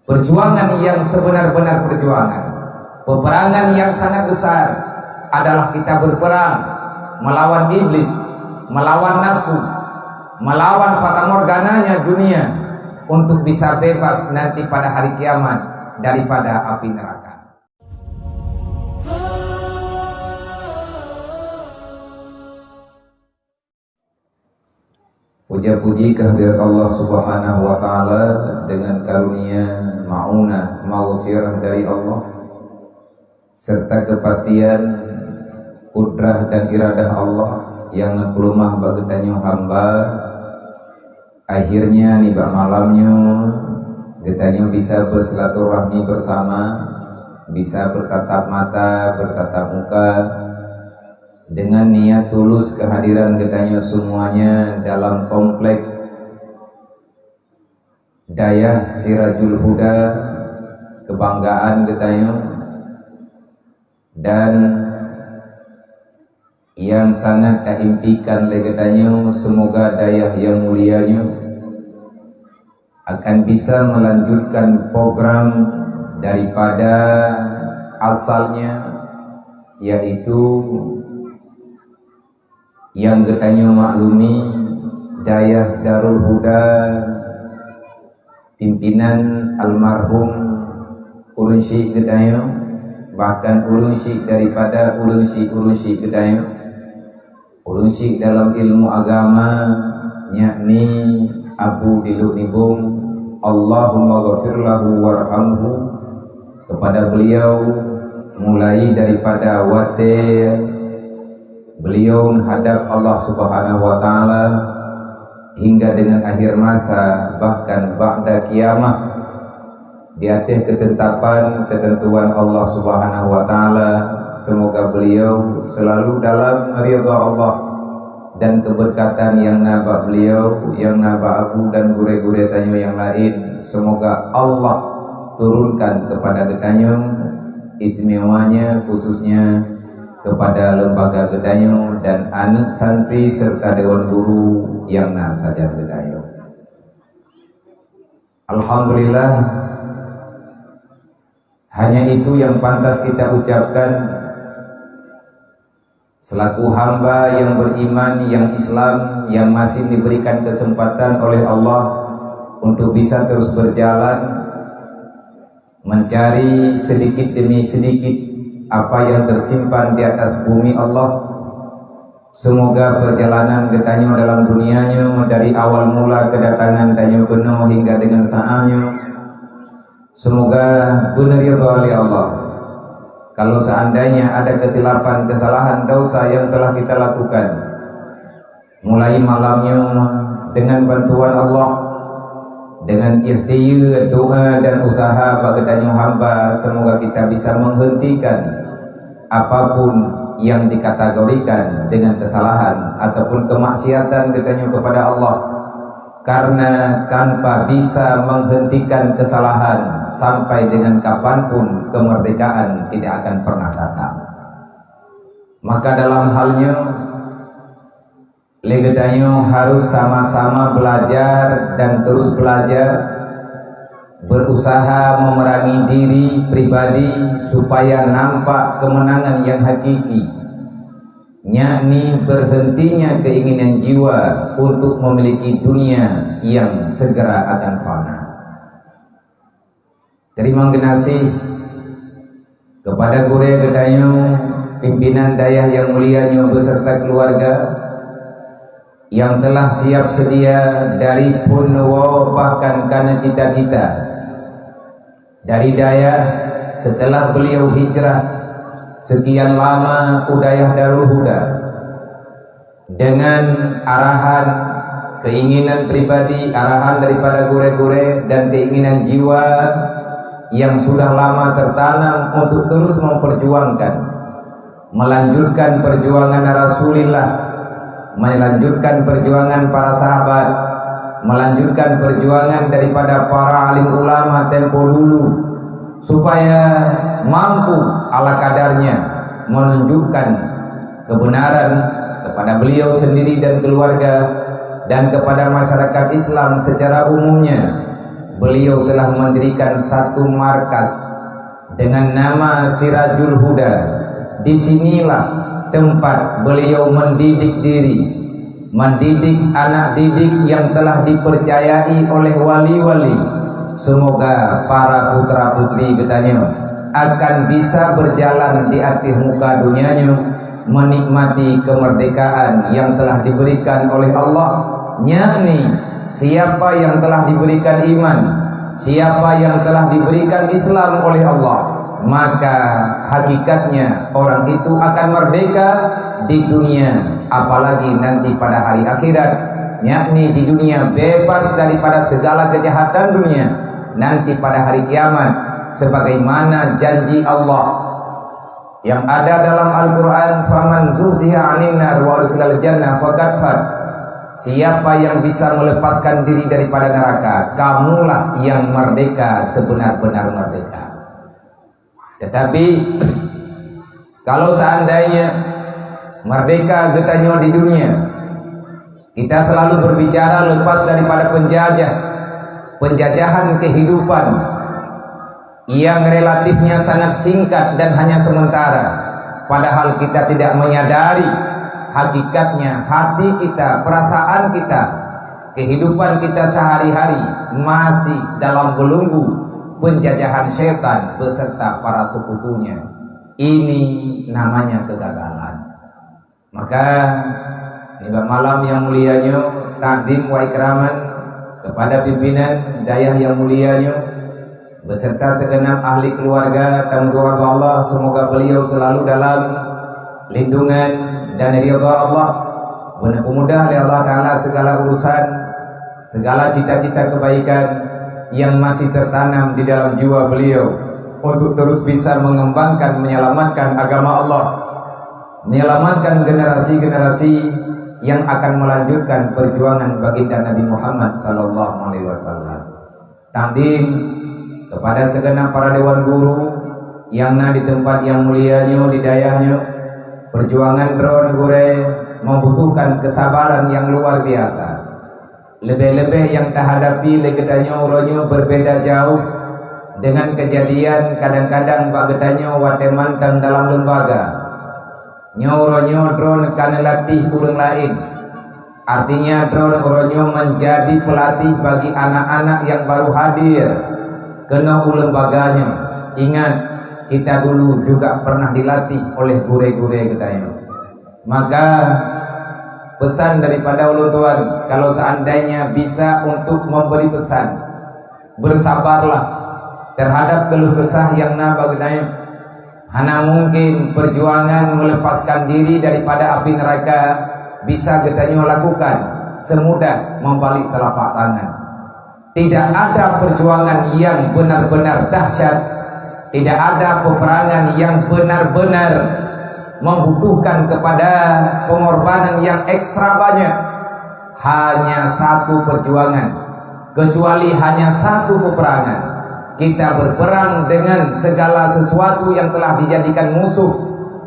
Perjuangan yang sebenar-benar perjuangan, peperangan yang sangat besar adalah kita berperang melawan iblis, melawan nafsu, melawan fatamorgananya dunia, untuk bisa bebas nanti pada hari kiamat daripada api neraka. Puja-puji kehadirat Allah Subhanahu wa Ta'ala dengan karunia, ma'unah, maghfirah dari Allah, serta kepastian kudrah dan iradah Allah yang ngeplumah bagetanyo hamba. Akhirnya nibak malamnya getanyo bisa bersilaturahmi bersama, bisa bertatap mata, bertatap muka, dengan niat tulus kehadiran getanyo semuanya dalam komplek Dayah Sirajul Huda, kebanggaan getanyo, dan yang sangat kaimpikan legetanyo, semoga dayah yang mulianya akan bisa melanjutkan program daripada asalnya, yaitu yang getanyo maklumi Dayah Darul Huda pimpinan almarhum ulun syekh getanyo, bahkan ulun syekh daripada ulun syekh getanyo, ulun syekh dalam ilmu agama, yakni Abu Dilu Nibung, Allahumma ghafir lahu warhamhu, kepada beliau mulai daripada wate beliau menghadap Allah Subhanahu wa Ta'ala hingga dengan akhir masa, bahkan ba'da kiamat, di atas ketetapan ketentuan Allah Subhanahu wa Ta'ala. Semoga beliau selalu dalam ridha Allah dan keberkatan yang naba beliau, yang naba Abu dan gure-gure tanyo yang lain. Semoga Allah turunkan kepada getanyo, istimewanya khususnya kepada lembaga getanyo dan anak santri serta dewan guru yang nasajar getanyo. Alhamdulillah, hanya itu yang pantas kita ucapkan selaku hamba yang beriman, yang Islam, yang masih diberikan kesempatan oleh Allah untuk bisa terus berjalan mencari sedikit demi sedikit apa yang tersimpan di atas bumi Allah. Semoga perjalanan getanyo dalam dunianya dari awal mula kedatangan tanyo penuh hingga dengan saatnya, semoga benar ridha oleh Allah. Kalau seandainya ada kesilapan, kesalahan, dosa yang telah kita lakukan mulai malamnya, dengan bantuan Allah, dengan ikhtiar, doa dan usaha bagetanyo hamba, semoga kita bisa menghentikan apapun yang dikategorikan dengan kesalahan ataupun kemaksiatan getanyo kepada Allah, karena tanpa bisa menghentikan kesalahan sampai dengan kapanpun kemerdekaan tidak akan pernah datang. Maka dalam halnya legetanyo harus sama-sama belajar dan terus belajar, berusaha memerangi diri pribadi supaya nampak kemenangan yang hakiki, yakni berhentinya keinginan jiwa untuk memiliki dunia yang segera akan fana. Terima kasih kepada gure getanyo, pimpinan dayah yang mulianya beserta keluarga yang telah siap sedia dari punwo, bahkan karena cita-cita dari dayah setelah beliau hijrah sekian lama Udayah Darul Huda, dengan arahan, keinginan pribadi, arahan daripada gure-gure dan keinginan jiwa yang sudah lama tertanam untuk terus memperjuangkan, melanjutkan perjuangan Rasulullah, melanjutkan perjuangan para sahabat, melanjutkan perjuangan daripada para alim ulama tempo dulu, supaya mampu ala kadarnya menunjukkan kebenaran kepada beliau sendiri dan keluarga dan kepada masyarakat Islam secara umumnya, beliau telah mendirikan satu markas dengan nama Sirajul Huda. Disinilah tempat beliau mendidik diri, mendidik anak didik yang telah dipercayai oleh wali-wali. Semoga para putra putri gedanya akan bisa berjalan di atas muka dunianya, menikmati kemerdekaan yang telah diberikan oleh Allah. Yakni siapa yang telah diberikan iman, siapa yang telah diberikan Islam oleh Allah, maka hakikatnya orang itu akan merdeka di dunia, apalagi nanti pada hari akhirat. Yakni di dunia bebas daripada segala kejahatan dunia, nanti pada hari kiamat sebagaimana janji Allah yang ada dalam Al-Quran, faman zuhziha 'anil nar wa udkhilal jannah faqad faz. Siapa yang bisa melepaskan diri daripada neraka, kamulah yang merdeka, sebenar-benar merdeka. Tetapi kalau seandainya merdeka getanyo di dunia, kita selalu berbicara lepas daripada penjajahan kehidupan yang relatifnya sangat singkat dan hanya sementara, padahal kita tidak menyadari hakikatnya hati kita, perasaan kita, kehidupan kita sehari-hari masih dalam belenggu penjajahan setan beserta para sekutunya. Ini namanya kegagalan. Maka di malam yang mulianya, takdim wa ikraman kepada pimpinan dayah yang mulianya beserta segenap ahli keluarga, tamu Allah, semoga beliau selalu dalam lindungan dan ridha Allah, mudah-mudahan oleh Allah Ta'ala segala urusan, segala cita-cita kebaikan yang masih tertanam di dalam jiwa beliau untuk terus bisa mengembangkan, menyelamatkan agama Allah, menyelamatkan generasi-generasi yang akan melanjutkan perjuangan baginda Nabi Muhammad sallallahu alaihi wasallam. Takdim kepada segenap para dewan guru yang di tempat yang mulianya di dayahnya, perjuangan drone gure membutuhkan kesabaran yang luar biasa. Lebih-lebih yang terhadapi legedanyo uronyo berbeda jauh dengan kejadian kadang-kadang bagedanyo watemantang dalam lembaga. Nyoronyo drone kana latih kurang lain. Artinya drone uronyo menjadi pelatih bagi anak-anak yang baru hadir kena lembaganya. Ingat, kita dulu juga pernah dilatih oleh gure-gure gedanya. Maka pesan daripada ulun tuan, kalau seandainya bisa untuk memberi pesan, bersabarlah terhadap keluh kesah yang bagedanya. Hana mungkin perjuangan melepaskan diri daripada api neraka bisa gedanya lakukan semudah membalik telapak tangan. Tidak ada perjuangan yang benar-benar dahsyat, tidak ada peperangan yang benar-benar membutuhkan kepada pengorbanan yang ekstra banyak. Hanya satu perjuangan, kecuali hanya satu peperangan. Kita berperang dengan segala sesuatu yang telah dijadikan musuh,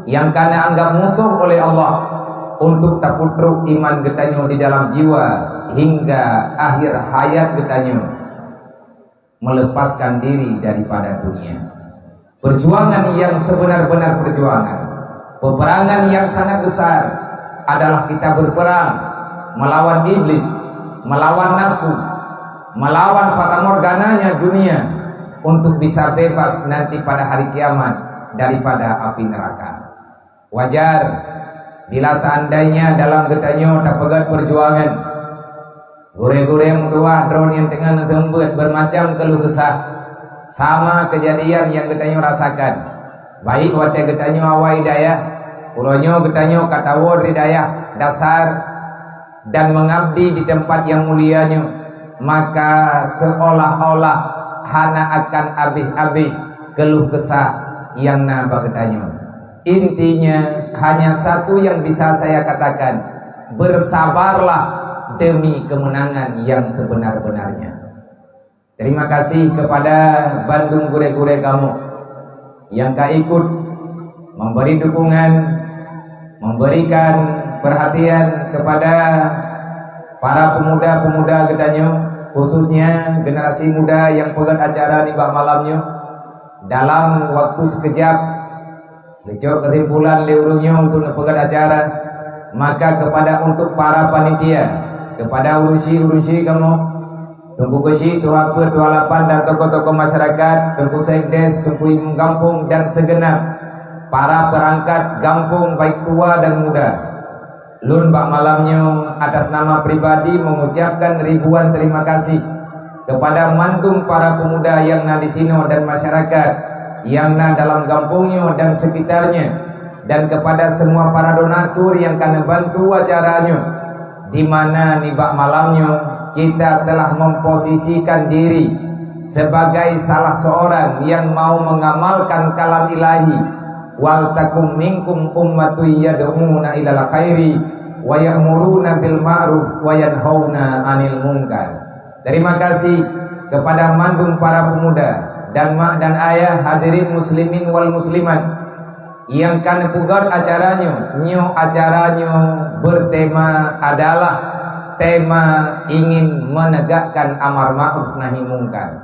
yang karena anggap musuh oleh Allah, untuk takutruk iman getanyo di dalam jiwa hingga akhir hayat getanyo, melepaskan diri daripada dunia. Perjuangan yang sebenar-benar perjuangan, peperangan yang sangat besar adalah kita berperang melawan iblis, melawan nafsu, melawan fata morgananya dunia, untuk bisa bebas nanti pada hari kiamat daripada api neraka. Wajar bila seandainya dalam getanyo terpegat perjuangan, gure-gure yang tua drone yang tengah tembut bermacam keluh kesah, sama kejadian yang getanyo rasakan. Baik wate getanyo awai daya, uronyo getanyo katawo daya dasar dan mengabdi di tempat yang mulianya, maka seolah-olah hana akan abih-abih keluh kesah yang bagetanyo. Intinya hanya satu yang bisa saya katakan, bersabarlah demi kemenangan yang sebenar-benarnya. Terima kasih kepada Bandung gure-gure kamu yang ikut memberi dukungan, memberikan perhatian kepada para pemuda-pemuda getanyo khususnya generasi muda yang pegat acara ni bak malamnya, dalam waktu sekejap lecok kesimpulan leurungnya untuk pegat acara, maka kepada untuk para panitia, kepada urusi kamu Tunggu Kesi, Tuha Per, Tuha Lapan dan tokoh-tokoh masyarakat, Tunggu Sekdes, Tunggu Imam Kampung dan segenap para perangkat kampung baik tua dan muda. Lun bak malamnya atas nama pribadi mengucapkan ribuan terima kasih kepada mantung para pemuda yang na di sini dan masyarakat yang na dalam kampungnya dan sekitarnya, dan kepada semua para donatur yang akan bantu acaranya, di mana nih bak malamnya kita telah memposisikan diri sebagai salah seorang yang mau mengamalkan kalam ilahi, wal takum minkum ummatu yad'una ilal khairi wa ya'muruna bil ma'ruf wa yanhauna 'anil munkar. Terima kasih kepada mandung para pemuda dan mak dan ayah, hadirin muslimin wal muslimat yang kan pugar acaranya. Acaranya bertema adalah tema ingin menegakkan amar ma'ruf nahi mungkar.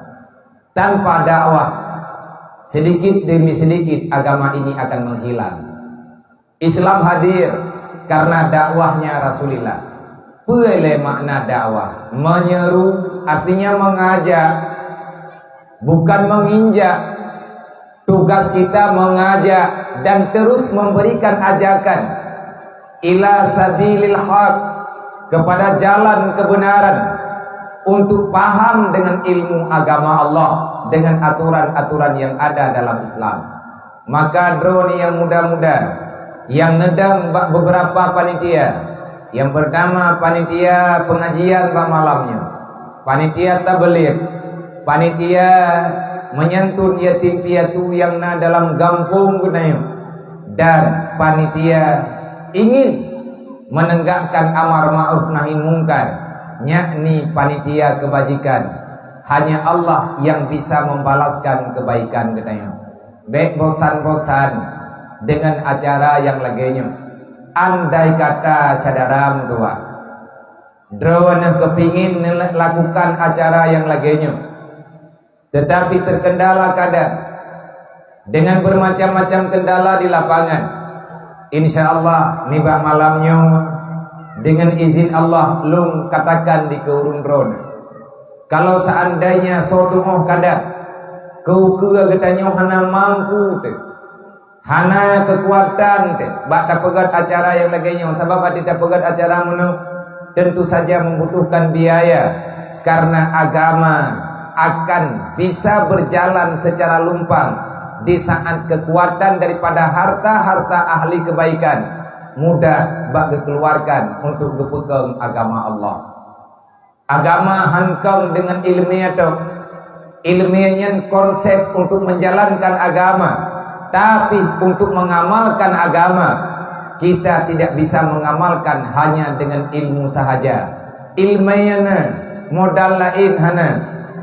Tanpa dakwah, sedikit demi sedikit agama ini akan menghilang. Islam hadir karena dakwahnya Rasulullah. Pele makna dakwah, menyeru artinya mengajak, bukan menginjak. Tugas kita mengajak dan terus memberikan ajakan ila sabilil haq, kepada jalan kebenaran, untuk paham dengan ilmu agama Allah, dengan aturan-aturan yang ada dalam Islam. Maka drone yang muda-muda yang nedang beberapa panitia. Yang pertama panitia pengajian bak malamnya, panitia tabligh, panitia menyantun yatim piatu yang na dalam kampung genayo, dan panitia ingin menegakkan amar ma'ruf nahi mungkar, yakni panitia kebajikan. Hanya Allah yang bisa membalaskan kebaikan genayo. Baik bosan-bosan dengan acara yang laginya. Andai kata sadaram tua drone kepingin lakukan acara yang laginya, tetapi terkendala kadang dengan bermacam-macam kendala di lapangan. Insya Allah nibak malamnya dengan izin Allah lum katakan di keurung drone, kalau seandainya sodomoh kadang kau getanya hana mampu te, hana kekuatan te, bak pegat acara yang laginya. Sebab tidak pegat acara menu tentu saja membutuhkan biaya, karena agama akan bisa berjalan secara lumpang di saat kekuatan daripada harta-harta ahli kebaikan mudah bak dikeluarkan untuk berpegang agama Allah. Agama hankang dengan ilmiah tu, ilmiahnya konsep untuk menjalankan agama, tapi untuk mengamalkan agama kita tidak bisa mengamalkan hanya dengan ilmu sahaja. Ilmiahnya modal lain hana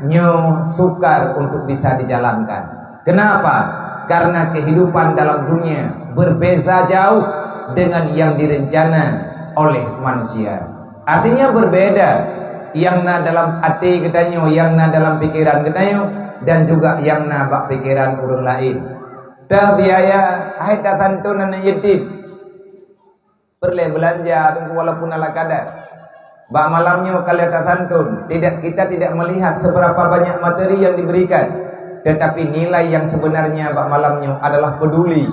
nyo sukar untuk bisa dijalankan. Kenapa? Karena kehidupan dalam dunia berbeza jauh dengan yang direncana oleh manusia. Artinya berbeda, yang na dalam hati katanya, yang na dalam pikiran katanya, dan juga yang na bak pikiran urang lain. Dah biaya hai tentu nana yatim perle belanja walaupun ala kadar. Bak malamnya kalian santun, kita tidak melihat seberapa banyak materi yang diberikan, tetapi nilai yang sebenarnya bak malamnya adalah peduli.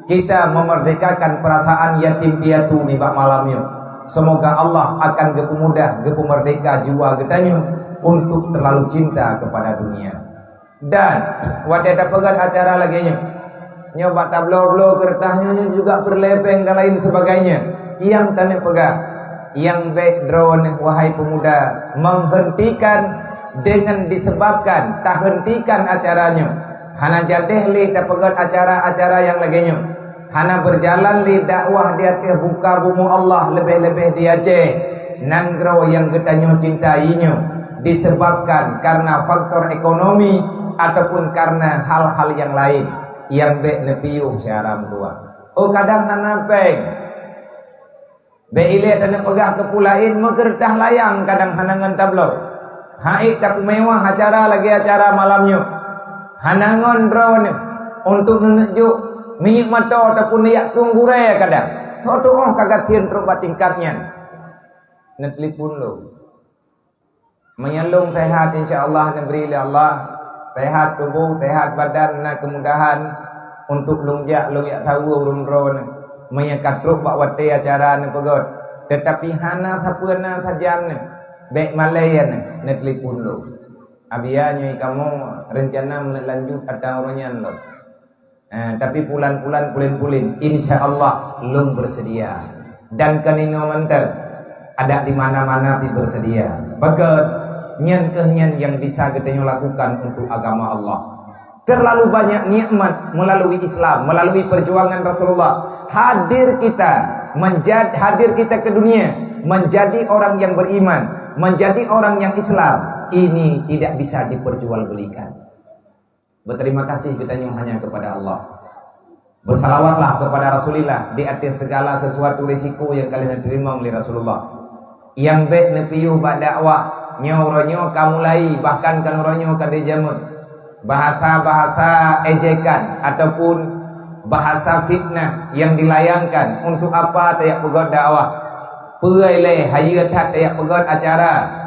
Kita memerdekakan perasaan yatim piatu di bak malamnya. Semoga Allah akan gepemudah, gepemerdeka jiwa getanya untuk terlalu cinta kepada dunia. Dan wadah pegat acara lagi nyoba tablo-blo kertasnya juga berlepeng dan lain sebagainya. Yang tanya pegat, yang background wahai pemuda, menghentikan dengan disebabkan tak hentikan acaranya. Hana jadeh li tak pegat acara-acara yang laginya. Hana berjalan di dakwah dia buka bumu Allah lebih-lebih dia nanggro yang getanya cintainya, disebabkan karena faktor ekonomi ataupun karena hal-hal yang lain yang baik nepiu syaram tua. Oh kadang hana peng beile dan pegah kepulain mekertah layang kadang hana ngan tablo Haik tak mewah acara lagi acara malamnya. Hanangon drone untuk menunjuk minyak mata ataupun niat tunggurai kadang. Soto kagak tien terubat tingkatnya. Nak telefon lo. Menyalung sehat insya-Allah negeri Allah. Sehat tubuh, sehat badan, nak kemudahan untuk lungjak tahu urun drone. Menyekat truk bak wate acara ni pegot. Tetapi hana sapena sajan baik malayan nak telefon lo. Abianya kamu rencana melanjut atau ronyan lo. Tapi pulan-pulan insya-Allah lung bersedia. Dan kanino mantap ada di mana-mana pi bersedia. Bagat nyan yang bisa kita lakukan untuk agama Allah. Terlalu banyak nikmat melalui Islam, melalui perjuangan Rasulullah. Hadir kita ke dunia menjadi orang yang beriman, menjadi orang yang Islam. Ini tidak bisa diperjualbelikan. Berterima kasih kita hanya kepada Allah. Bersalawatlah kepada Rasulullah di atas segala sesuatu risiko yang kalian terima oleh Rasulullah. Yang baik nepiu bak dakwah, nyoronyo kamulai bahkan kanuronyo kade jamut. Bahasa-bahasa ejekan ataupun bahasa fitnah yang dilayangkan untuk apa tayak pegot dakwah. Puai hayu tak tayak pegot acara.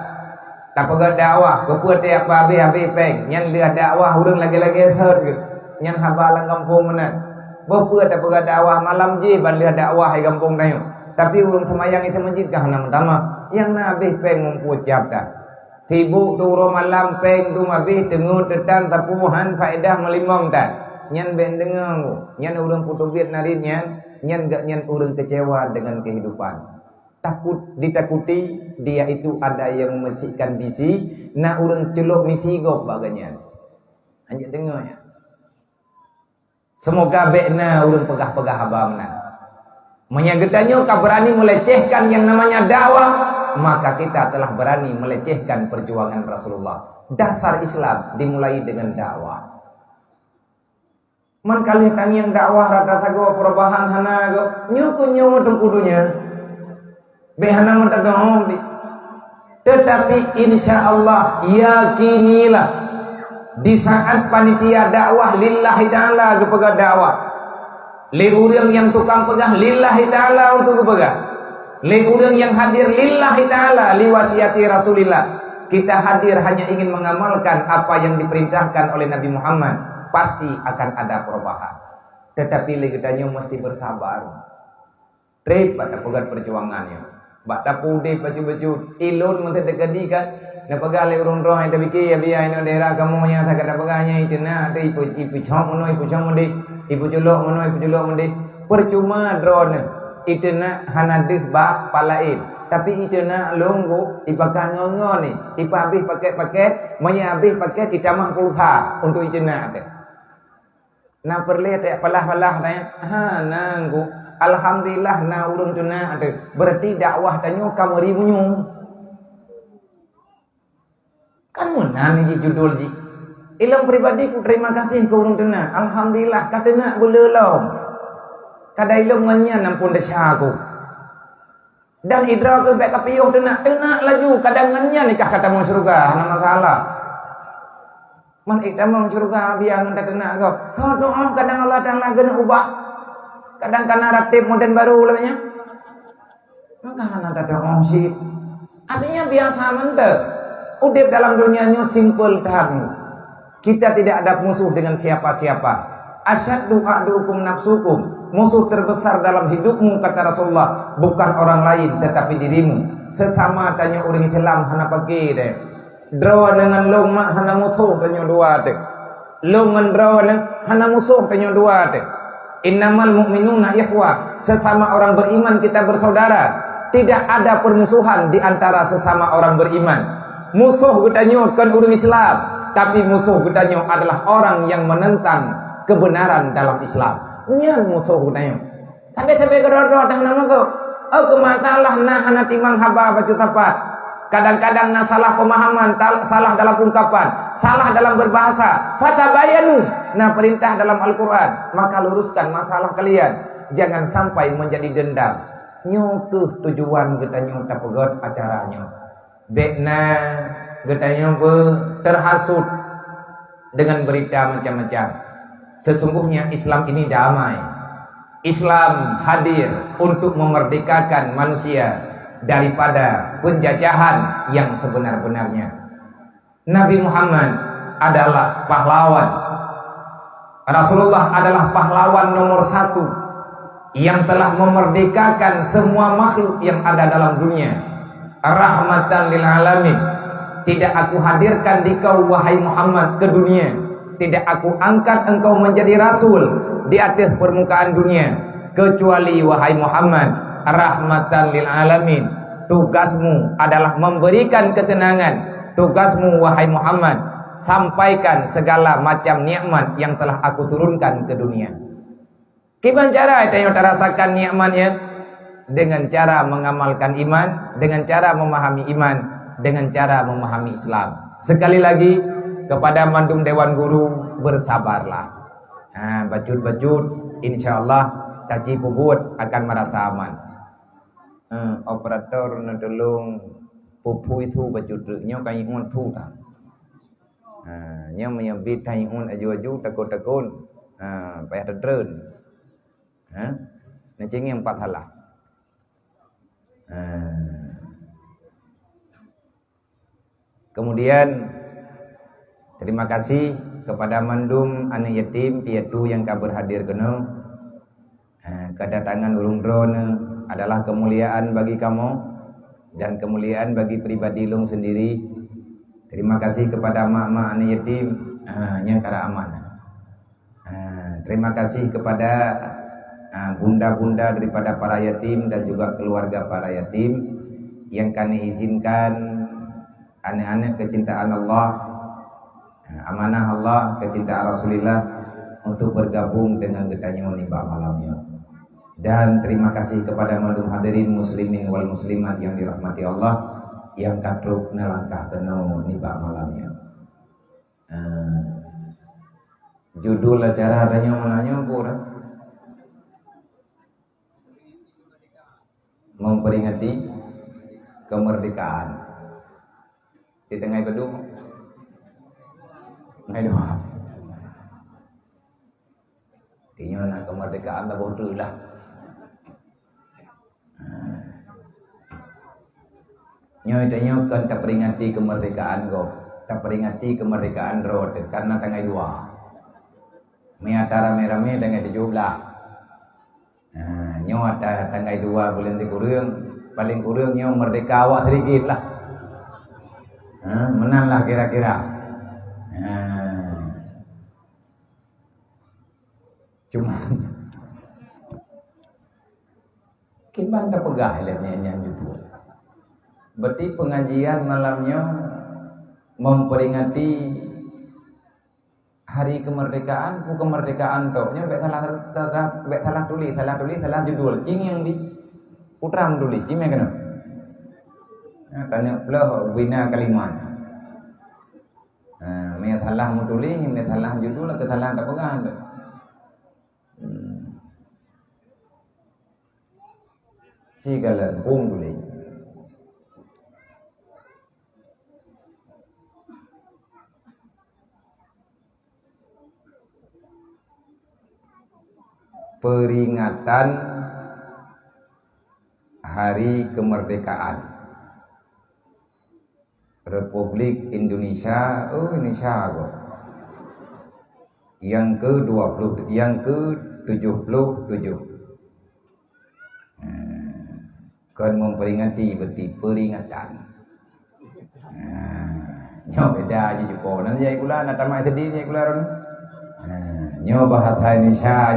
Tak pegat dakwah, kepuat tiap habis peng. Yang lihat dakwah urang lagi-lagi herd ke. Yang habalang kampung mana. Berpuat tak pegat dakwah malam je ban lihat dakwah di kampung tayo. Tapi urang semayang itu masjid kah nang utama. Yang na habis peng mempucap dah. Sibuk turu malam peng tu habis tengu tetan tapuhan faedah melimong dah. Nyan ben dengar. Nyan urang putu biat narin nyan gak nyan urang kecewa dengan kehidupan. Takut ditakuti dia itu ada yang memesikkan bisi nak urang celok misi gop baganya. Hanya dengar ya. Semoga bekna urang pegah-pegah abamna. Menyagetannya kau berani melecehkan yang namanya dakwah, maka kita telah berani melecehkan perjuangan Rasulullah. Dasar Islam dimulai dengan dakwah. Man kali tang yang dakwah rata sago perubahan hana go nyuku tengkudunya. Behana mentadong tetapi insya Allah yakinilah di saat panitia dakwah lillahi ta'ala kepegang dakwah le urang yang tukang pegah lillahi ta'ala untuk kepegang le urang yang hadir lillahi ta'ala liwasiati Rasulillah kita hadir hanya ingin mengamalkan apa yang diperintahkan oleh Nabi Muhammad pasti akan ada perubahan tetapi le kitanya mesti bersabar trip pada pegang perjuangannya. Bak tapu de baju-baju ilun mesti dekadi kan na pagale urun roh ita biki ya biya ino daerah kamu nya tak ada paganya itu na de ipu chom mono ipu julok mono percuma drone itu na hanadih bak palaib tapi itu na longgo ipakan ngongo ni ipa habis paket manya habis paket ditambah pulsa untuk itu na na perlihat ya palah-palah na nanggu alhamdulillah na urun tuna ada berarti dakwah tanyo kamu rimunyu kan menan ji judul ji ilmu pribadi ku terima kasih ke urun tuna alhamdulillah katena belelong kada ilmu nganya nampun desya aku dan idra ke baik kapiyuh tuna laju kadang nganya nikah kata mau surga hana masalah man ita mau surga biar ngenta kena kau so doa kadang Allah Taala gena ubah kadang karena ratib modern baru namanya maka ada sih artinya biasa mentek udip dalam dunianya simple tahan kita tidak ada musuh dengan siapa-siapa asyaddu a'dukum nafsukum musuh terbesar dalam hidupmu kata Rasulullah bukan orang lain tetapi dirimu sesama tanya orang Islam hana pagi deh draw dengan long mak hana musuh tanya dua deh long draw hana musuh tanya dua deh innamal mu'minuna ikhwah sesama orang beriman kita bersaudara tidak ada permusuhan di antara sesama orang beriman musuh gutanyo kan orang Islam tapi musuh gutanyo adalah orang yang menentang kebenaran dalam Islam nya musuh gutanyo sampai gerodo dah nama tu kematalah nah hana timang haba baca tapat kadang-kadang nah salah pemahaman salah dalam ungkapan salah dalam berbahasa fatabayanu nah perintah dalam Al-Quran maka luruskan masalah kalian jangan sampai menjadi dendam nyokuh tujuan kita nyota pegot acaranya bekna Getanya terhasut dengan berita macam-macam. Sesungguhnya Islam ini damai. Islam hadir untuk memerdekakan manusia daripada penjajahan yang sebenar-benarnya. Nabi Muhammad adalah pahlawan. Rasulullah adalah pahlawan nomor 1 yang telah memerdekakan semua makhluk yang ada dalam dunia. Rahmatan lil alamin. Tidak aku hadirkan di kau wahai Muhammad ke dunia, tidak aku angkat engkau menjadi rasul di atas permukaan dunia, kecuali wahai Muhammad rahmatan lil alamin. Tugasmu adalah memberikan ketenangan. Tugasmu wahai Muhammad sampaikan segala macam nikmat yang telah aku turunkan ke dunia. Gimana cara kita rasakan nikmatnya? Dengan cara mengamalkan iman, dengan cara memahami iman, dengan cara memahami Islam. Sekali lagi kepada mandum Dewan Guru, bersabarlah. Bacut-bacut, insyaallah caci puput akan merasa aman. Operator natulung pupu itu bacut nyo kai un thu ta. Nyo menyebit kai un aju-aju takut-takut. Payah terdeun. Nanti 4 halah. Kemudian terima kasih kepada mandum anak yatim piatu yang kabar hadir kena. Kedatangan urung drone adalah kemuliaan bagi kamu dan kemuliaan bagi pribadi lung sendiri. Terima kasih kepada mak-mak anak yatim yang kara amanah. Terima kasih kepada bunda-bunda daripada para yatim dan juga keluarga para yatim yang kami izinkan anak-anak kecintaan Allah, amanah Allah, kecintaan Rasulullah untuk bergabung dengan getahnya menimba malamnya. Dan terima kasih kepada mandum hadirin muslimin wal muslimat yang dirahmati Allah yang katruk nelangkah kena nibak malamnya. Judul acara adanya mananya pura memperingati kemerdekaan di tengah gedung ngai doa. Tinyo nak kemerdekaan tak bodoh lah. Nyo kan tak peringati kemerdekaan go, tak peringati kemerdekaan road karena tanggal 2. Miatara merame tanggal 17. Nyo ada tanggal 2 bulan 3 kurang, paling kurang nyo merdeka awak sedikit lah. Menang lah kira-kira. Cuma gimana tak pegah lihatnya yang judul. Berarti pengajian malamnya memperingati hari kemerdekaan, bukan kemerdekaan toknya salah tulis salah judul. Cing yang di putram tulis cing kena. Tanya pula bina kalimat. Mea salah mu tulis, mea salah judul atau salah tak pegang. Si kalian pun tulis. Peringatan Hari Kemerdekaan Republik Indonesia, Indonesia kok. Yang ke-20, yang ke-77. Kan memperingati berarti peringatan. Nyo beda aja juga. Nanti jai kula nak tamat tadi jai kula ron. Nyo bahasa Indonesia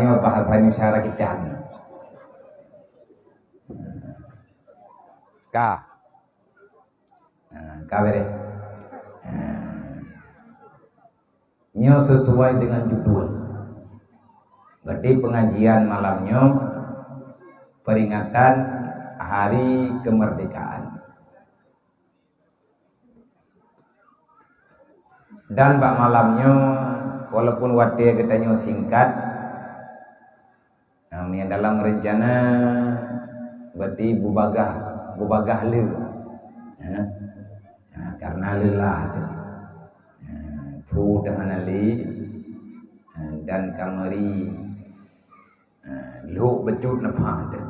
rakyat. Kabere. Nyo sesuai dengan judul. Berarti pengajian malamnya peringatan Hari Kemerdekaan. Dan bak malamnya walaupun waktu katanya singkat, yang dalam rencana berarti bubagah lu. karena lelah tu dengan ali dan kamari lu becut napa tu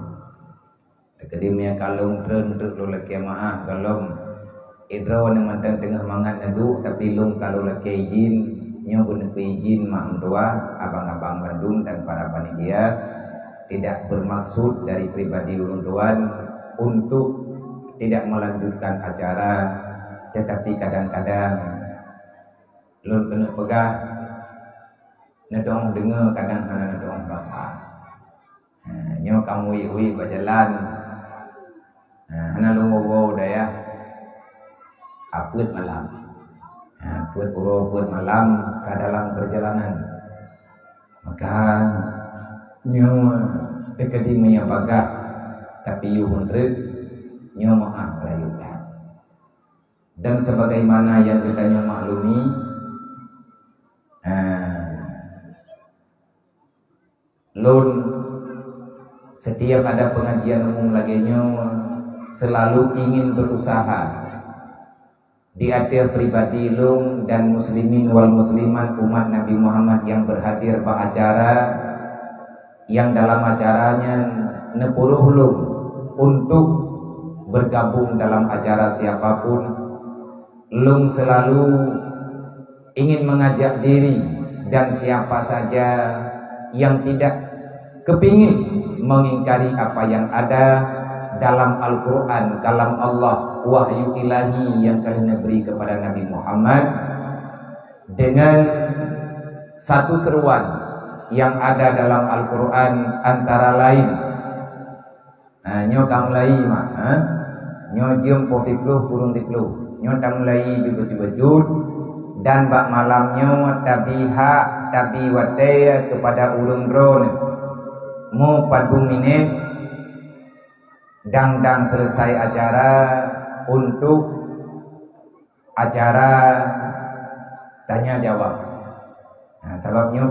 kedimnya kalung tren lu laki maah kalung idro ni mantan tengah mangan nadu tapi lung kalau laki izin nyo pun izin mak tua abang-abang Bandung dan para panitia tidak bermaksud dari pribadi ulun tuan untuk tidak melanjutkan acara, tetapi kadang-kadang lun kena pegah nedong dengar kadang-kadang nedong rasa nyo kamu wi berjalan hana lu ngowo daya aput malam aput malam ke dalam perjalanan maka nyo dekati menyapagah tapi yu hundred nyo maaf rayukan dan sebagaimana yang kita nyo maklumi lun setiap ada pengajian umum lagi nyo selalu ingin berusaha di atir pribadi lung dan muslimin wal muslimat umat Nabi Muhammad yang berhadir pada acara yang dalam acaranya nepuluh lung untuk bergabung dalam acara siapapun lung selalu ingin mengajak diri dan siapa saja yang tidak kepingin mengingkari apa yang ada dalam Al-Quran, kalam Allah, wahyu ilahi yang kalian beri kepada Nabi Muhammad dengan satu seruan yang ada dalam Al-Quran antara lain nyo kam lai mak nyo jum po tipluh kurung tipluh nyo tam lai bejut dan bak malamnya tabiha tabiwate kepada ulun drone mau 40 minit dan selesai acara untuk acara tanya jawab. Nah, sebabnya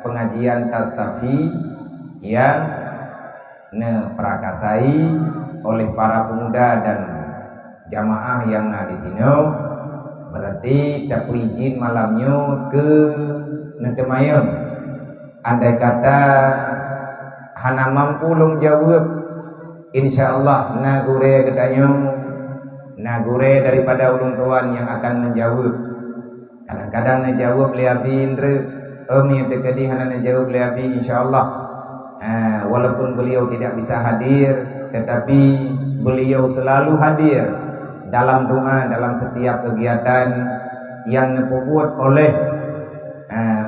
pengajian tastafi yang prakasai oleh para pemuda dan jamaah yang naditino berarti tak izin malamnya ke Netemayam. Andai kata hana mampu long jawab InsyaAllah nagure katanya nagure daripada ulun tuan yang akan menjawab. Kadang-kadang menjawab liabi indra yang terkadi hana menjawab liabi insyaAllah walaupun beliau tidak bisa hadir tetapi beliau selalu hadir dalam doa dalam setiap kegiatan yang dibuat oleh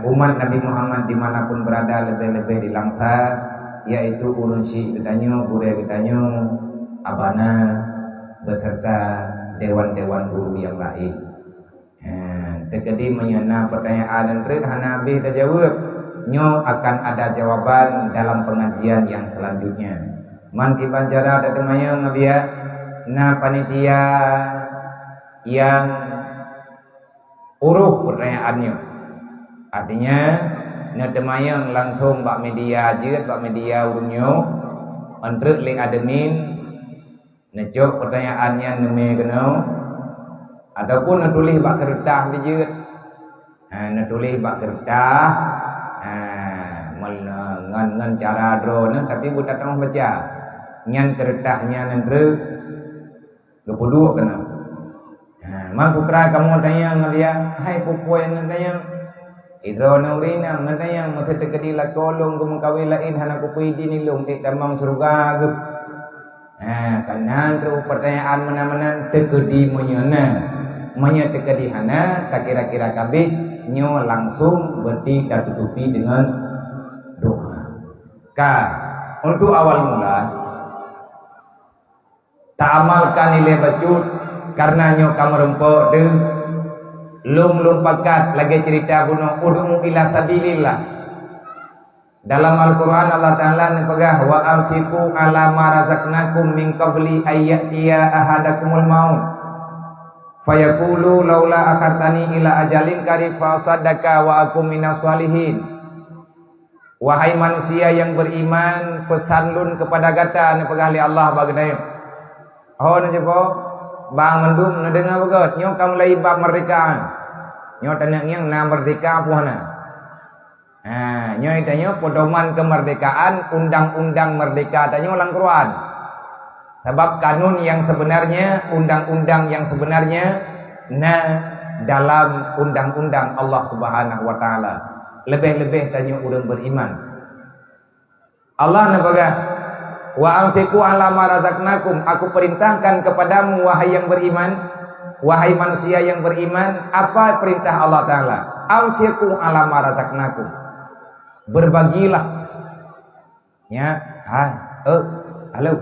umat Nabi Muhammad dimanapun berada lebih-lebih di Langsa yaitu ulun syekh ketanyo, gure ketanyo, abana beserta dewan-dewan guru yang lain. Terkedi menyana pertanyaan dan hana habis dah jawab, nyo akan ada jawaban dalam pengajian yang selanjutnya. Man kiban cara ada temayang ngabia, na panitia yang uruh pertanyaannya. Artinya Netemayang langsung bak media aja, bak media urunyo, untuk link admin, nejok pertanyaannya neme kenau, ataupun netulis bak kertas aja, netulis bak kertas, ngan cara drone, tapi buat datang baca, nyan kertasnya nanti, kepuduk kenau. Mampu pernah kamu tanya ngalia, hai pupuan tanya. Idro naurina ngata yang mesti tekedi la kolong kum kawilain hana ku puidi ni long ti tamang surga gup. Kanan tu pertanyaan mana-mana tekedi menyana tekedi hana tak kira-kira kabeh nyo langsung berarti tutupi dengan doa. Untuk awal mula tak amalkan nilai bacut karena nyo kamerempok de lum pakat lagi cerita bunuh ud'u ila sabilillah. Dalam Al-Quran Allah Ta'ala nepegah wa anfiqu ala ma razaqnakum min qabli ayyatiya ahadakumul maut fayaqulu laula akhartani ila ajalin qarib fa saddaka wa akum minas salihin. Wahai manusia yang beriman, pesan lun kepada gata nepegah li Allah bagdayo. Oh najepo bang mendum na dengar bagot nyo kam lai bab merdeka nyo tanya yang na merdeka puana nyo tanya pedoman kemerdekaan undang-undang merdeka tanya ulang Quran sebab kanun yang sebenarnya undang-undang yang sebenarnya dalam undang-undang Allah Subhanahu wa taala lebih-lebih tanya urang beriman Allah nabaga wa anfiqu ala ma razaqnakum aku perintahkan kepadamu wahai yang beriman wahai manusia yang beriman apa perintah Allah taala anfiqu ala ma razaqnakum berbagilah ya halo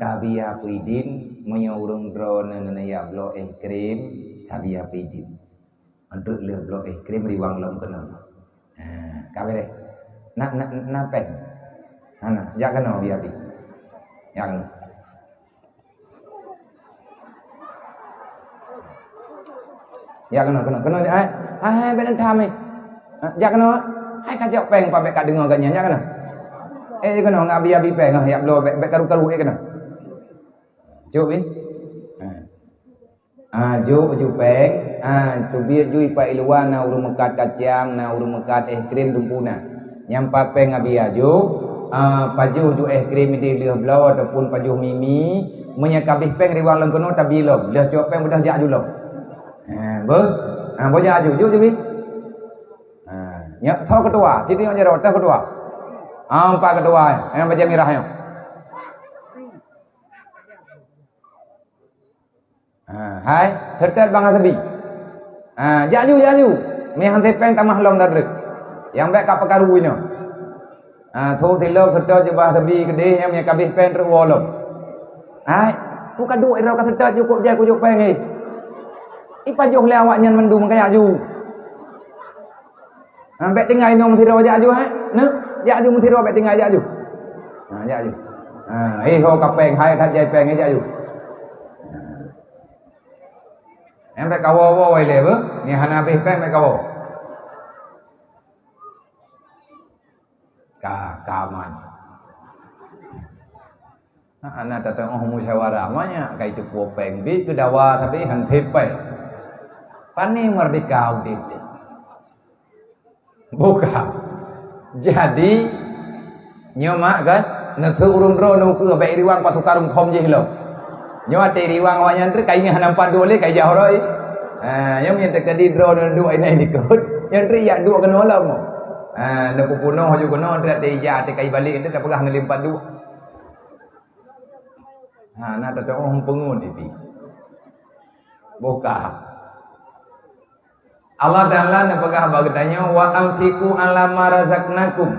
kabia pidin menyurung drone ya blo krim kabia pidin untuk le blo krim riwang lom kena kabere na pen ana jangan no biabi yang kena ai ben tham ni jangan no hai ka jok peng pa be ka dengar kat nya jangan no kena ngak biabi peng ya blo be karu kena cuk ni ju peng tu biar jui pa iluan na urung mekat kacang na urung mekat krim dumpuna nyampa peng abia ju pajuh tu krim di leh blau ataupun pajuh mimi menyakabih peng riwang lengkono tabilom dah cok peng dah jak dulu bo jak ju bi nyak thau ketua jadi orang jero tah ketua empat ketua yang baca mirahnya hai serta bang asabi jak ju me han peng tamah long dadrek yang baik ka pekarunya thu thì lâu thật cho bà thầm đi cái đi em nhà cà bê pen rồi vô lắm ai tu cả đuổi đâu cả thật cho cô gia cô chụp pen này ít bao nhiêu leo ngoại nhân mình đủ một cái aju bé tiếng ngày nông thì rồi dạ aju hết nữa dạ aju thì rồi bé tiếng ngày dạ aju dạ aju ấy thôi cà pen hai thật dây pen cái dạ aju em phải cầu vô vậy lẽ bữa nhà hana bê pen phải cầu kaman anak datang musyawarah banyak kayak itu popeng bi kedawa tapi hantepe pani merdeka udit buka jadi nyomak kan nak urung ro nu ke baik riwang patu karung khom je lo nyoat riwang awaknya tu kayak hanam padu le kayak jauh roi yang minta kedi ro nu dua ini dikut yang tri ya dua kena lah mo nak puno juga no ada dia ada kai balik itu dah pegah nelimpat dua nak tak orang pengun itu buka Allah Ta'ala nak pegah bertanya wa anfiqu ala ma razaqnakum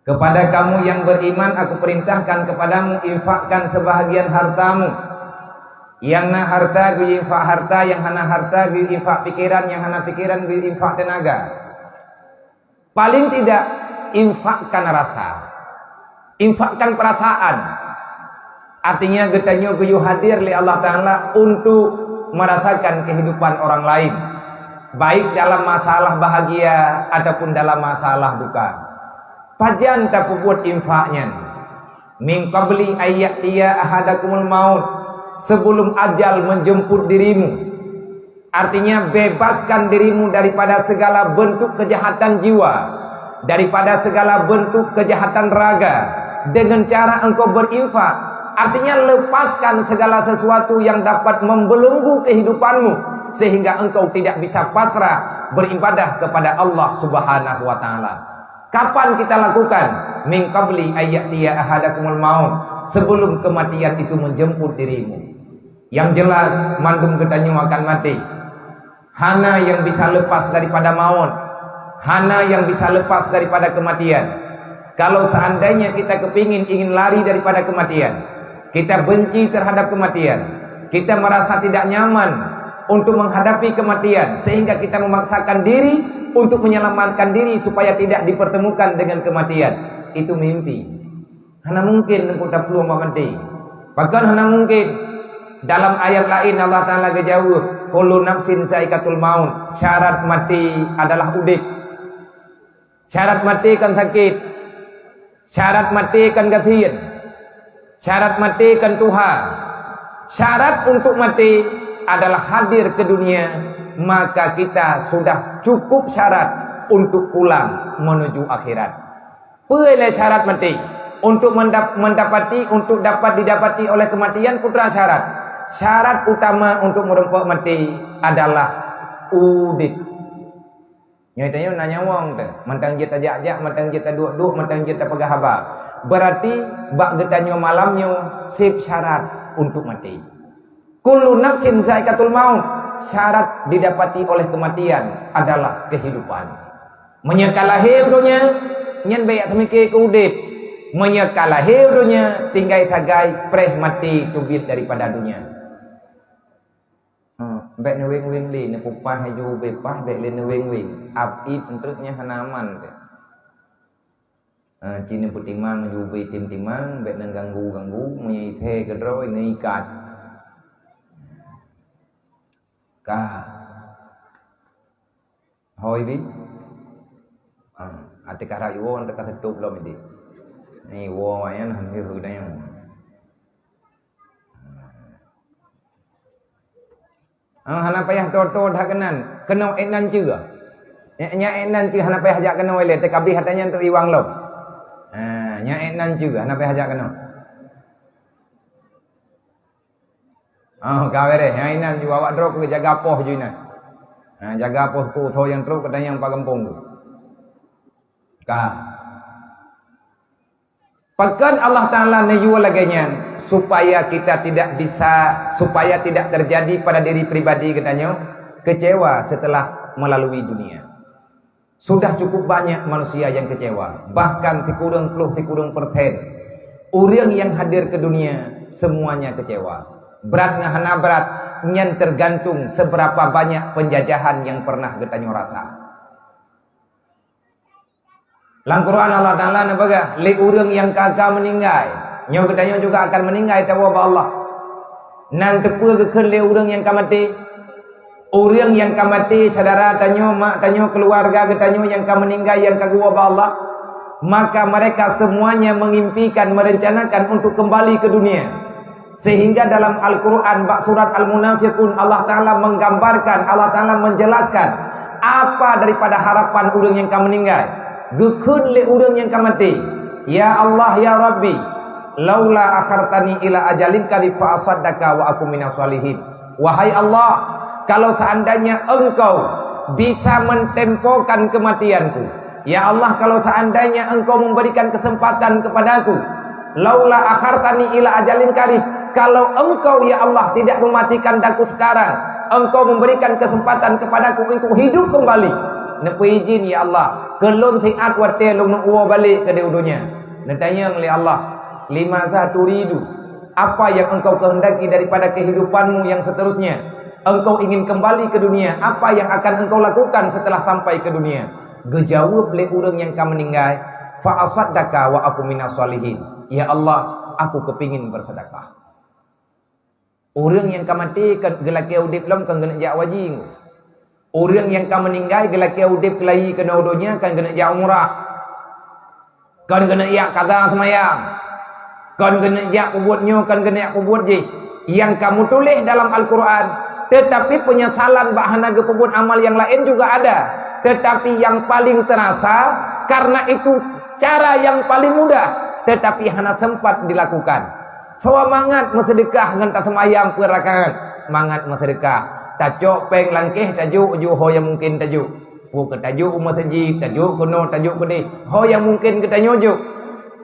kepada kamu yang beriman aku perintahkan kepadamu infakkan sebahagian hartamu yang na harta gue infak harta yang hana harta gue infak pikiran yang hana pikiran gue infak tenaga paling tidak infakkan rasa, infakkan perasaan. Artinya getanyo guyu hadir li Allah Ta'ala untuk merasakan kehidupan orang lain, baik dalam masalah bahagia ataupun dalam masalah duka. Pajan tak buat infaknya. Min qabli ayyatiya ahadakumul maut, sebelum ajal menjemput dirimu. Artinya bebaskan dirimu daripada segala bentuk kejahatan jiwa, daripada segala bentuk kejahatan raga dengan cara engkau berinfak. Artinya lepaskan segala sesuatu yang dapat membelenggu kehidupanmu sehingga engkau tidak bisa pasrah beribadah kepada Allah Subhanahu wa taala. Kapan kita lakukan? Min qabli ayyatiya ahadakumul maut, sebelum kematian itu menjemput dirimu. Yang jelas mandum ketanyu akan mati. Hana yang bisa lepas daripada maut, hana yang bisa lepas daripada kematian. Kalau seandainya kita ingin lari daripada kematian, kita benci terhadap kematian, kita merasa tidak nyaman untuk menghadapi kematian, sehingga kita memaksakan diri untuk menyelamatkan diri supaya tidak dipertemukan dengan kematian. Itu mimpi. Hana mungkin kita peluang mati. Bahkan hana mungkin. Dalam ayat lain Allah Ta'ala jawab, kullu nafsin zaikatul maut, syarat mati adalah udik. Syarat mati kan sakit, syarat mati kan gathien, syarat mati kan Tuhan, Syarat untuk mati adalah hadir ke dunia, maka kita sudah cukup syarat untuk pulang menuju akhirat. Pilih syarat mati. Untuk dapat didapati oleh kematian putra syarat. Syarat utama untuk merempok mati adalah udit. Nyatanya nanya wong tu, mentang kita jak-jak, mentang kita duk-duk, mentang kita pegang habar. Berarti bak getanyo malamnya sip syarat untuk mati. Kullu nafsin zaikatul maut. Syarat didapati oleh kematian adalah kehidupan. Menyeka lahir dunia, nyen bayak temikir ke udip. Menyeka lahir dunia, tinggal tagai preh mati tubit daripada dunia. Baik ne wing-wing li, ne pupah haju bepah, baik le ne wing-wing. Abid untuknya hanaman. Cina putimang jubi tim-timang, baik ne ganggu-ganggu, menyai the kedroi ne ikat. Hoi bi. Ate kara yo ante ka tutup lo medi. Ni wo wayan hampir hudayang. Hana payah toto dah kenan. Kena enan juga. Nya enan ti hana payah jak kena wele te kabih hatanya untuk iwang lo. Nya enan juga hana payah jak kena. Kawere yang enan juga awak drop ke jaga poh je ina. Jaga poh ku tho yang drop katanya yang pagampung tu. Pekan Allah Ta'ala nejua laganya supaya kita tidak terjadi pada diri pribadi katanya kecewa setelah melalui dunia. Sudah cukup banyak manusia yang kecewa, bahkan tikurung persen orang yang hadir ke dunia semuanya kecewa. Berat ngahana berat nyen tergantung seberapa banyak penjajahan yang pernah katanya rasa. Lang Quran Allah Ta'ala nabaga li urang yang kagak meninggal nyo katanya juga akan meninggal tawa Allah. Nan tepu ke le urang yang kamati. Urang yang kamati saudara tanyo mak tanyo keluarga katanya yang ka meninggal yang kagak Allah. Maka mereka semuanya mengimpikan merencanakan untuk kembali ke dunia. Sehingga dalam Al-Quran bak surat Al-Munafiqun Allah Ta'ala menggambarkan, Allah Ta'ala menjelaskan apa daripada harapan urang yang ka meninggal. Gekun le urang yang kamati. Ya Allah ya Rabbi, laula akhartani ila ajalin kali fa asaddaka wa aku minas salihin. Wahai Allah, kalau seandainya engkau bisa mentempokan kematianku. Ya Allah, kalau seandainya engkau memberikan kesempatan kepadaku. Laula akhartani ila ajalin kali. Kalau engkau ya Allah tidak mematikan daku sekarang, engkau memberikan kesempatan kepadaku untuk hidup kembali. Nepu izin ya Allah. Kelon tiat wate long nak balik ke dunia. Netanya oleh Allah, lima satu ridu. Apa yang engkau kehendaki daripada kehidupanmu yang seterusnya? Engkau ingin kembali ke dunia. Apa yang akan engkau lakukan setelah sampai ke dunia? Gejawab le urang yang ka meninggal, fa asaddaka wa aku minas salihin. Ya Allah, aku kepingin bersedekah. Urang yang ka mati gelaki udip lam kan gena jak wajing. Orang yang kan meninggal gelaki udip kelai kena udunya kan kena jak umrah. Kan kena yak kata semayang. Kan kena jak kubutnya kan kena yak kubut je. Yang kamu tulis dalam Al-Quran. Tetapi penyesalan bahana ke kubut amal yang lain juga ada. Tetapi yang paling terasa karena itu cara yang paling mudah. Tetapi hana sempat dilakukan. Sawa mangat bersedekah dengan tak semayang perakangan. Mangat bersedekah. Tajuk peng langkih tajuk ju ho yang mungkin tajuk. Ke tajuk masjid, tajuk kuno, tajuk kudi. Ho yang mungkin kita nyojuk.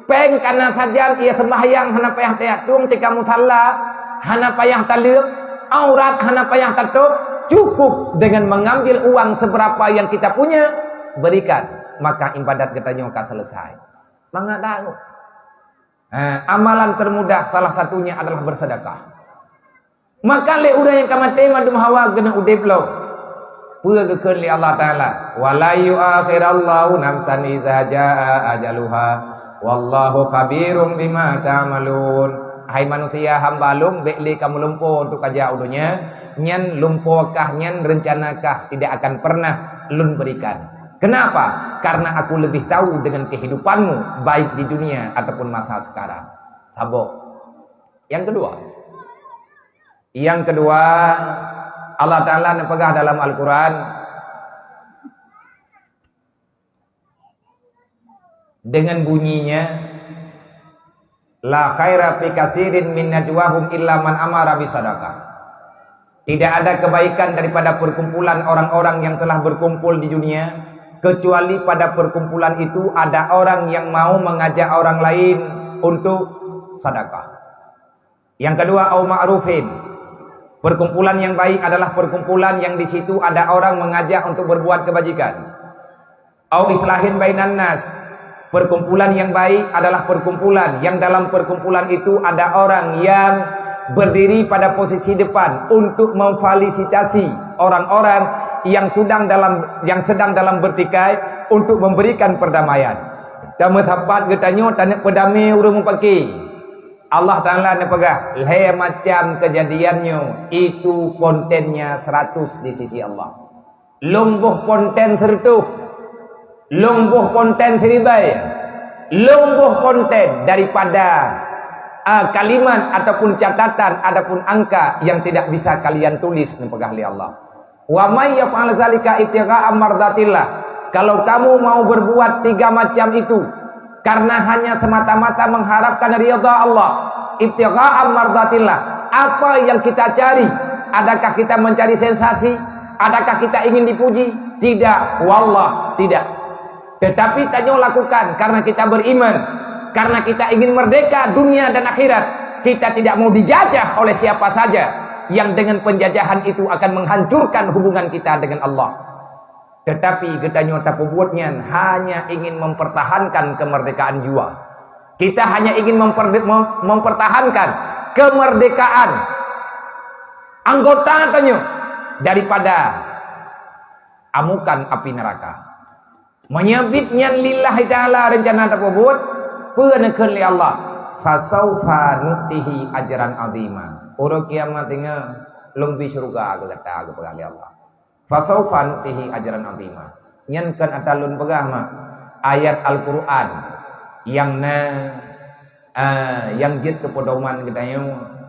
Peng kana saja ia sembahyang hana payah tayatung tika musalla, hana payah taluk, aurat hana payah tutup, cukup dengan mengambil uang seberapa yang kita punya, berikan, maka ibadat kita nyoka selesai. Mangga tahu. Amalan termudah salah satunya adalah bersedekah. Maka le urang yang kamate madum hawa kena udip lo. Pua kekeun li Allah Taala. Wala yu'akhirallahu nafsan idza jaa ajaluha. Wallahu khabirum bima ta'malun. Hai manusia hamba lum bekli kamu lumpuh untuk aja udunya. Nyen lumpuhkah nyen rencanakah tidak akan pernah lun berikan. Kenapa? Karena aku lebih tahu dengan kehidupanmu baik di dunia ataupun masa sekarang. Tabok. Yang kedua, Yang kedua, Allah Ta'ala nepegah dalam Al-Quran dengan bunyinya, la khaira fi katsirin min najwahum illa man amara bisadaqah. Tidak ada kebaikan daripada perkumpulan orang-orang yang telah berkumpul di dunia, kecuali pada perkumpulan itu ada orang yang mau mengajak orang lain untuk sedekah. Yang kedua, au ma'rufin. Perkumpulan yang baik adalah perkumpulan yang di situ ada orang mengajak untuk berbuat kebajikan. Au islahin bainan nas. Perkumpulan yang baik adalah perkumpulan yang dalam perkumpulan itu ada orang yang berdiri pada posisi depan untuk memfasilitasi orang-orang yang sedang dalam bertikai untuk memberikan perdamaian. Tamat hapat getanyo tanak perdamai urang mempaki. Allah Ta'ala nepegah le macam kejadiannya itu kontennya 100 di sisi Allah. Lumbuh konten sertuh, lumbuh konten seribai, lumbuh konten daripada kalimat ataupun catatan ataupun angka yang tidak bisa kalian tulis nepegah li Allah. Wa may yaf'al zalika ibtigha'a mardatillah. Kalau kamu mau berbuat 3 macam itu karena hanya semata-mata mengharapkan ridha Allah, ibtigha'a mardatillah, apa yang kita cari? Adakah kita mencari sensasi? Adakah kita ingin dipuji? Tidak, wallah, tidak. Tetapi tanyo lakukan karena kita beriman, karena kita ingin merdeka dunia dan akhirat. Kita tidak mau dijajah oleh siapa saja yang dengan penjajahan itu akan menghancurkan hubungan kita dengan Allah. Tetapi kita nyata pembuatnya hanya ingin mempertahankan kemerdekaan jiwa. Kita hanya ingin mempertahankan kemerdekaan anggota tanyo daripada amukan api neraka. Menyebitnya lillahi ta'ala rencana tersebut penekan li Allah, fasaufa nutihi ajran azima. Orang kiamat tinggal lumbi surga ke kata kepada Allah. Fasaufa nutihi ajran azima. Nyankan atalun pegah mak ayat Al-Quran yang yang jid kepedoman kita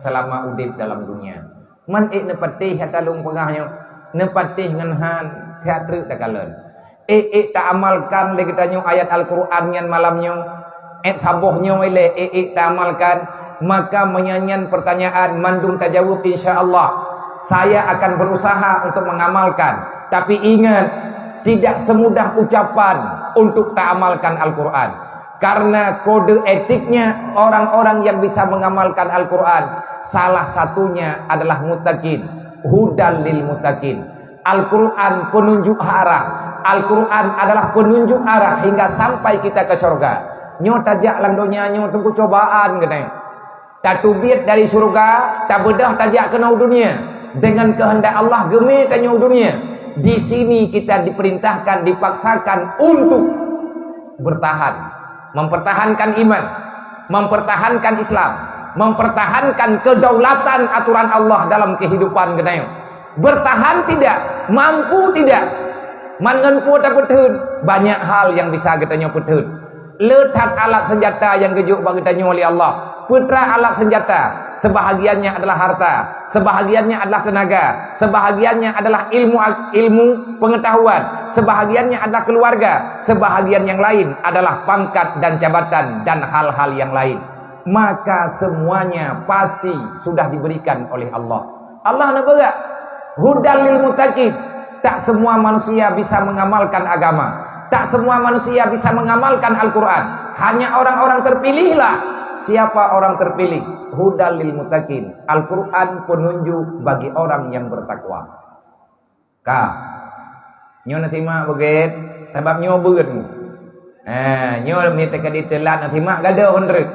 selama udip dalam dunia. Man nepatih atalun pegahnya nepatih nganhan teatru takalen. Tak amalkan lagi kita ayat Al-Quran yang malamnya. Sabohnya oleh tak amalkan, maka menyanyian pertanyaan mandung tajawab insyaallah saya akan berusaha untuk mengamalkan. Tapi ingat, tidak semudah ucapan untuk tak amalkan Al-Quran, karena kode etiknya orang-orang yang bisa mengamalkan Al-Quran salah satunya adalah muttaqin, hudan lil muttaqin. Al-Quran penunjuk arah, Al-Quran adalah penunjuk arah hingga sampai kita ke surga. Nyo tajak lang dunia nyo tunggu cobaan katanya. Tak tubit dari surga, tak bedah tajak ke dunia. Dengan kehendak Allah gemi tanyo dunia. Di sini kita diperintahkan, dipaksakan untuk bertahan, mempertahankan iman, mempertahankan Islam, mempertahankan kedaulatan aturan Allah dalam kehidupan katanya. Bertahan tidak, mampu tidak, mangan kuota petun, banyak hal yang bisa katanya petun. Letak alat senjata yang gejuk bagi tanya oleh Allah. Putra alat senjata, sebahagiannya adalah harta, sebahagiannya adalah tenaga, sebahagiannya adalah ilmu pengetahuan, sebahagiannya adalah keluarga, sebahagian yang lain adalah pangkat dan jabatan dan hal-hal yang lain. Maka semuanya pasti sudah diberikan oleh Allah. Allah nak berak hudal lil muttaqin. Tak semua manusia bisa mengamalkan agama. Tak semua manusia bisa mengamalkan Al-Quran. Hanya orang-orang terpilihlah. Siapa orang terpilih? Hudal lil muttaqin. Al-Quran penunjuk bagi orang yang bertakwa. Nyo nanti mak beget, sebab nyo beget mu. Nyo minta ke ditelat nanti mak gada hundred.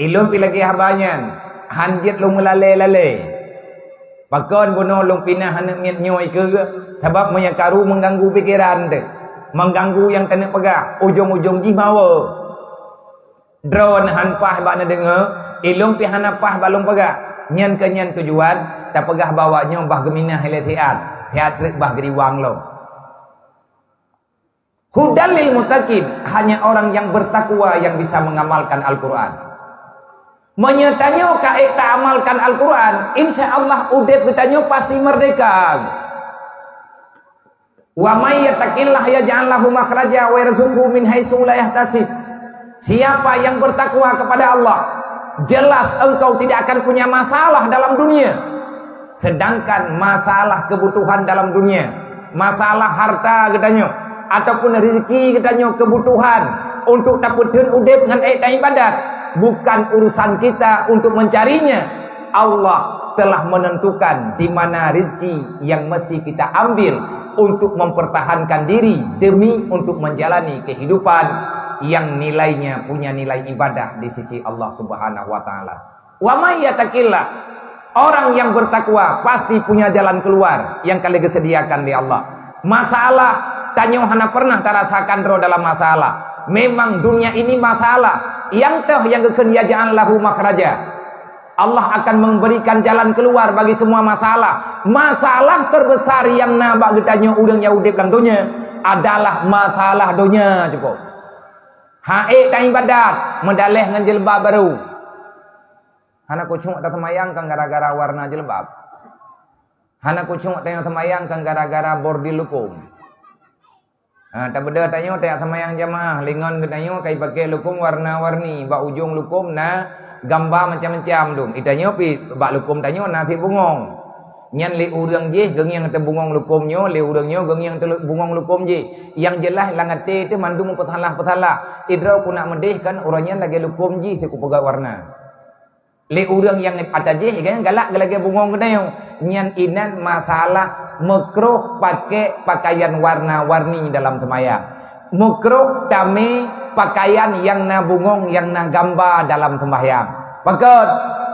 Ilum pi lagi habanyan. Hanjit lu melale-lale. Pakon bono lung pinah hanak miat nyo ke. Sebab mo yang karu mengganggu pikiran tu. Mengganggu yang kena pegah ujung-ujung jimawa drone hanpah bak na dengar ilung pi hanapah balung pegah nyan tujuan tak pegah bawanya bah geminah ile teatrik bah geriwang lo. Hudal lil muttaqin, hanya orang yang bertakwa yang bisa mengamalkan Al-Quran. Menyetanyo kaik tak amalkan Al-Quran, insya Allah udep bertanya pasti merdeka. Wa may yattaqillah yaj'al lahu makhraja wa yarzuqhu min haitsu la yahtasib. Siapa yang bertakwa kepada Allah, jelas engkau tidak akan punya masalah dalam dunia. Sedangkan masalah kebutuhan dalam dunia, masalah harta katanya, ataupun rezeki katanya, kebutuhan untuk dapetin udep dengan ibadat, bukan urusan kita untuk mencarinya. Allah telah menentukan di mana rezeki yang mesti kita ambil untuk mempertahankan diri demi untuk menjalani kehidupan yang nilainya punya nilai ibadah di sisi Allah Subhanahu wa taala. Wa may yattaqillah, orang yang bertakwa pasti punya jalan keluar yang kali disediakan di Allah. Masalah tanya hana pernah terasakan roh dalam masalah. Memang dunia ini masalah. Yang teh yang kekendiaan lahu makhraja. Allah akan memberikan jalan keluar bagi semua masalah. Masalah terbesar yang nabak getanya urang yang udip dalam dunia adalah masalah dunia cukup. Haid tak ibadat, medaleh dengan jilbab baru. Hana kucung tak semayang kan gara-gara warna jilbab. Hana kucung tak semayang kan gara-gara bordil lukum. Tak beda tanya tak semayang jamaah lingon ketanya kai pakai lukum warna-warni, bak ujung lukum na gambar macam-macam dum. Itanya pi bak lukum tanya nasi bungong. Nyan li urang je geng yang te bungong lukumnyo, li urangnya geng yang te bungong lukum je. Yang jelas langate tu mandum petalah-petalah. Idra ku nak medih kan orangnya lagi lukum je ku pegat warna. Li urang yang atas je kan galak lagi bungong ketanya. Nyan inan masalah makruh pakai pakaian warna-warni dalam semayang. Makruh kami pakaian yang na bungong, yang na gambar dalam sembahyang. Pakat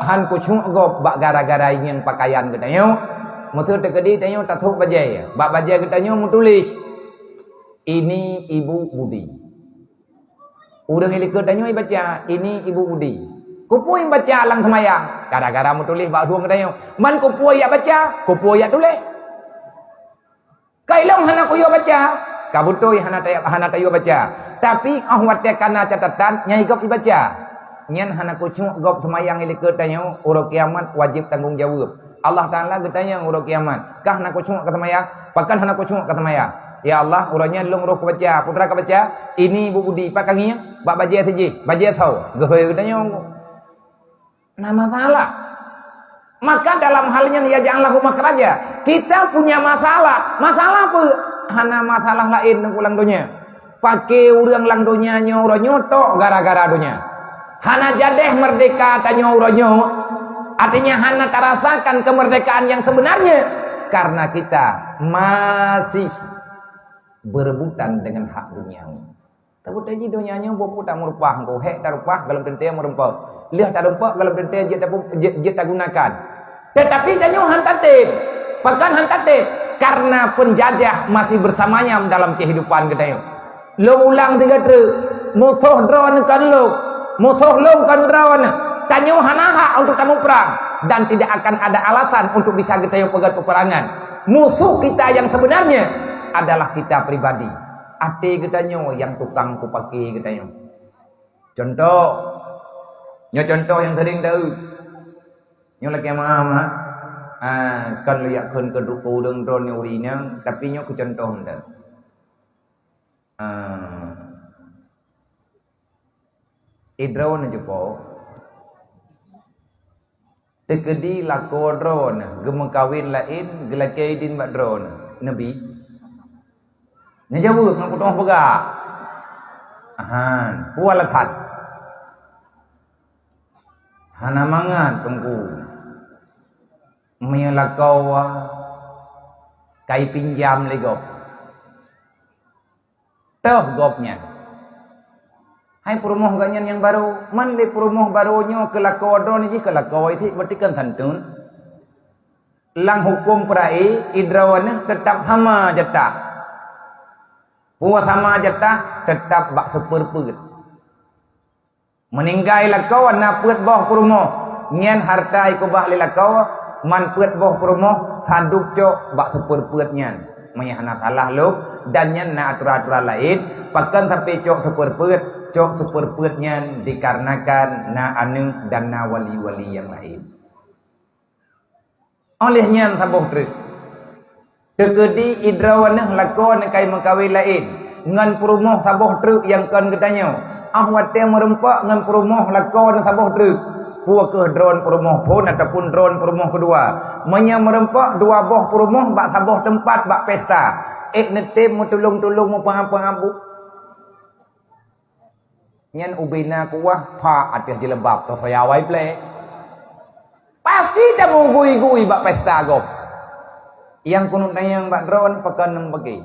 han kucung gop bak gara-gara yang pakaian katanya. Mutu tekedi tanya tak tahu bajai. Bak bajai katanya mu tulis ini Ibu Budi. Urang ilike tanya baca ini Ibu Budi. Kupui baca lang semayang. Gara-gara mu tulis bak ruang katanya. Man kupui ya baca, kupui ya tulis. Kailong hana kuyo baca, kabutoi hana tayo baca. Tapi ahwat kana catatan nyai gop dibaca. Nyan hana kucung gop semayang ilike tanya urang kiamat wajib tanggung jawab. Allah Taala getanya urang kiamat. Kah hana kucung ka semayang? Pakan hana kucung ka semayang. Ya Allah, urangnya long roh baca, putra ka baca. Ini Ibu Budi pakanginya, bak baca saja, baca tahu. Gehoy getanya. Nama salah. Maka dalam halnya ya janganlah makhraja. Kita punya masalah. Masalah apa? Hana masalah lain ulang dunia. Pakai urang lang dunia nyoro nyoto gara-gara dunia. Hana jadeh merdeka tanya uronyo. Artinya hana terasakan kemerdekaan yang sebenarnya karena kita masih berebutan dengan hak duniawi. Tapi tadi dunianya bopu tak merupah engkau hek tak rupah kalau tentu merempah. Lihat tak rupah kalau tentu dia tak gunakan. Tetapi jangan hantatip, bahkan hantatip karena penjajah masih bersamanya dalam kehidupan kita. Lo ulang tiga truk, musuh drone kan lo, musuh lo kan drone. Tanya hanaha untuk tamu perang dan tidak akan ada alasan untuk bisa kita pegang peperangan. Musuh kita yang sebenarnya adalah kita pribadi. Ati kita yang tukang kupaki kita. Contoh, contoh yang sering tahu. Nyo lagi mama kan lihat kan keduku deng drone urinya tapi nyo ku contoh ndak drone jepo tekedi lako drone gemekawin lain gelakai din bak drone nabi nyajawuk ngaku tong pegah pualakat hana mangan tunggu melakau kai pinjam le gop toh gopnya hai perumoh ganyan yang baru man le perumoh barunya kelakau drone ji kelakau itu berarti kan santun lang hukum perai idrawan tetap sama jatah puas sama jatah tetap bak seperput meninggai lakau na peut boh perumoh nyen harta ikubah le lakau man peut boh perumoh saduk cok bak sepur-put nyan mayahna salah lo dan nyan na aturan-aturan lain pakan sampai cok sepur-put cok seperputnya dikarenakan na anu dan na wali-wali yang lain. Olehnya sabuh truk. Tekedi idrawanah lakon kai mengkawin lain. Ngan perumah sabuh truk yang kon ketanya. Ahwat yang merempak ngan perumah lakon sabuh truk. Puak ke drone perumah pun ataupun drone perumah kedua. Menya merempak dua boh perumah bak sabuh tempat bak pesta. Netem mu tolong-tolong mu paham-paham bu. Nyan ubina kuah pa atas jilbab to saya awai play. Pasti dah mau gui-gui bak pesta gop. Yang kuno tayang bak drone pakan nem bagi.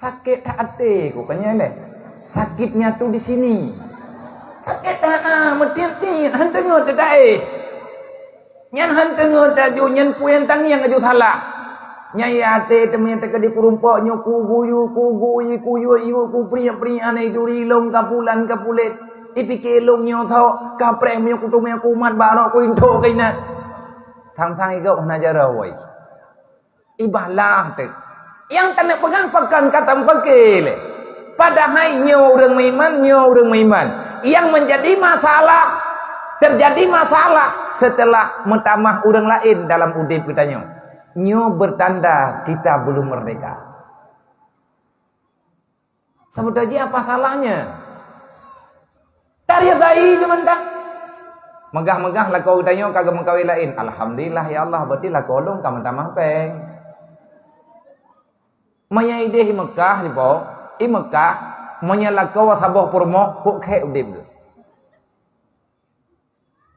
Sakit hati ku kanya le. Sakitnya tu di sini. Sakit tak mesti hantengok tadai. Nyan hantengok taju nyan puyen tang yang aju salah. Nyai ate temen teka di kurumpak nyo ku guyu ku priya anai duri long kapulan kapulet ipike long nyo tho kaprek nyo kutum nyo kumat barok ku into kaina thang igau najara wai ibalah te yang tak nak pegang pakan katam pakele padahal nyo urang meiman yang menjadi masalah terjadi masalah setelah mentamah urang lain dalam udip kita nyo bertanda kita belum merdeka. Sebenarnya apa salahnya? Tari-tari je mentah. Megah-megah lah kau tanya kagak mengkawin lain. Alhamdulillah ya Allah berarti lah kolong kamu tamah peng. Maya ide di Mekah di bawah, di Mekah menyala kau sabah purmo kok kayak udip.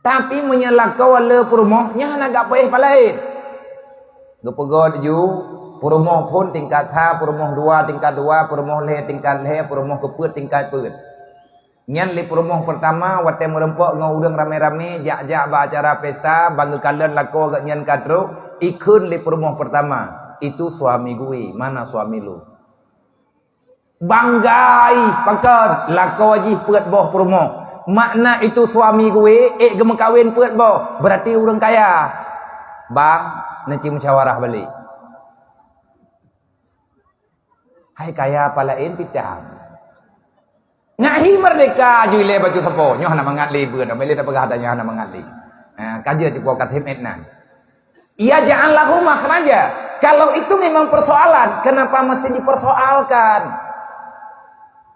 Tapi menyala kau le purmo nya nak payah palain. Gepegod ju purumoh pun tingkat ha, purumoh 2 tingkat 2, purumoh le tingkat le, purumoh keput tingkat put. Nyan li purumoh pertama wate merempok ngau urang rame-rame jak-jak ba acara pesta bangga kalian lako agak nyan katro ikun li purumoh pertama. Itu suami gue, mana suami lu? Banggai pakat lako aji put boh purumoh. Makna itu suami gue, gemeng kawin put boh, berarti urang kaya. Bang nanti musyawarah balik. Hai kaya palain pitang. Ngahi merdeka juile baju tepo. Nyoh nak mengatli beun, beli tak pegah tanya nak mengatli. Kaja ti pokat himet nan. Ia ja'alahu makhraja. Kalau itu memang persoalan, kenapa mesti dipersoalkan?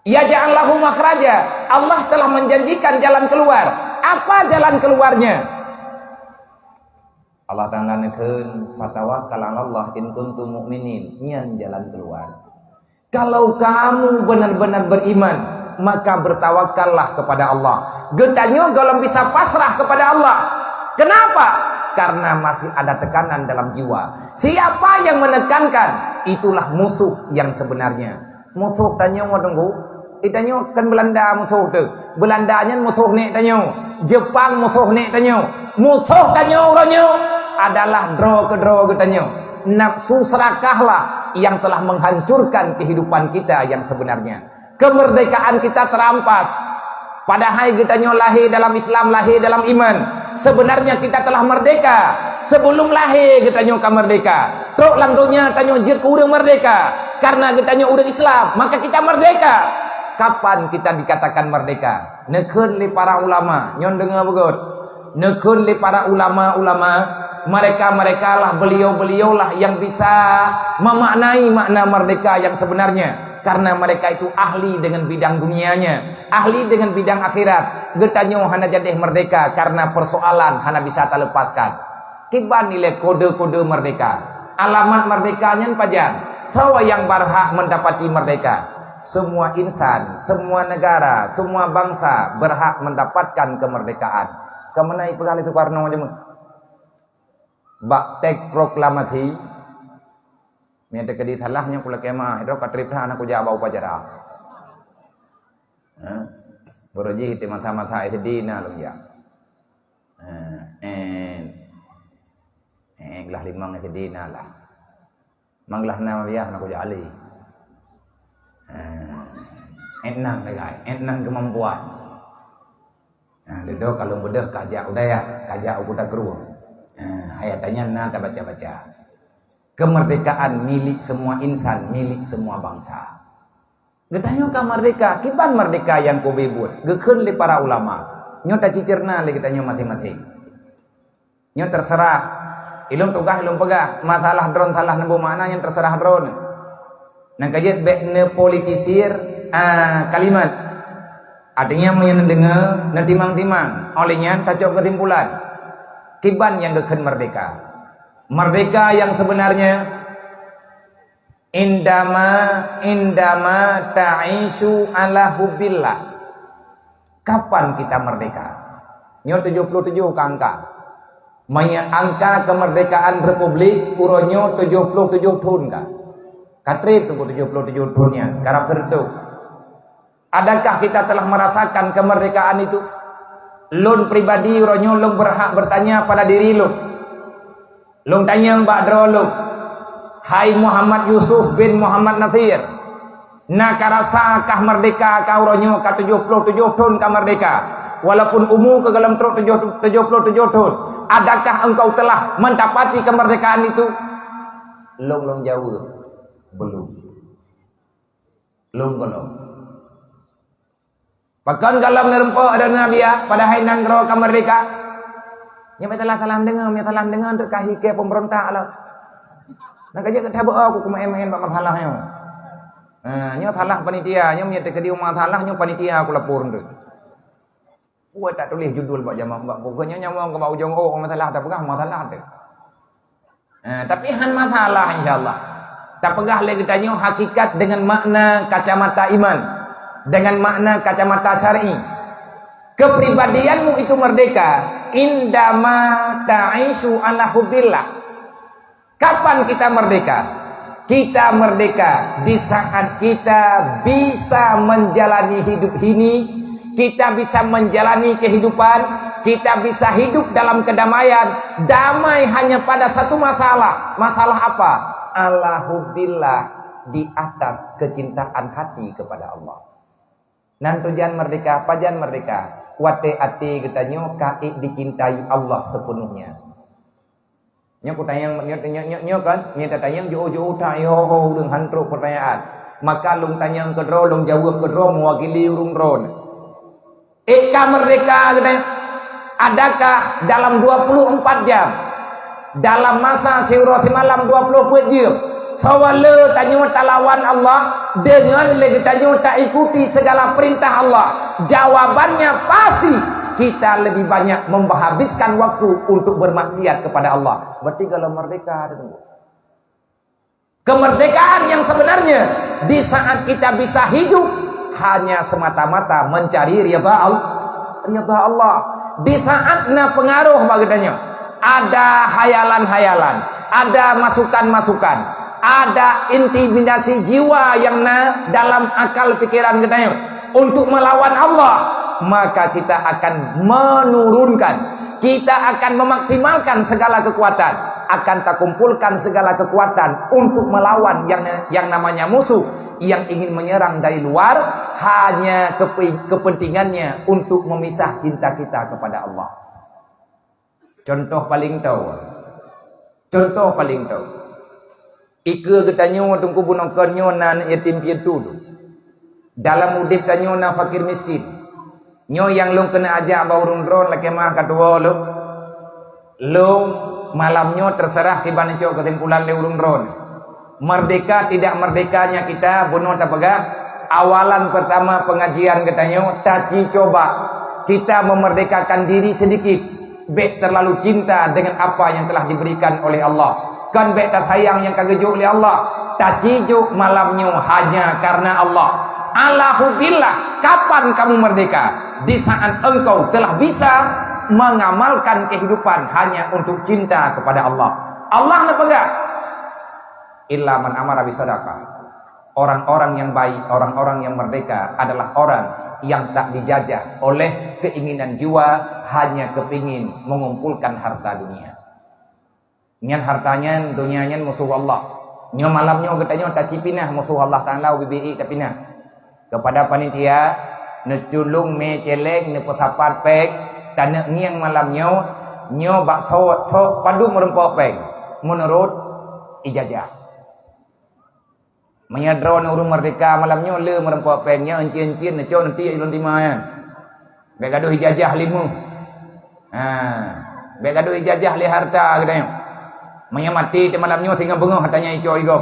Ia ja'alahu makhraja. Allah telah menjanjikan jalan keluar. Apa jalan keluarnya? Allah Ta'ala nekun fatawakkal 'ala Allah in kuntum mu'minin. Nyan jalan keluar. Kalau kamu benar-benar beriman, maka bertawakallah kepada Allah. Getanyo golong bisa pasrah kepada Allah. Kenapa? Karena masih ada tekanan dalam jiwa. Siapa yang menekankan, itulah musuh yang sebenarnya. Musuh tanyo mau tunggu. Itanyo kan Belanda musuh tu. Belandanya musuh nek tanyo. Jepang musuh nek tanyo. Musuh tanyo uronyo adalah draw katanya. Nafsu serakahlah yang telah menghancurkan kehidupan kita yang sebenarnya. Kemerdekaan kita terampas. Padahal kita lahir dalam Islam, lahir dalam iman. Sebenarnya kita telah merdeka. Sebelum lahir kita merdeka. Truk langdonya tanya jir ke urang merdeka. Karena kita urang Islam, maka kita merdeka. Kapan kita dikatakan merdeka? Nekun li para ulama, nyon dengar begot. Nekun li para ulama-ulama. Mereka lah beliau lah yang bisa memaknai makna merdeka yang sebenarnya, karena mereka itu ahli dengan bidang dunianya, ahli dengan bidang akhirat. Getanyo hana jadi merdeka karena persoalan hana bisa terlepaskan. Kiban nilai kode-kode merdeka, alamat merdekanya pajan. Bahwa yang berhak mendapati merdeka, semua insan, semua negara, semua bangsa berhak mendapatkan kemerdekaan. Kemenai pegal itu karena macam bak tek proklamasi ni ada kedi thalahnya pula kemah itu katrip dah anak kuja bau pajara boroji ti mata-mata itu dina lu ya lah limang itu dina lah manglah nama ya anak kuja ali enang tegai enang kemampuan Ledo kalau bedah kajak udah ya kajak udah keruh. Ayatnya nak baca-baca. Kemerdekaan milik semua insan, milik semua bangsa. Getanyo ka merdeka, kiban merdeka yang ko bebut. Gekeun li para ulama. Nyo ta cicerna li getanyo mati-mati. Nyo terserah. Ilum tugah ilum pegah. Masalah drone salah nembu makna yang terserah drone. Nang kajet be ne politisir kalimat. Artinya mendengar ne timang-timang. Olehnya tacok kesimpulan. Kiban yang gekeun merdeka. Merdeka yang sebenarnya indama ta'ishu ala hubbillah. Kapan kita merdeka? Nyo 77 ke angka. Angka kemerdekaan Republik uronyo 77 tahun ka. Katrip 77 tahunnya. Karap tertu. Adakah kita telah merasakan kemerdekaan itu? Lun pribadi uronyo lung berhak bertanya pada diri lu. Lung tanya Mbak Drolung. Hai Muhammad Yusuf bin Muhammad Nasir, nak rasakah merdeka kau ronyo ka 77 tahun ka merdeka, walaupun umur ke dalam 77 tahun, adakah engkau telah mendapati kemerdekaan itu? Long jauh, belum. Bahkan kalau nerempo ada nabi ya, pada hai nanggro ka merdeka, nya telah dengar terkait ke pemerintah Allah. Nak aja kata aku main pak masalahnya. Nyo salah panitia, nyo menyatakan dia masalah nyo panitia aku lapor tu. Buat tak tulis judul pak jamaah pak. Pokoknya nyawa ke bau jong masalah tak pegah masalah tu. Tapi han masalah insyaallah. Tak pegah lagi tanya hakikat dengan makna kacamata iman, dengan makna kacamata syar'i. Kepribadianmu itu merdeka indama ta'ishu ala hubbillah. Kapan kita merdeka? Kita merdeka di saat kita bisa menjalani hidup ini, kita bisa menjalani kehidupan, kita bisa hidup dalam kedamaian. Damai hanya pada satu masalah. Masalah apa? Alhamdulillah, di atas kecintaan hati kepada Allah. Nan tujuan merdeka, pajan merdeka. Wate ati getanyo kai dicintai Allah sepenuhnya. Nyo kutayang nyo kan nyata tayang jo ta yo urang hantro pertanyaan. Maka lung tanyang kedro lung jawab kedro mewakili urung ron. Eka merdeka katanya. Adakah dalam 24 jam dalam masa siurah malam 24 jam sawale tanyo talawan Allah dengan lagi tanyo tak ikuti segala perintah Allah? Jawabannya pasti kita lebih banyak menghabiskan waktu untuk bermaksiat kepada Allah. Berarti kalau merdeka ada tunggu. Kemerdekaan yang sebenarnya di saat kita bisa hidup hanya semata-mata mencari ridha Allah. Di saatnya pengaruh bagiannya ada hayalan-hayalan, ada masukan-masukan, ada intimidasi jiwa yang dalam akal pikiran kita untuk melawan Allah. Maka kita akan menurunkan, kita akan memaksimalkan segala kekuatan, akan tak kumpulkan segala kekuatan untuk melawan yang namanya musuh yang ingin menyerang dari luar, hanya kepentingannya untuk memisah cinta kita kepada Allah. Contoh paling tahu. Ike getanyo tungku bunongkonyo nan yatim piatu tu. Dalam udip tanyo na fakir miskin. Nyo yang lung kena ajak baurung drone laki mah kadua lung malamnya terserah kiban itu kesimpulan le urung drone. Merdeka tidak merdekanya kita bunuh tak pegah. Awalan pertama pengajian katanya taki coba kita memerdekakan diri sedikit. Bek terlalu cinta dengan apa yang telah diberikan oleh Allah. Kan bek tak sayang yang kagejuk oleh Allah. Tacijuk malamnya hanya karena Allah. Alhamdulillah, kapan kamu merdeka? Di saat engkau telah bisa mengamalkan kehidupan hanya untuk cinta kepada Allah. Allah nak pegang. Illa man amara bisadaqah. Orang-orang yang baik, orang-orang yang merdeka adalah orang yang tak dijajah oleh keinginan jiwa, hanya kepingin mengumpulkan harta dunia. Nyan hartanya, dunianya musuh Allah. Nyo malamnya katanya tak cipinah musuh Allah Ta'ala bibi tapinah. Kepada panitia neculung me celeng ne pesapar pek tanek ngiang malamnya nyo bak padu merempok pek menurut ijazah. Menyadron urung merdeka malamnya le merempak pengnya encin-encin necok nanti ilon timah. Baik gaduh ijazah limu. Baik gaduh ijazah li harta katanya. Menyamati di malamnya tinggal bengong katanya ico igo.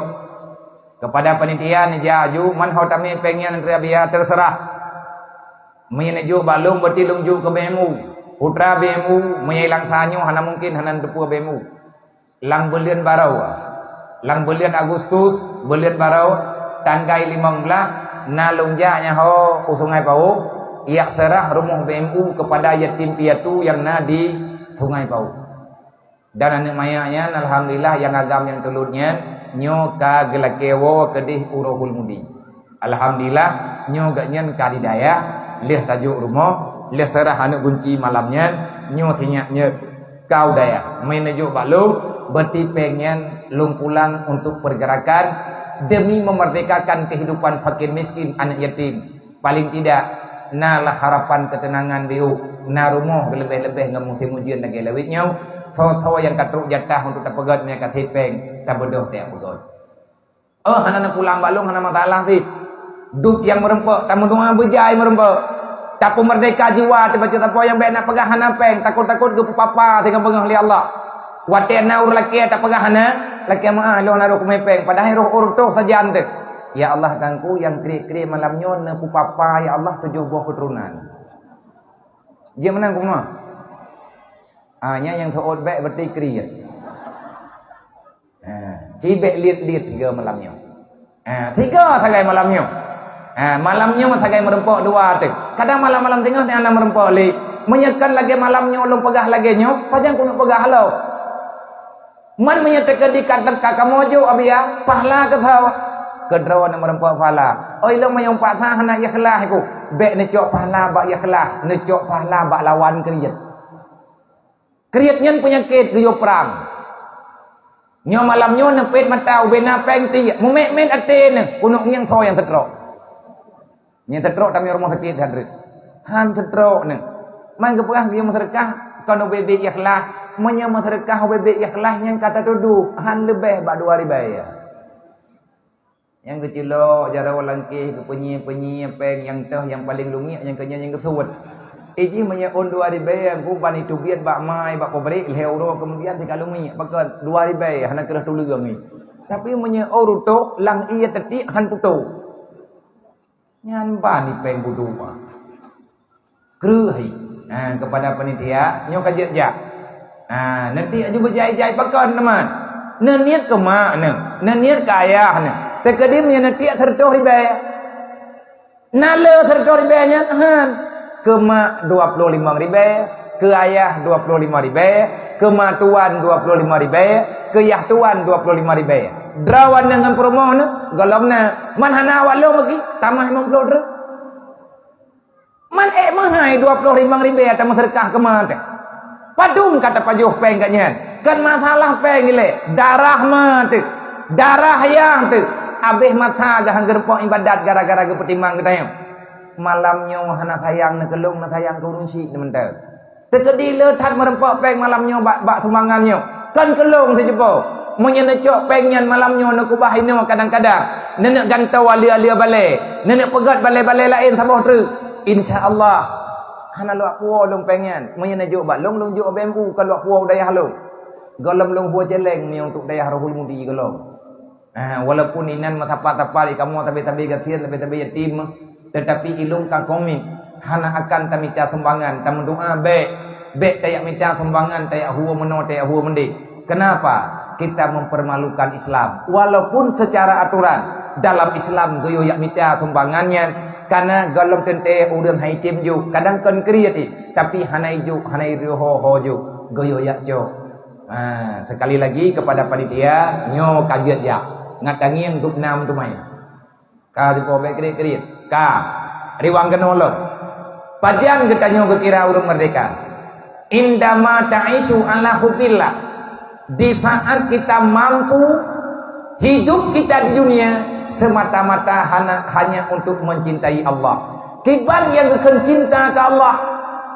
Kepada panitia ni jaju man hau tami pengnya nanti biar terserah. Menyejuk balung bertilung ju ke bemu. Putra bemu menyilang tanyo hana mungkin hana depu bemu. Lang belian barau. Lang bulan Agustus, bulan baru tanggal 15 nalungja ho Sungai Pau, ia serah rumah BMU kepada yatim piatu yang di Sungai Pau. Dan anak mayanya alhamdulillah yang agam yang telurnya nyo ka gelakewo kedih urohul mudi. Alhamdulillah nyo gaknyan ka didaya leh tajuk rumah, leh serah anak kunci malamnya nyo tinyaknya kau daya. Menuju balung berarti pengen lung pulang untuk pergerakan demi memerdekakan kehidupan fakir miskin anak yatim. Paling tidak nalah harapan ketenangan biu na rumah lebih-lebih ngamu timujian lagi lewitnya so yang katruk jatah untuk tapegat mereka tipeng tabodoh dia pegot. Hana pulang balung hana masalah sih. Duk yang merempok tamu doa berjaya merempok. Tapu merdeka jiwa terbaca tapu yang baik nak pegang hana peng takut-takut ke papa tengah pegang oleh Allah. Watena ur laki tak pegang hana laki maah lo naruh kumepeng padahal roh urto saja ante. Ya Allah kangku yang kri-kri malamnya na pu papa ya Allah 7 buah keturunan. Dia menang kumah. Nya yang thot baik berarti kri. Cibek liat-liat 3 malamnya. 3 sagai malamnya. Malamnya matagai merempok 2 tu. Kadang malam-malam tengah ni anak merempok li. Menyekan lagi malamnya ulung pegah lagi nyo, pajang kuno pegah halau. Man menyatakan di kandang kakak mojo abia pahala ke tahu. Kedrawan merempok pahala. Oi lo mayong patah hana ikhlas aku. Bek necok pahala bak ikhlas, necok pahala bak lawan kriat. Kriatnya penyakit geyo perang. Nyo malamnya nepet mata ubena peng ti. Mumek-mek aten kuno yang tho yang tetrok. Yang tetrok kami rumah sakit hadrit. Han tetrok ni. Man kepegah dia masyarakat kono bebek ikhlas, menya masyarakat bebek ikhlas yang kata tuduh han lebih bak 2 ribu. Yang kecil lo jara walangkih ke penyi peng yang teh yang paling lumik yang kenya yang kesuwat. Iji menya on 2 ribu ku bani tubiat bak mai bak pabrik leuro kemudian 3 lumik pakai 2 ribu hana kerah tulugang ni. Tapi menya oruto lang iya tetik han putu. Nyan bani peng budu ma. Kreuhi. Kepada panitia nyo kajet jak. Nanti aju berjai-jai pakan teman. Neniat ke mak ne, neniat ke ayah ne. Tekedim nya nanti tertoh ribai. Nale tertoh ribainya han. Ke mak 25 ribai, ke ayah 25 ribai, ke mak tuan 25 ribai, ke yah tuan 25 ribai. Drawan dengan promo ne, golongna man hana walong lagi, tamah 50 ribu. Man mahai 25 ribu atau masyarakat kemana? Padum kata pajuh peng katnya. Kan masalah peng ile darah mati, darah yang tu. Abih masa gahang gerpok ibadat gara-gara ke petimbang katanya. Malamnya hana sayang na kelung na sayang ke urunsi nemental. Tekedi letat merempok peng malamnya bak sumbangannya. Kan kelung sejepo. Munye necok pengnya malamnya nak kubahino kadang-kadang. Nenek gantau alia-alia balai. Nenek pegat balai-balai lain sabah tu. InsyaAllah hana luak puau long pengen menyen juk bak long juk BMU kan luak puau dayah long golom long buah celeng ni untuk dayah rohul mudi golom walaupun inan matapa-tapa kamu tabi-tabi gatian tabi-tabi yatim tetapi ilung ka komit hana akan tamita sembangan tamu doa bek tayak minta sembangan tayak huwa meno tayak huwa mendi. Kenapa kita mempermalukan Islam walaupun secara aturan dalam Islam goyo yak minta sumbangannya. Karena galong tente urang hai tim ju kadang kan kriati tapi hanai ju hanai ho ju goyo yak jo. Sekali lagi kepada panitia nyo kajet ya ngatangi yang duk nam tu mai ka di pobe kri ka riwang kenolo pajan kita nyo kira urang merdeka indama ta'isu ala hubillah di saat kita mampu hidup kita di dunia semata-mata hanya untuk mencintai Allah. Kiban yang geken cinta ke Allah,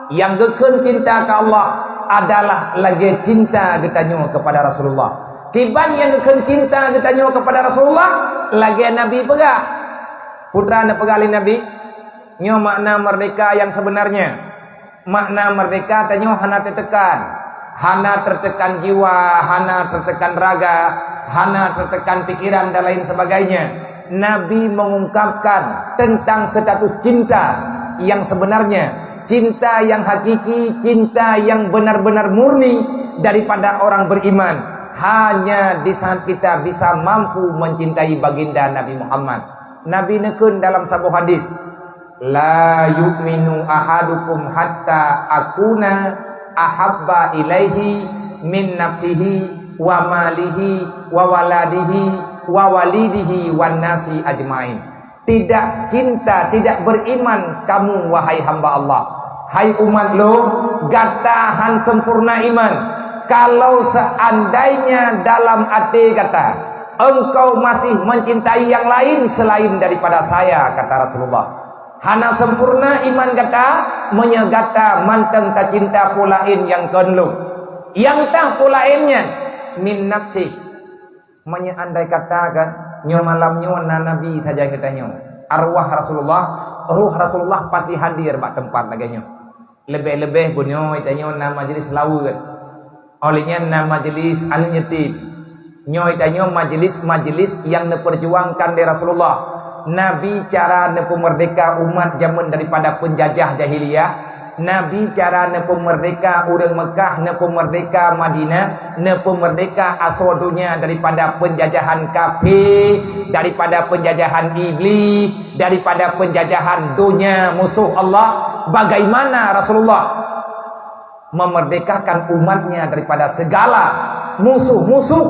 yang geken cinta ke Allah adalah lagi cinta getanyo kepada Rasulullah. Kiban yang kekan cinta kita nyo kepada Rasulullah, lagi Nabi pegah. Putra anda pegali Nabi, nyo makna merdeka yang sebenarnya. Makna merdeka tanyo hana tertekan. Hana tertekan jiwa, hana tertekan raga, hana tertekan pikiran dan lain sebagainya. Nabi mengungkapkan tentang status cinta yang sebenarnya, cinta yang hakiki, cinta yang benar-benar murni daripada orang beriman. Hanya di saat kita bisa mampu mencintai baginda Nabi Muhammad. Nabi nekun dalam sebuah hadis, la yu'minu ahadukum hatta akuna ahabba ilaihi min nafsihi wa malihi wa waladihi wa walidihi wan nasi ajmain. Tidak cinta, tidak beriman kamu wahai hamba Allah. Hai umat lo, gatahan sempurna iman kalau seandainya dalam hati kata engkau masih mencintai yang lain selain daripada saya, kata Rasulullah. Hana sempurna iman kata menyegata manteng tak cinta pulain yang kenlu. Yang tah pulainnya min nafsi. Andai katakan nyo malam nyo na Nabi saja kita nyo. Arwah Rasulullah, ruh Rasulullah pasti hadir bak tempat lagi nyo. Lebih-lebih bunyo itanyo na majlis lawur. Olehnya na majlis al-nyetib. Nyo itanyo majlis yang diperjuangkan dari Rasulullah. Nabi cara nepu merdeka umat zaman daripada penjajah jahiliyah. Nabi cara nepu merdeka orang Mekah, nepu merdeka Madinah, nepu merdeka aswadunya daripada penjajahan kafir, daripada penjajahan iblis, daripada penjajahan dunia musuh Allah. Bagaimana Rasulullah memerdekakan umatnya daripada segala musuh-musuh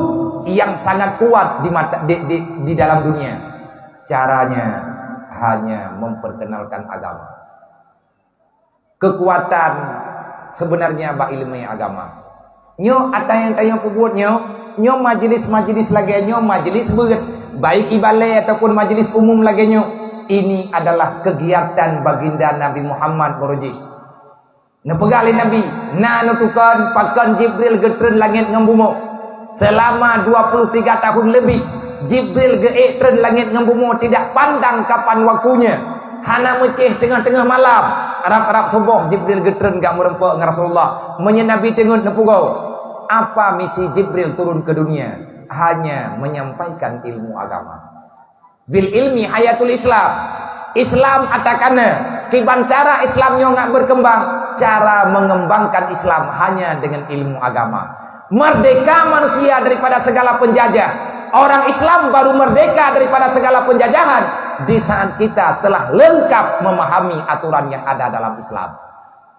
yang sangat kuat di dalam dunia. Caranya hanya memperkenalkan agama. Kekuatan sebenarnya bak ilmu agama. Nyo atayang-tayang pembuat nyo majlis-majlis lagi nyo majlis berat, baik ibalai ataupun majlis umum lagi nyo. Ini adalah kegiatan baginda Nabi Muhammad berujih. Nepegali Nabi, na nutukan pakan Jibril getren langit ngam bumi selama 23 tahun lebih. Jibril geetren langit ngam bumi tidak pandang kapan waktunya. Hana meceh tengah-tengah malam. Arab-arab subuh Jibril getren gak merempak dengan Rasulullah. Menyenabi tengok nepugau. Apa misi Jibril turun ke dunia? Hanya menyampaikan ilmu agama. Bil ilmi hayatul Islam. Islam atakana kiban cara Islamnya nggak berkembang. Cara mengembangkan Islam hanya dengan ilmu agama. Merdeka manusia daripada segala penjajah. Orang Islam baru merdeka daripada segala penjajahan di saat kita telah lengkap memahami aturan yang ada dalam Islam.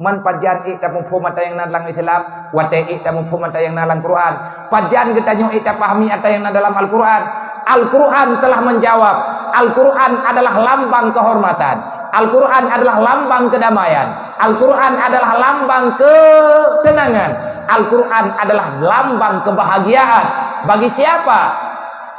Man pajan ita mumpu mata yang nalang Islam, wate ita mumpu mata yang nalang Quran. Pajan kita nyo ita pahami apa yang dalam Al-Quran. Al-Quran telah menjawab. Al-Quran adalah lambang kehormatan. Al-Quran adalah lambang kedamaian. Al-Quran adalah lambang ketenangan. Al-Quran adalah lambang kebahagiaan. Bagi siapa?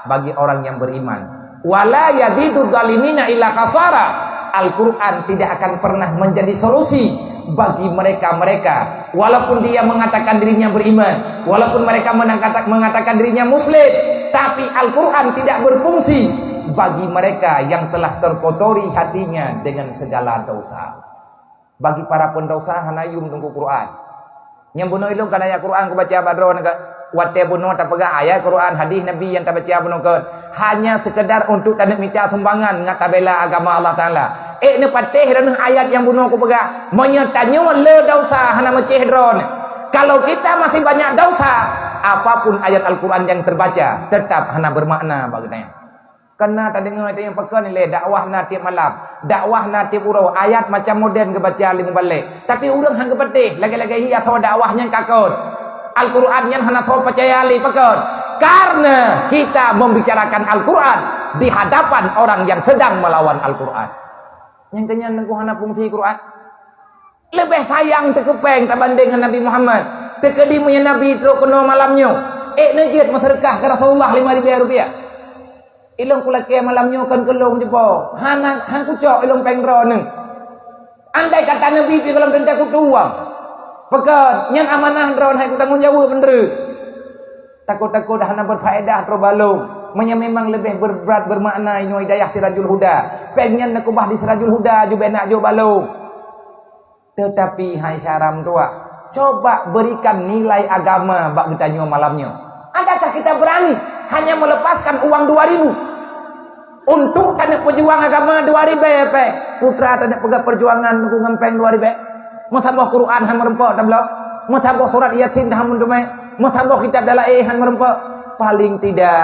Bagi orang yang beriman. Wala yazidu zalimina illa khasara. Al-Quran tidak akan pernah menjadi solusi bagi mereka-mereka walaupun dia mengatakan dirinya beriman, walaupun mereka mengatakan dirinya muslim, tapi Al-Quran tidak berfungsi bagi mereka yang telah terkotori hatinya dengan segala dosa. Bagi para pendosa hanayum tunggu Quran. Yang bunuh ilmu kan ayat Quran ku baca badron ke wate bunuh tak pegang ayat Quran hadis Nabi yang tak baca bunuh ke hanya sekedar untuk tanda minta sumbangan ngata bela agama Allah Taala. Ne patih dan ayat yang bunuh ku pegang menyatanya le dosa hana maceh dron. Kalau kita masih banyak dosa, apapun ayat Al-Quran yang terbaca tetap hana bermakna baginda. Karena tak dengar itu yang pekan ni dakwah na tiap malam, dakwah na tiap urau, ayat macam modern ke baca lima balik. Tapi urang hang ke petih, lagi-lagi ia tahu dakwahnya kakor. Al-Quran yang hana tahu percaya li pekan. Karena kita membicarakan Al-Quran di hadapan orang yang sedang melawan Al-Quran. Yang kenyang nengku hana fungsi Quran. Lebih sayang terkepeng terbanding dengan Nabi Muhammad. Terkedimunya Nabi teruk kena malamnya. Nejit masyarakat ke Rasulullah RM5,000. Ilong kulake malamnya kan kelong jepo. Hang kucok ilong pengro neng. Andai kata Nabi pi dalam perintah ku tuang. Pekat nyang amanah dron hai ku tanggung jawab bener. Takut-takut hana berfaedah terbalung. Memang lebih berberat bermakna ino hidayah Sirajul Huda. Pengen nak ubah di Sirajul Huda juga nak jo balung. Tetapi hai syaram tua, coba berikan nilai agama bak kita nyo malamnya. Adakah kita berani hanya melepaskan uang 2.000 untuk tanda pejuang agama 2.000 pe? Putra tanda pegang perjuangan ku ngempeng 2.000. Mau tambah Quran han merempok tak belok. Mau tambah surat Yasin dah mendumai. Mau tambah kitab dalaih han merempok. Paling tidak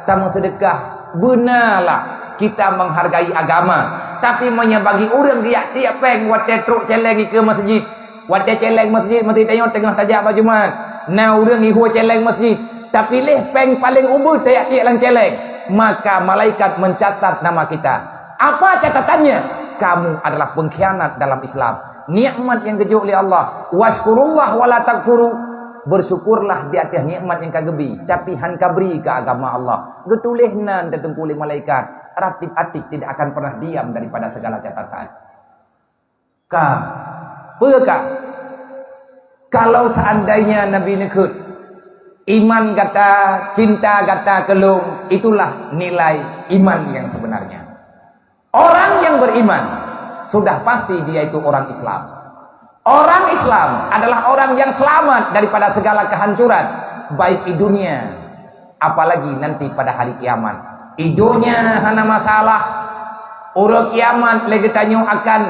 tamu sedekah. Benarlah kita menghargai agama. Tapi menyabagi orang dia tiap peng wate truk celeng ke masjid. Wate celeng masjid mesti tengok tengah tajak baju mat. Nah orang ihu celeng masjid. Tapi leh peng paling umur tiap-tiap lang celeng. Maka malaikat mencatat nama kita. Apa catatannya? Kamu adalah pengkhianat dalam Islam. Nikmat yang kejuk oleh Allah. Washkurullah wala takfuru. Bersyukurlah di atas nikmat yang kagebi. Tapi han kabri ke agama Allah. Getulih nan datengkulih malaikat. Ratib atik tidak akan pernah diam daripada segala catatan. Kalau seandainya Nabi nekut iman kata, cinta kata kelung, itulah nilai iman yang sebenarnya. Orang yang beriman sudah pasti dia itu orang Islam. Orang Islam adalah orang yang selamat daripada segala kehancuran, baik di dunia apalagi nanti pada hari kiamat. Idunya hana masalah. Urut kiamat lagi tanyo akan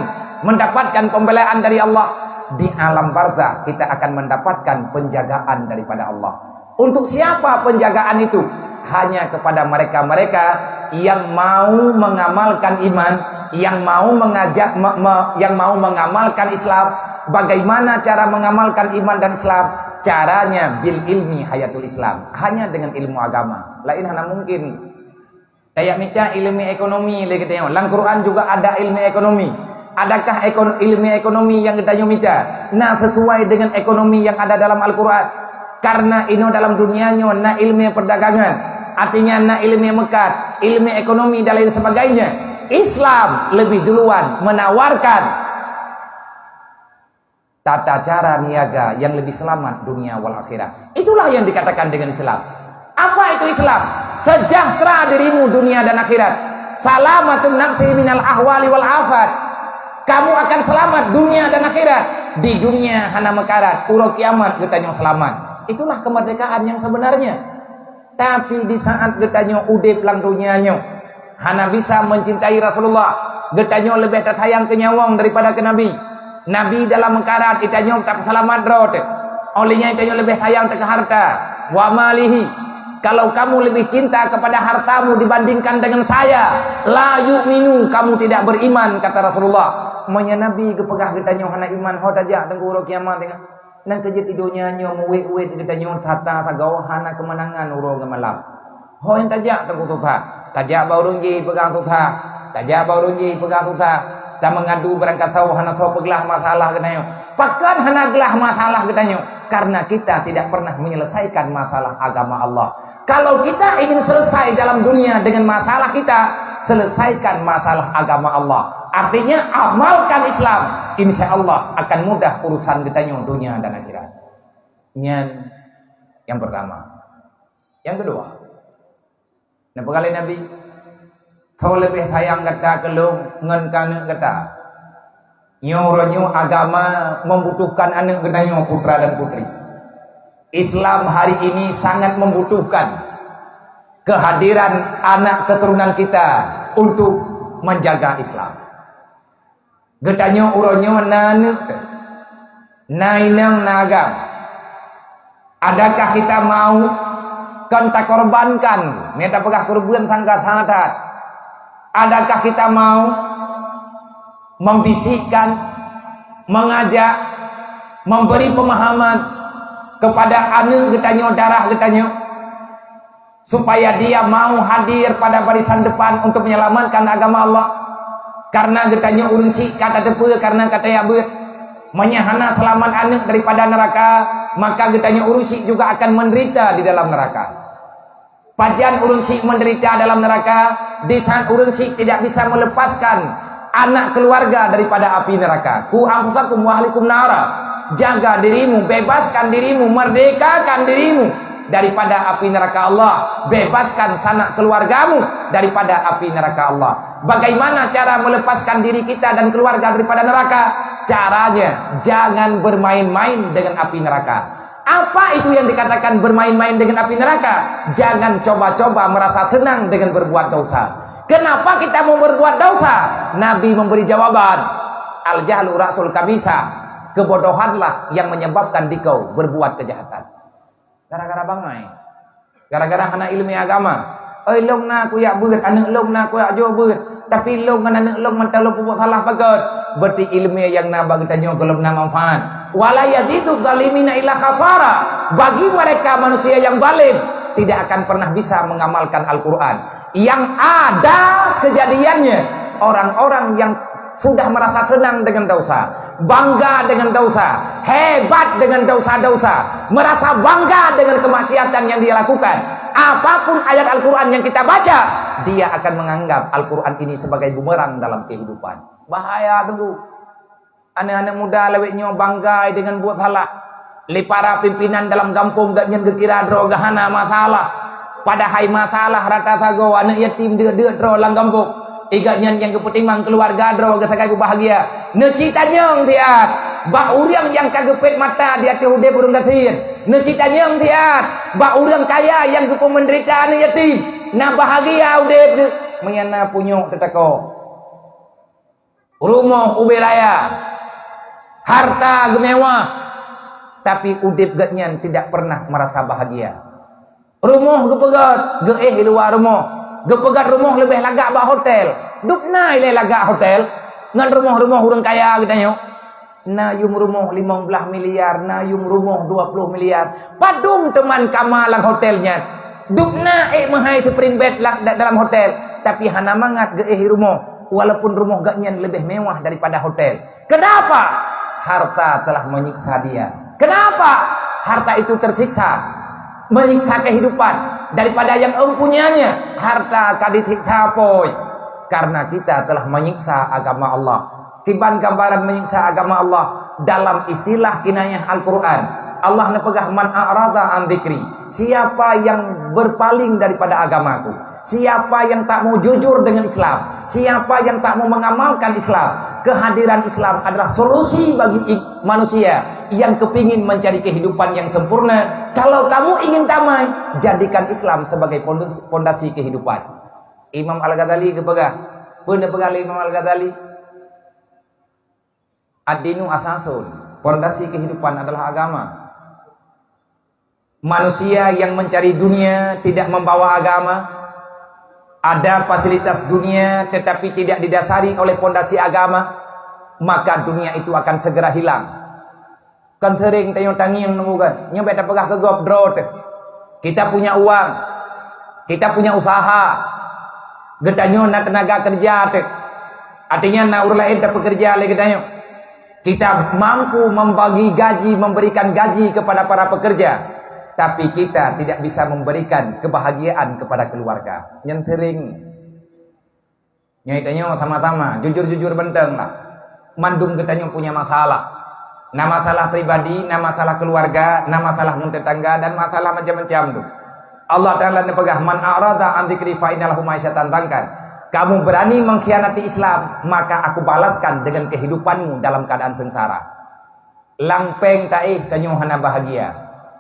mendapatkan pembelaan dari Allah. Di alam barzah kita akan mendapatkan penjagaan daripada Allah. Untuk siapa penjagaan itu? Hanya kepada mereka-mereka yang mau mengamalkan iman, yang mau mengajak, yang mau mengamalkan Islam. Bagaimana cara mengamalkan iman dan Islam? Caranya bil ilmi hayatul Islam. Hanya dengan ilmu agama. Lain hana mungkin. Kayak minta ilmu ekonomi lagi tengok. Dalam Quran juga ada ilmu ekonomi. Adakah ilmu ekonomi yang kita minta? Nah sesuai dengan ekonomi yang ada dalam Al-Quran. Karena ini dalam dunianya na ilmu perdagangan. Artinya na ilmu mekat, ilmu ekonomi dan lain sebagainya. Islam lebih duluan menawarkan tata cara niaga yang lebih selamat dunia wal akhirat. Itulah yang dikatakan dengan Islam. Apa itu Islam? Sejahtera dirimu dunia dan akhirat. Salamatun nafsi minal ahwali wal afat. Kamu akan selamat dunia dan akhirat. Di dunia hana mekarat, urut kiamat getanya selamat. Itulah kemerdekaan yang sebenarnya. Tapi di saat getanya udip lang dunianya, hana bisa mencintai Rasulullah. Getanya lebih tersayang ke nyawang daripada ke Nabi. Nabi dalam mekarat itanya tak selamat rot. Olehnya itanya lebih sayang ke harta. Wa malihi. Kalau kamu lebih cinta kepada hartamu dibandingkan dengan saya, la yu'minu, kamu tidak beriman, kata Rasulullah. Manya Nabi kepegah kita nyoh hana iman ho tajak tengku uro kiamat tengah. Nang kerja tidurnya nyoh muwe-uwe kita nyoh tata tagaw hana kemenangan uro gemalam. Ho yang tajak tengku tutha. Tajak baurung ji pegang tutha. Tajak baurung ji pegang tutha. Tak mengadu berangkat tahu hana tahu peglah masalah kita nyoh. Pakan hana gelah masalah kita nyoh. Karena kita tidak pernah menyelesaikan masalah agama Allah. Kalau kita ingin selesai dalam dunia dengan masalah kita, selesaikan masalah agama Allah. Artinya amalkan Islam, insya Allah akan mudah urusan kita dunia dan akhirat. Yang pertama. Yang kedua, napa kali Nabi kau lebih sayang kata kelung ngan kana kata nyoronyo agama membutuhkan anak genanyo putra dan putri. Islam hari ini sangat membutuhkan kehadiran anak keturunan kita untuk menjaga Islam. Getanyo uronyo nanuk nainang nagam. Adakah kita mau kita korbankan meta pegah kurban sangka sangat? Adakah kita mau membisikkan, mengajak, memberi pemahaman kepada anak getanyo darah getanyo supaya dia mau hadir pada barisan depan untuk menyelamatkan agama Allah? Karena getanyo urung si kata tepe karena kata ya beut menyahana selamat anak daripada neraka, maka getanyo urung si juga akan menderita di dalam neraka. Pajan urung si menderita dalam neraka di saat urung si tidak bisa melepaskan anak keluarga daripada api neraka. Ku anfusakum wa ahlikum nara. Jaga dirimu, bebaskan dirimu, merdekakan dirimu daripada api neraka Allah. Bebaskan sanak keluargamu daripada api neraka Allah. Bagaimana cara melepaskan diri kita dan keluarga daripada neraka? Caranya, jangan bermain-main dengan api neraka. Apa itu yang dikatakan bermain-main dengan api neraka? Jangan coba-coba merasa senang dengan berbuat dosa. Kenapa kita mau berbuat dosa? Nabi memberi jawaban. Al-jahlu rasul kabisa. Kebodohanlah yang menyebabkan dikau berbuat kejahatan. Gara-gara bangai. Gara-gara kena ilmu agama. Oi long na aku yak beut, anak long na aku yak jo beut. Tapi long kan anak long man kalau buat salah bagot. Berarti ilmu yang na bagi tanyo kalau na manfaat. Walayat itu zalimina illa khasara. Bagi mereka manusia yang zalim tidak akan pernah bisa mengamalkan Al-Qur'an. Yang ada kejadiannya orang-orang yang sudah merasa senang dengan dosa, bangga dengan dosa, hebat dengan dosa-dosa, merasa bangga dengan kemaksiatan yang dia lakukan. Apapun ayat Al-Quran yang kita baca, dia akan menganggap Al-Quran ini sebagai bumerang dalam kehidupan. Bahaya dulu. Anak-anak muda lewetnya bangga dengan buat salah. Li para pimpinan dalam kampung gak nyen kira drogahana masalah. Padahal masalah rata tago anak yatim dia dro lang kampung. Igatnya yang keputimang keluarga dro kesakai bahagia. Necitanya tiat. Ba urang yang kagepet mata dia teh udah burung kasir. Necitanya tiat. Ba urang kaya yang ke penderitaan yatim. Nah bahagia udah menyana punyuk tetako. Rumah ubelaya. Harta gemewah. Tapi udip gatnya tidak pernah merasa bahagia. Rumah gepegat, geeh luar rumah. Gepegat rumah lebih lagak bah hotel. Dup nai le lagak hotel. Ngan rumah-rumah orang kaya katanya. Nayum rumah 15 miliar, nayum rumah 20 miliar. Padung teman kamalang hotelnya. Dup nai mahai seperin bed dalam hotel. Tapi hana mangat geeh rumah. Walaupun rumah gaknya lebih mewah daripada hotel. Kenapa? Harta telah menyiksa dia. Kenapa? Harta itu tersiksa. Menyiksa kehidupan daripada yang empunyanya. Harta kadisiksa poy. Karena kita telah menyiksa agama Allah. Tiban gambaran menyiksa agama Allah dalam istilah kinayah Al-Quran. Allah nepegah man a'rada an dzikri. Siapa yang berpaling daripada agamaku, siapa yang tak mau jujur dengan Islam, siapa yang tak mau mengamalkan Islam. Kehadiran Islam adalah solusi bagi manusia yang kepingin mencari kehidupan yang sempurna. Kalau kamu ingin damai, jadikan Islam sebagai fondasi kehidupan. Imam Al-Ghazali kepegah. Benar pegah Imam Al-Ghazali. Ad-dinu asasun. Fondasi kehidupan adalah agama. Manusia yang mencari dunia tidak membawa agama. Ada fasilitas dunia tetapi tidak didasari oleh fondasi agama, maka dunia itu akan segera hilang. Kan sering tanya tangi yang nunggukan. Nyo beta pegah ke gobdrot. Kita punya uang. Kita punya usaha. Getanyo na tenaga kerja tek. Artinya na urang lain tak pekerja lagi getanyo. Kita mampu membagi gaji, memberikan gaji kepada para pekerja. Tapi kita tidak bisa memberikan kebahagiaan kepada keluarga. Nyentering. Nyaitanyo sama-sama. Jujur-jujur benteng lah. Mandum getanyo punya masalah. Nah masalah pribadi, nah masalah keluarga, nah masalah tetangga, dan masalah macam-macam tu. Allah Ta'ala nepegah man a'rada an dzikri fa innalahu ma'isyatan dangkan. Kamu berani mengkhianati Islam, maka aku balaskan dengan kehidupanmu dalam keadaan sengsara. Langpeng taih tanyo hana bahagia.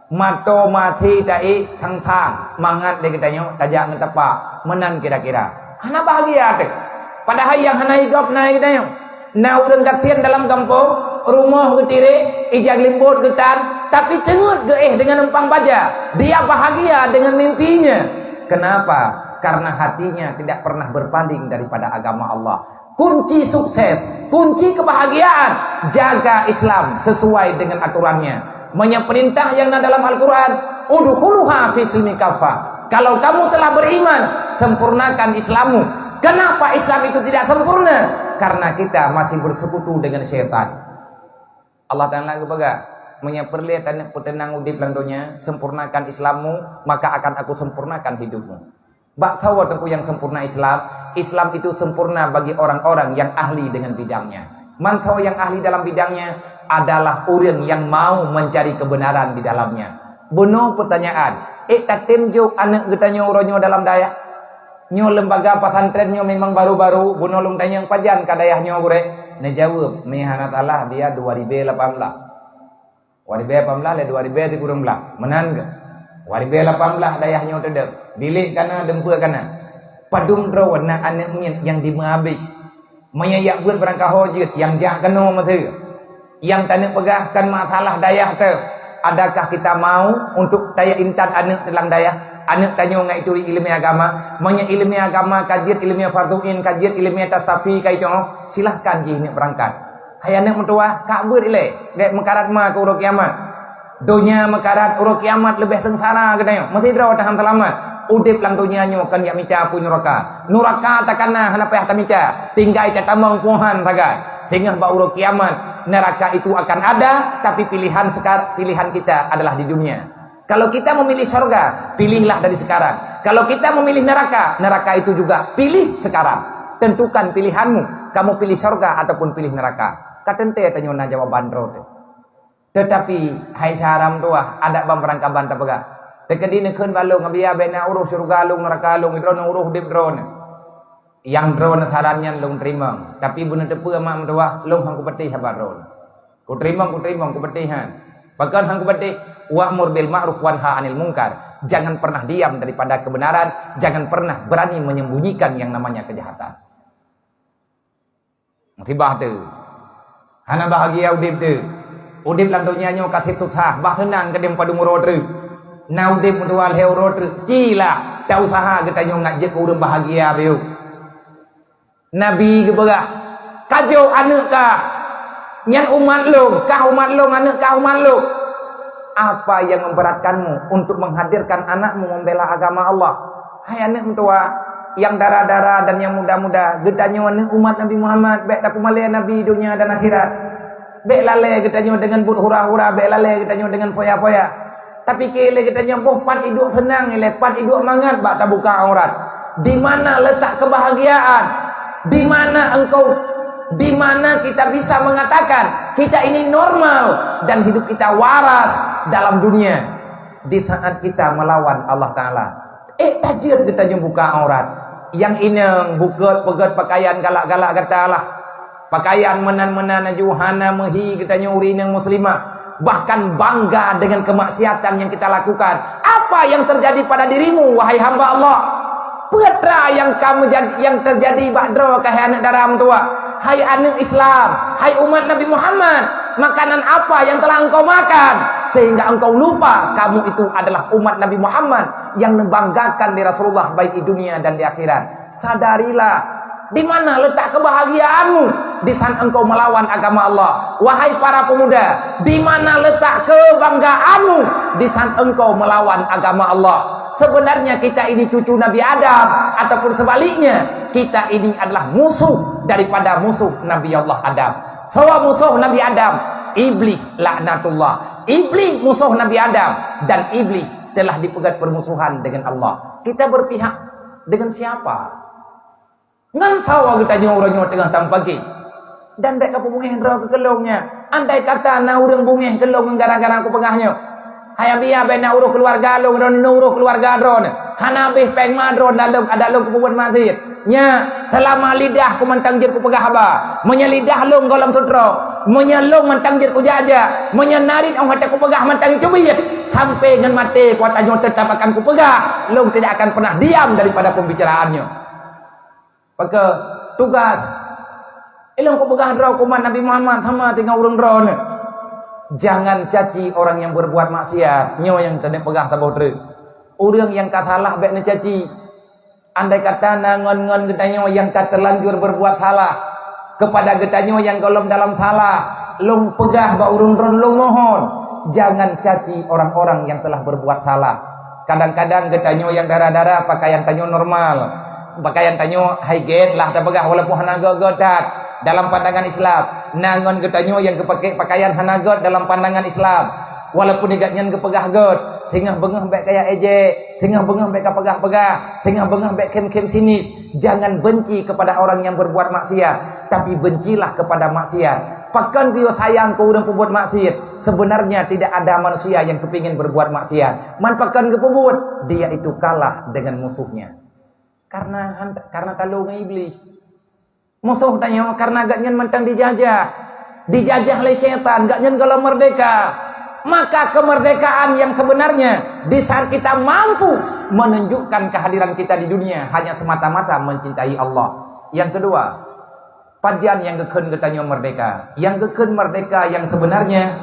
Mato mati taih tang-tang mangat dia katanya tajak ngetepak menang kira-kira. Hana bahagia teh. Padahal yang hana higap naik katanya. Na urang kasian dalam kampung, rumah getire, ijag limbut getar, tapi cengut geeh dengan empang baja. Dia bahagia dengan mimpinya. Kenapa? Karena hatinya tidak pernah berpaling daripada agama Allah. Kunci sukses, kunci kebahagiaan, jaga Islam sesuai dengan aturannya. Perintah yang ada dalam Al-Quran, udkhuluha fi silmi kafah. Kalau kamu telah beriman, sempurnakan Islammu. Kenapa Islam itu tidak sempurna? Karena kita masih bersekutu dengan syaitan. Allah Ta'ala kebaga menyeperlihat petenang udip langdonya, sempurnakan Islammu, maka akan aku sempurnakan hidupmu. Bak tahu aku yang sempurna Islam. Islam itu sempurna bagi orang-orang yang ahli dengan bidangnya. Mantau yang ahli dalam bidangnya adalah orang yang mau mencari kebenaran di dalamnya. Benar pertanyaan, tatim juk anak getanyo uronyo dalam daya. Nyo lembaga pesantren nyo memang baru-baru, bunolong tanya yang pajan ka dayah nyo gure. Ne jawab, mihana talah dia 2018. 2018 le 2000 ti kurang belah. Menan ke? 2018 dayah nyo tedek. Bilik kana dempua kana. Padum dro na anak yang dimabis. Menyayak buat berangkah hojit yang jak kena mati. Yang tanak pegahkan masalah dayah tu. Adakah kita mau untuk daya intan anak dalam dayah? Anak tanya ngai itu ilmu agama, ilmu agama kajian ilmu farduin, kajian ilmu tasafi kai tu. Silahkan gini berangkat. Hai anak mentua, kak berile, gak mekarat ma ke uruk kiamat. Dunia mekarat uruk kiamat lebih sengsara katanya. Mesti draw tahan selamat. Udip lang dunia nyo kan yak mita pu neraka. Neraka takana hana payah tamita. Tinggai tatamang puhan tagai. Hingga ba uruk kiamat, neraka itu akan ada, tapi pilihan kita adalah di dunia. Kalau kita memilih surga, pilihlah dari sekarang. Kalau kita memilih neraka, neraka itu juga pilih sekarang. Tentukan pilihanmu. Kamu pilih surga ataupun pilih neraka. Katente tanyona jawaban rote. Tetapi hai saram tua ada bam perangka banta pega. Tekedi nekeun balung abia bena uruh surga lung neraka lung idron uruh dip drone. Yang drone sarannya lung terima. Tapi bener tepu mak mentua lung hangku peti habar drone. Ku terima ku petihan. Bahkan hangku peti wa'mur bil ma'ruf wanha 'anil munkar. Jangan pernah diam daripada kebenaran, jangan pernah berani menyembunyikan yang namanya kejahatan. Musibah tu. Hana bahagia udip tu. Udip lang dunia nyo kasih susah, bah tenang ke dem padu murotru. Na udip mendual heu rotru. Cila, tak usaha kita nyo ngajak ke urang bahagia biu. Nabi ke berah. Kajau anak kah? Nyan umat lu, kah umat lu, anak kah umat lu. Apa yang memberatkanmu untuk menghadirkan anakmu membela agama Allah? Hai anak mentua yang darah-darah dan yang muda-muda, getanyo anak umat Nabi Muhammad, baik tak kumalia Nabi dunia dan akhirat. Baik lalai getanyo dengan but hura-hura, baik lalai getanyo dengan foya-foya. Tapi kele getanyo boh pat hidup senang, lepat hidup mangat, bak tak buka aurat. Di mana letak kebahagiaan? Di mana kita bisa mengatakan kita ini normal dan hidup kita waras dalam dunia di saat kita melawan Allah Ta'ala. Tajir kita buka aurat. Yang ini buka pegat pakaian galak-galak kata Allah. Pakaian menan-menan juhana mehi kita nyuri yang muslimah. Bahkan bangga dengan kemaksiatan yang kita lakukan. Apa yang terjadi pada dirimu wahai hamba Allah? Putra yang terjadi ba'dro kahai anak daram tua. Hai anak Islam, hai umat Nabi Muhammad, makanan apa yang telah engkau makan sehingga engkau lupa kamu itu adalah umat Nabi Muhammad yang membanggakan di Rasulullah baik di dunia dan di akhirat. Sadarilah di mana letak kebahagiaanmu di saat engkau melawan agama Allah. Wahai para pemuda, di mana letak kebanggaanmu di saat engkau melawan agama Allah. Sebenarnya kita ini cucu Nabi Adam ataupun sebaliknya, kita ini adalah musuh daripada musuh Nabi Allah Adam. Sawa musuh Nabi Adam, iblis laknatullah. Iblis musuh Nabi Adam dan iblis telah dipegat permusuhan dengan Allah. Kita berpihak dengan siapa? Ngantau kita nyorong tengah tampagi. Dan mereka pembungih draw ke kelongnya. Andai kata na urang bungih kelong gara-gara aku pegahnya. Hayang biar bena uruh keluarga lu, uruh keluarga dron. Hana bih peng madron dalam ada lu kebubuhan mati. Nya selama lidah ku mentang jir ku pegah haba. Menyelidah lu golam sutro. Menyelung mentang jir ku jaja. Menyenarit ang hati ku pegah mentang cubit. Sampai dengan mati kuatanyo tetap akan ku pegah. Lu tidak akan pernah diam daripada pembicaraannya. Maka tugas ilmu ku pegah draw kuman Nabi Muhammad sama tinggal urang dron. Jangan caci orang yang berbuat maksiat. Nyo yang kena pegah tabau truk. Orang yang katalah baik caci. Andai kata ngon-ngon getanyo yang terlanjur berbuat salah. Kepada getanyo yang golom dalam salah. Long pegah ba urung ron long mohon. Jangan caci orang-orang yang telah berbuat salah. Kadang-kadang getanyo yang darah-darah pakaian tanyo normal. Pakaian tanyo high grade lah tak pegah walaupun hanaga godat. Dalam pandangan Islam, nangon getanyo yang kepakai pakaian hanagot dalam pandangan Islam, walaupun igatnya kepegah god, tengah bengah baik kayak eje, tengah bengah baik pegah-pegah, tengah bengah baik kem-kem sinis. Jangan benci kepada orang yang berbuat maksiat, tapi bencilah kepada maksiat. Pakan kau sayang kau urang perbuat maksiat. Sebenarnya tidak ada manusia yang kepingin berbuat maksiat. Man pakan kau perbuat, dia itu kalah dengan musuhnya. Karena talung iblis. Musuh tanya karena agaknya mentang dijajah oleh syaitan, agaknya kalau merdeka. Maka kemerdekaan yang sebenarnya di saat kita mampu menunjukkan kehadiran kita di dunia hanya semata-mata mencintai Allah. Yang kedua, pajan yang geken katanya merdeka. Yang geken merdeka yang sebenarnya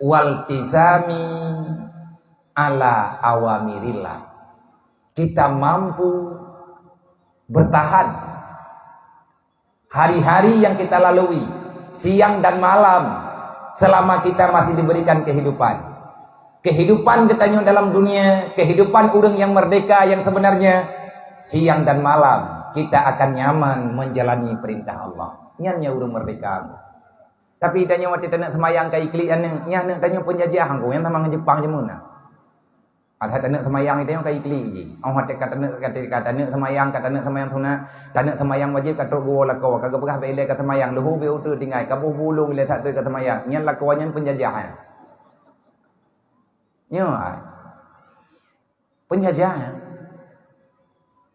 waltizami ala awamirillah. Kita mampu bertahan hari-hari yang kita lalui, siang dan malam, selama kita masih diberikan kehidupan. Kehidupan katanya dalam dunia, kehidupan orang yang merdeka yang sebenarnya siang dan malam kita akan nyaman menjalani perintah Allah. Nyanyi orang merdeka. Tapi tanya waktu tak nak semayang kai klik ane, nyah tanya penjajahan ko yang tamang Jepang je mana. Ada tak nak semayang itu yang kai klik je. Orang kata nak semayang tuna, tak nak semayang wajib kata gua lakau, kagak pegah bele kata semayang, luhu beu tu tinggal, kabu bulung le tak tu kata semayang. Nyan lakauannya penjajahan. Nyo penjajahan.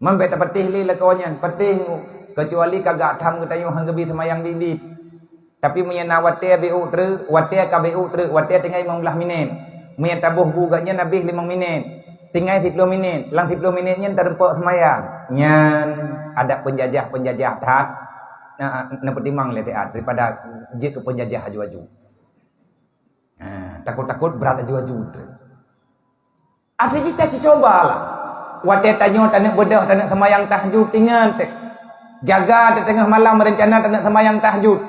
Mampai tak patih li lakauannya, patih kecuali kagak tham kata yo hang gebi semayang bibit. Tapi menyana wate beu tre, wate ka beu tre, wate tinggal 15 minit. Mia tabuh buganya Nabi 5 minit. Tinggal 10 minit. Lang 10 minitnya terempuk semayang. Nyan ada penjajah tat. Nah, pertimang leteat daripada je ke penjajah aju-aju. Takut-takut berat aju-aju. Ada kita cobalah. Wate tanyo tanak bedah tanak semayang tahajud tinggal tek. Jaga di tengah malam merencana tanak semayang tahajud.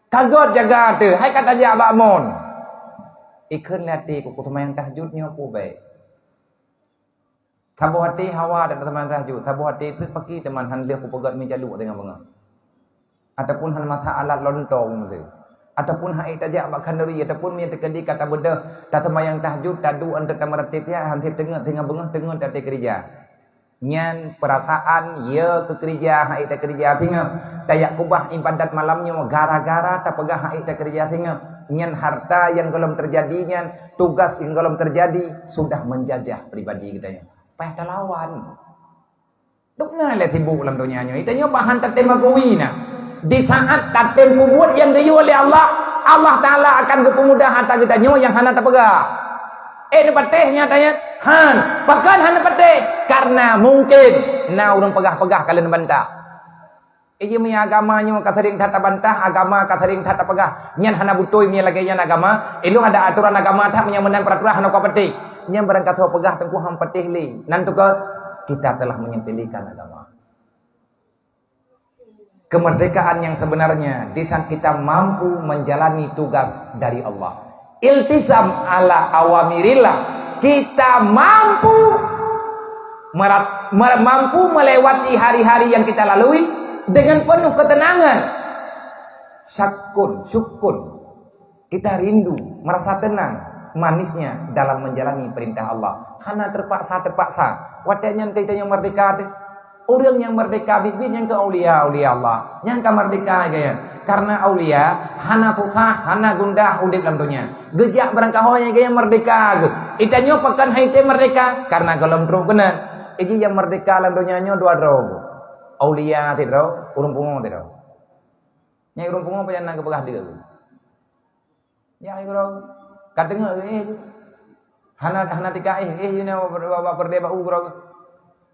Kagot jaga tu. Hai kata je abak mon. Ikan hati ku semayang tahajudnya aku baik. Tabuh hati hawa dan semayang tahajud. Tabuh hati itu pakai teman handle aku pegat mi jaluk dengan bangga. Ataupun han mata alat lontong tu. Ataupun hai tajak abak kanduri ataupun mi terkedi kata benda tak semayang tahajud tadu untuk tamaratip ya hansip tengah bangga tadi kerja. Nyan perasaan ya ke kerja hai tak kerja tengah tayak kubah ibadat malamnya gara-gara tak pegah hai tak kerja tengah. Nyan harta yang belum terjadi, nyan tugas yang belum terjadi sudah menjajah pribadi katanya. Payah terlawan. Dukna le sibuk dalam dunianya. Itanya bahan tatem magawina. Di saat tatem kubut yang diyu oleh Allah, Allah Taala akan kepemudahan harta katanya yang hana terpegah. Ini patehnya tanya, han, pakan hana pateh karena mungkin na urang pegah-pegah kalian bantah. Ia punya agamanya kasering tata bantah, agama kasering tata pegah. Nyan hana butoi punya lagi nyan agama. Ilung ada aturan agama tak punya menang peraturan hana kau petih. Nyan barang kata pegah tengku ham petih li. Nanti kita telah menyempilikan agama. Kemerdekaan yang sebenarnya di saat kita mampu menjalani tugas dari Allah. Iltizam ala awamirillah. Kita mampu melewati hari-hari yang kita lalui dengan penuh ketenangan. Syukun. Kita rindu, merasa tenang, manisnya dalam menjalani perintah Allah. Hana terpaksa. Watanya kitanya merdeka. Orang yang merdeka bibit yang ke aulia Allah. Yang ke merdeka gaya. Karena aulia hana susah, hana gundah udip dalam dunia. Gejak berangkahonya gaya merdeka. Itanya pakan haite merdeka karena golong teruk benar. Iji yang merdeka dalam dunianya dua drogo. Aulia tidak, urung pungo tidak. Nyai urung pungo pajan nang kepegah dia. Ya urang kadenge hana tika ini bawa perdeba urang.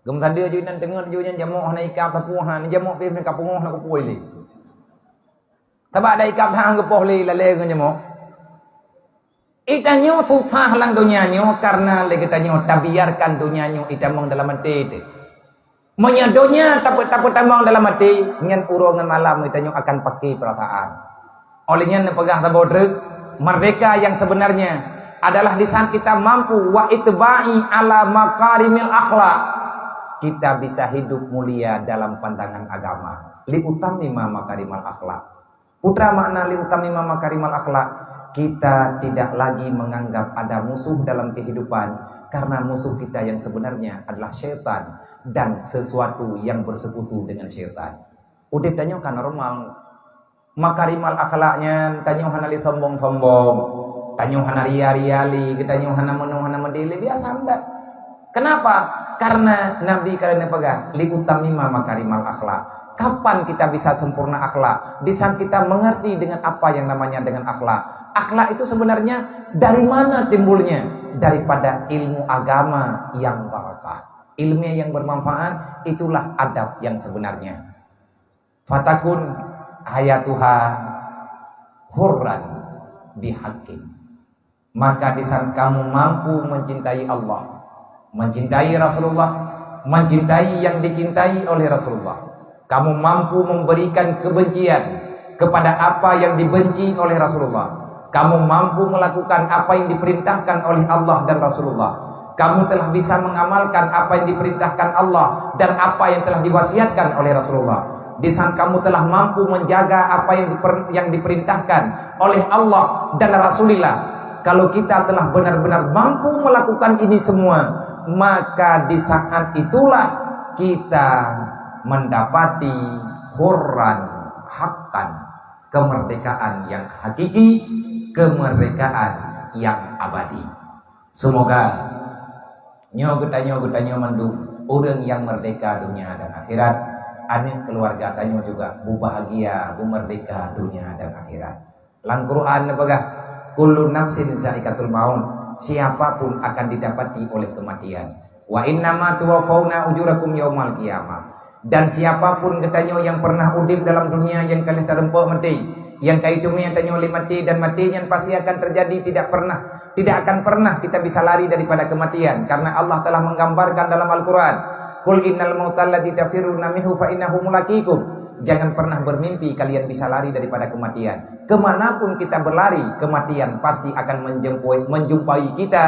Gem tanda ju nan tengah ju nyan jamu hana ikap tapuhan, jamu pi men kapungo hana kupoi li. Tabak ada ikap hang kepoh li lale ngan jamu. Itanyo susah lang dunianyo karena le kitanyo tabiarkan dunianyo itamong dalam hati. Menyadonya takut tambang dalam hati ngan urongan malam itanyo akan pakai perasaan. Olehnya nepegah tabodrek merdeka yang sebenarnya adalah di saat kita mampu wa itba'i ala makarimil akhlak. Kita bisa hidup mulia dalam pandangan agama. Li utamima makarimal akhlak. Putra makna li utamima makarimal akhlak. Kita tidak lagi menganggap ada musuh dalam kehidupan karena musuh kita yang sebenarnya adalah syaitan dan sesuatu yang bersekutu dengan syaitan. Udip danyo kan normal. makarimal akhlaknya tanyo hanali sombong-sombong, tanyo hanari-ari-ali, tanyo hana mendili biasa ndak. Kenapa? Karena Nabi kalian pegah li utamima makarimal akhlak. Kapan kita bisa sempurna akhlak? Di saat kita mengerti dengan apa yang namanya dengan akhlak. Akhlak itu sebenarnya dari mana timbulnya? Daripada ilmu agama yang barakah. Ilmu yang bermanfaat, itulah adab yang sebenarnya. Fatakun hayatuha hurran bihaqqin. Maka di saat kamu mampu mencintai Allah, mencintai Rasulullah, mencintai yang dicintai oleh Rasulullah, kamu mampu memberikan kebencian kepada apa yang dibenci oleh Rasulullah, kamu mampu melakukan apa yang diperintahkan oleh Allah dan Rasulullah, kamu telah bisa mengamalkan apa yang diperintahkan Allah dan apa yang telah diwasiatkan oleh Rasulullah. Di saat kamu telah mampu menjaga apa yang diperintahkan oleh Allah dan Rasulullah, kalau kita telah benar-benar mampu melakukan ini semua, maka di saat itulah kita mendapati hurran haqqan, kemerdekaan yang hakiki, kemerdekaan yang abadi. Semoga nyogetanya mendung orang yang merdeka dunia dan akhirat. Anak keluarga tanyo juga bu bahagia, bu merdeka dunia dan akhirat. Lang Quran apakah? Kullu nafsin zaikatul maut. Siapapun akan didapati oleh kematian. Wa innama tuwaffawna ujurakum yaumal qiyamah. Dan siapapun ketanyo yang pernah udip dalam dunia yang kalian terempuh mati, yang kaitumnya tanyo mati dan matinya pasti akan terjadi, tidak akan pernah kita bisa lari daripada kematian, karena Allah telah menggambarkan dalam Al-Qur'an. Qul innal mautal ladzi tafirruna minhu fa innahu mulaqikum. Jangan pernah bermimpi kalian bisa lari daripada kematian. Kemanapun kita berlari, kematian pasti akan menjumpai kita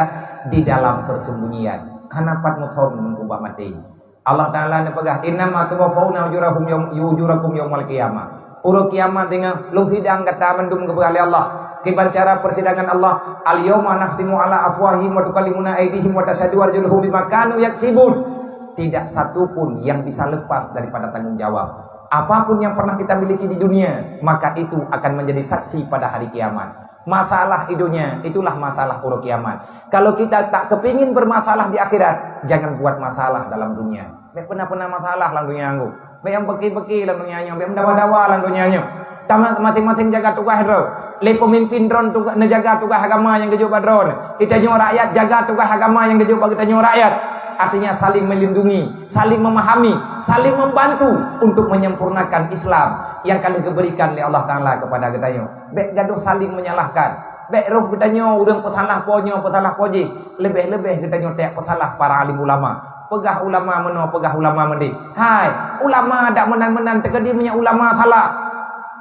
di dalam persembunyian. Hanapat muthon mengubah mati. Allah Ta'ala nepegah innama tuwaffawna ujurakum yaumal qiyamah. Uru kiamat dengan lu hidang kata mendum kepada Allah. Kiban cara persidangan Allah, al yauma naftimu ala afwahihim wa tukallimuna aydihim wa tashhadu arjuluhum bima kanu yaksibun. Tidak satu pun yang bisa lepas daripada tanggung jawab. Apapun yang pernah kita miliki di dunia, maka itu akan menjadi saksi pada hari kiamat. Masalah hidupnya, itulah masalah urut kiamat. Kalau kita tak kepingin bermasalah di akhirat, jangan buat masalah dalam dunia. Baik pernah masalah dalam dunia aku. Baik yang beki-beki dalam dunia baik mendawa-dawa dalam dunia nya. Tamat masing-masing jaga tugas dron. Le pemimpin dron tugas menjaga tugas agama yang kejupa dron. Kita nyo rakyat jaga tugas agama yang kejupa kita nyo rakyat. Artinya saling melindungi, saling memahami, saling membantu untuk menyempurnakan Islam yang kalian diberikan oleh Allah Ta'ala kepada kita. Baik gaduh saling menyalahkan. Baik roh kita urang pesalah ponyo, pesalah poji. Lebih-lebih kita tak pesalah para alim ulama. Pegah ulama meno, pegah ulama mendi. Hai, ulama tak menan-menan tekedi punya ulama salah.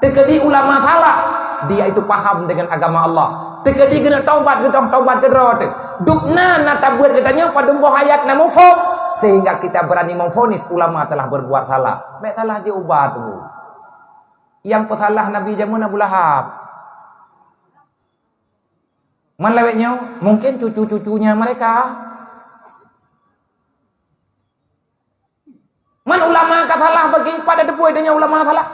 Tekedi ulama salah. Dia itu paham dengan agama Allah. Tekedi kena taubat ke rot. Dukna nata buat katanya pada hayat namu fok, sehingga kita berani memvonis ulama telah berbuat salah. Baik salah dia ubah tu. Yang pesalah Nabi zaman Abu Lahab. Melewetnya mungkin cucu-cucunya mereka. Man ulama kata salah bagi pada debu adanya ulama salah.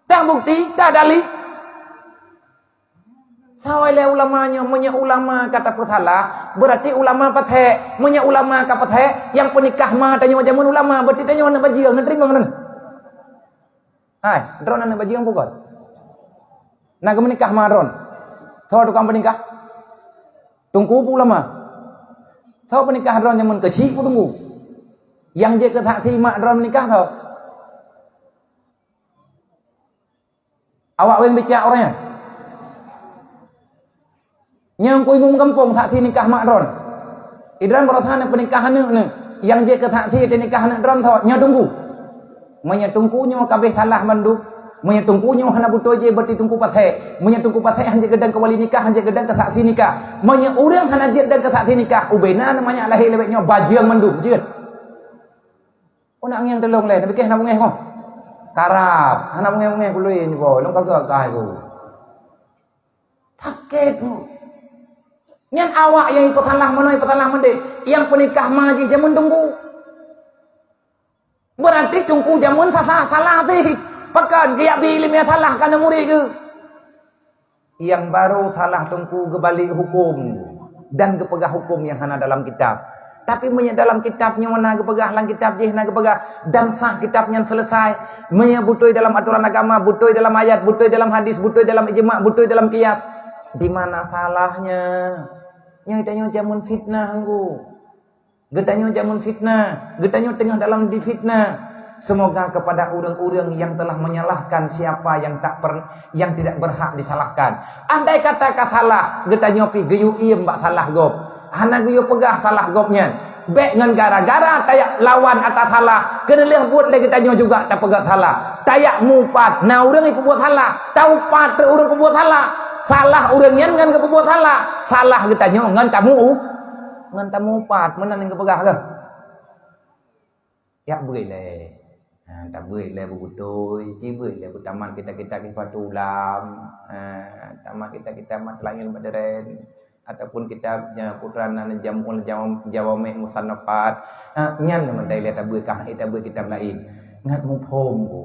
Tak bukti, tak dalih. Sawale ulamanya, punya ulama kata pesalah, berarti ulama pathek, punya ulama kata pathek, yang penikah mah tanya jamun ulama, berarti tanya mana bajiang, nak terima mana? Hai, drone nak bajiang pukul. Nak menikah mah drone. Tahu tukang penikah? Tunggu ulama. Tahu penikah drone jamun kecil pun tunggu. Yang dia kesaksi mak drone menikah tahu. Awak wen bicara orangnya. Yang ku ibu kampung saksi nikah mak dron. Idran berasaan pernikahan ni. Yang je ke saksi di nikahan dron tahu nya tunggu. Manya tunggunya kabeh salah mandu. Manya tunggunya hana buto je berarti tunggu pasai. Manya tunggu pasai hanya gedang ke wali nikah, hanya gedang ke saksi nikah. Manya urang hana je gedang ke saksi nikah. Ubena namanya lahir lebeknya bajiang mandu jeut. Ona yang telong le, tapi nak mengeh ko. Karap, hana mengeh kuluin ko, long kagak kai ko. Takut ko. Yang awak yang ikut salah mana ikut salah mende, yang penikah maji jamun tunggu. Berarti tunggu jamun salah ti. Pakan kayak bilim ya salah kana murid ke. Yang baru salah tungku kebalik hukum dan kepegah hukum yang hana dalam kitab. Tapi dalam kitabnya mana kepegah lang kitab je na kepegah dan sah kitabnya selesai. Butoi dalam aturan agama, butoi dalam ayat, butoi dalam hadis, butoi dalam ijma', butoi dalam qiyas. Di mana salahnya? Yang tanya jamun fitnah anggu. Getanyo jamun fitnah, getanyo tengah dalam di fitnah. Semoga kepada orang-orang yang telah menyalahkan siapa yang tidak berhak disalahkan. Andai kata salah, getanyo pi geyu iem bak salah gop. Hana geyu pegah salah gopnya. Bek ngan gara-gara tayak lawan atas salah, kena lihat buat lagi getanyo juga tak pegah salah. Tayak mupat, nah orang itu buat salah, tahu pat orang buat salah. Salah orangnya ngan kebuat salah. Salah getanyo ngan tamu pat mana yang kepegah ke? Ya boleh. Tak boleh bergutui, boleh bertaman kita patulam, taman kita matlangil badaren, ataupun kitabnya putranan jawameh musannafat, nyan teman tak lihat tak boleh kitab lain, ngat mupom ko,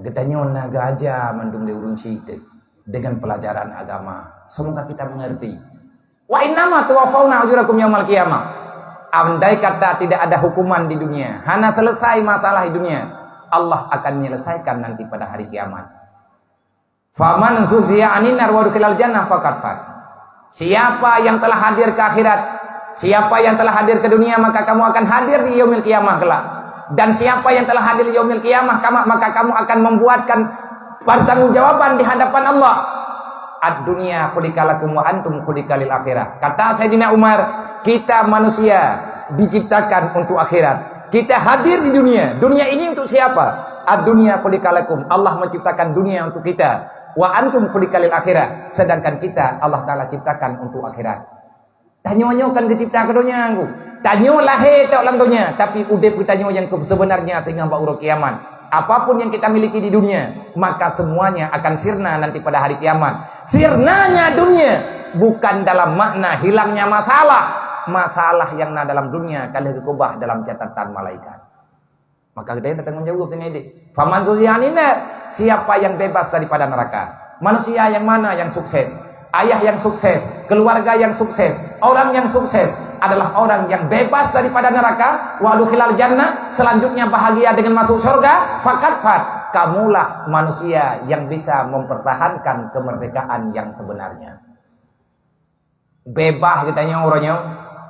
getanyo naga aja mandum de urun syite dengan pelajaran agama, semoga kita mengerti. Wa innama tuwaffawna ujurakum yaumal qiyamah. Andai kata tidak ada hukuman di dunia, hanya selesai masalah di dunia, Allah akan menyelesaikan nanti pada hari kiamat. Faman zuhziya 'anil nar wa udkhilal jannah faqad faz. Siapa yang telah hadir ke akhirat, siapa yang telah hadir ke dunia, maka kamu akan hadir di yaumil qiyamah kelak. Dan siapa yang telah hadir di yaumil qiyamah, maka kamu akan membuatkan pertanggungjawaban di hadapan Allah. Ad-dunya khuliqalakum wa antum khuliqalil akhirah. Kata Sayyidina Umar, kita manusia diciptakan untuk akhirat. Kita hadir di dunia. Dunia ini untuk siapa? Ad-dunya khuliqalakum. Allah menciptakan dunia untuk kita. Wa antum khuliqalil akhirah. Sedangkan kita Allah Taala ciptakan untuk akhirat. Tanyo kan diciptakan dunia aku. Tanyo lahir tak dalam dunia, tapi udep kita yang sebenarnya sehingga bau kiamat. Apapun yang kita miliki di dunia, maka semuanya akan sirna nanti pada hari kiamat. Sirnanya dunia bukan dalam makna hilangnya masalah yang ada dalam dunia kali kekubah dalam catatan malaikat. Maka kita datang menjawab dengan ini. Faman zuhziyanina, siapa yang bebas daripada neraka? Manusia yang mana yang sukses? Ayah yang sukses, keluarga yang sukses, orang yang sukses adalah orang yang bebas daripada neraka, wa udkhilal jannah, selanjutnya bahagia dengan masuk surga, faqad fat. Kamulah manusia yang bisa mempertahankan kemerdekaan yang sebenarnya. Bebas katanya orangnya,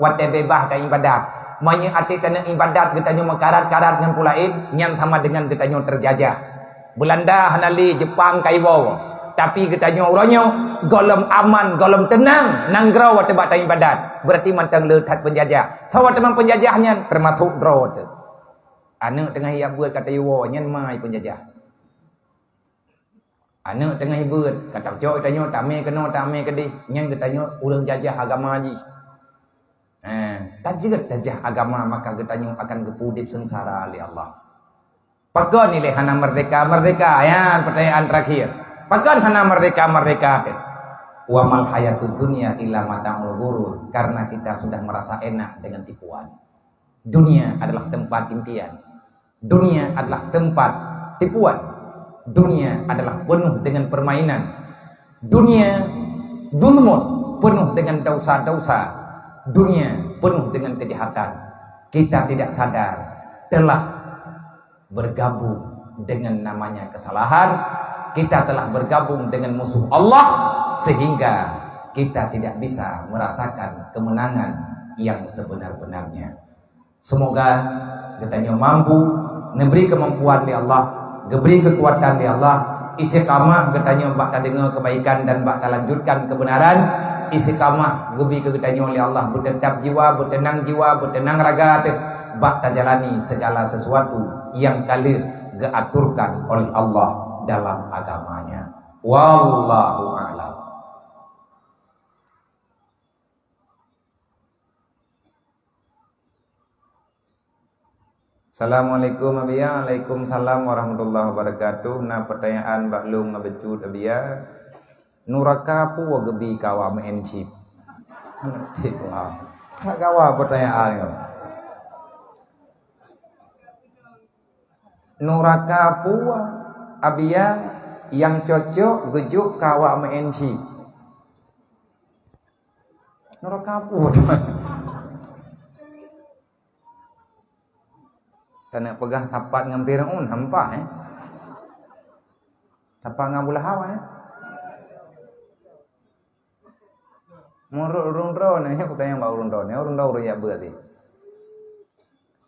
wate bebas dan ibadat. Manya arti kena ibadat katanya makarat-karat yang pulain, yang sama dengan katanya terjajah. Belanda hanali Jepang kaiwo. Tapi katanya orangnya golem aman, golem tenang, nanggrau atau baca ibadat. Berarti mantang letat penjajah. Tahu teman penjajahnya termasuk draw tu. Anak tengah ia buat kata iwo nyen mai penjajah. Anak tengah buat kata cok tanya tame kena tame kedi. Nyen katanya urang jajah agama ji. Tak juga jajah agama maka katanya akan kepudip sengsara oleh Allah. Pakai nilai hana merdeka ya pertanyaan terakhir. Pakan hana merdeka. Wa mal hayatud dunya illa mata'ul ghurur, karena kita sudah merasa enak dengan tipuan. Dunia adalah tempat impian. Dunia adalah tempat tipuan. Dunia adalah penuh dengan permainan. Dunia zulmun, penuh dengan dosa-dosa. Dunia penuh dengan kejahatan. Kita tidak sadar telah bergabung dengan namanya kesalahan. Kita telah bergabung dengan musuh Allah sehingga kita tidak bisa merasakan kemenangan yang sebenar-benarnya. Semoga kita mampu memberi kemampuan di Allah, memberi kekuatan di Allah, istiqamah kita bakal dengar kebaikan dan bakal lanjutkan kebenaran. Istiqamah lebih ke kita oleh Allah, bertetap jiwa, bertenang raga, bakal jalani segala sesuatu yang kali diaturkan oleh Allah dalam agamanya. Wallahu a'lam. Assalamualaikum abia. Waalaikumsalam warahmatullahi wabarakatuh. Nah pertanyaan baklung ngabecut abia. Nuraka pu gebi kawa mencip. Tak kawa pertanyaan. Neraka pua abia yang cocok gejuk kawa menci. Neraka pua. Tanah pegah tapat ngampir hampa tapat ngabulah hawa Muruk urun-ron kita yang bau urun-ron urun-ron ya berarti.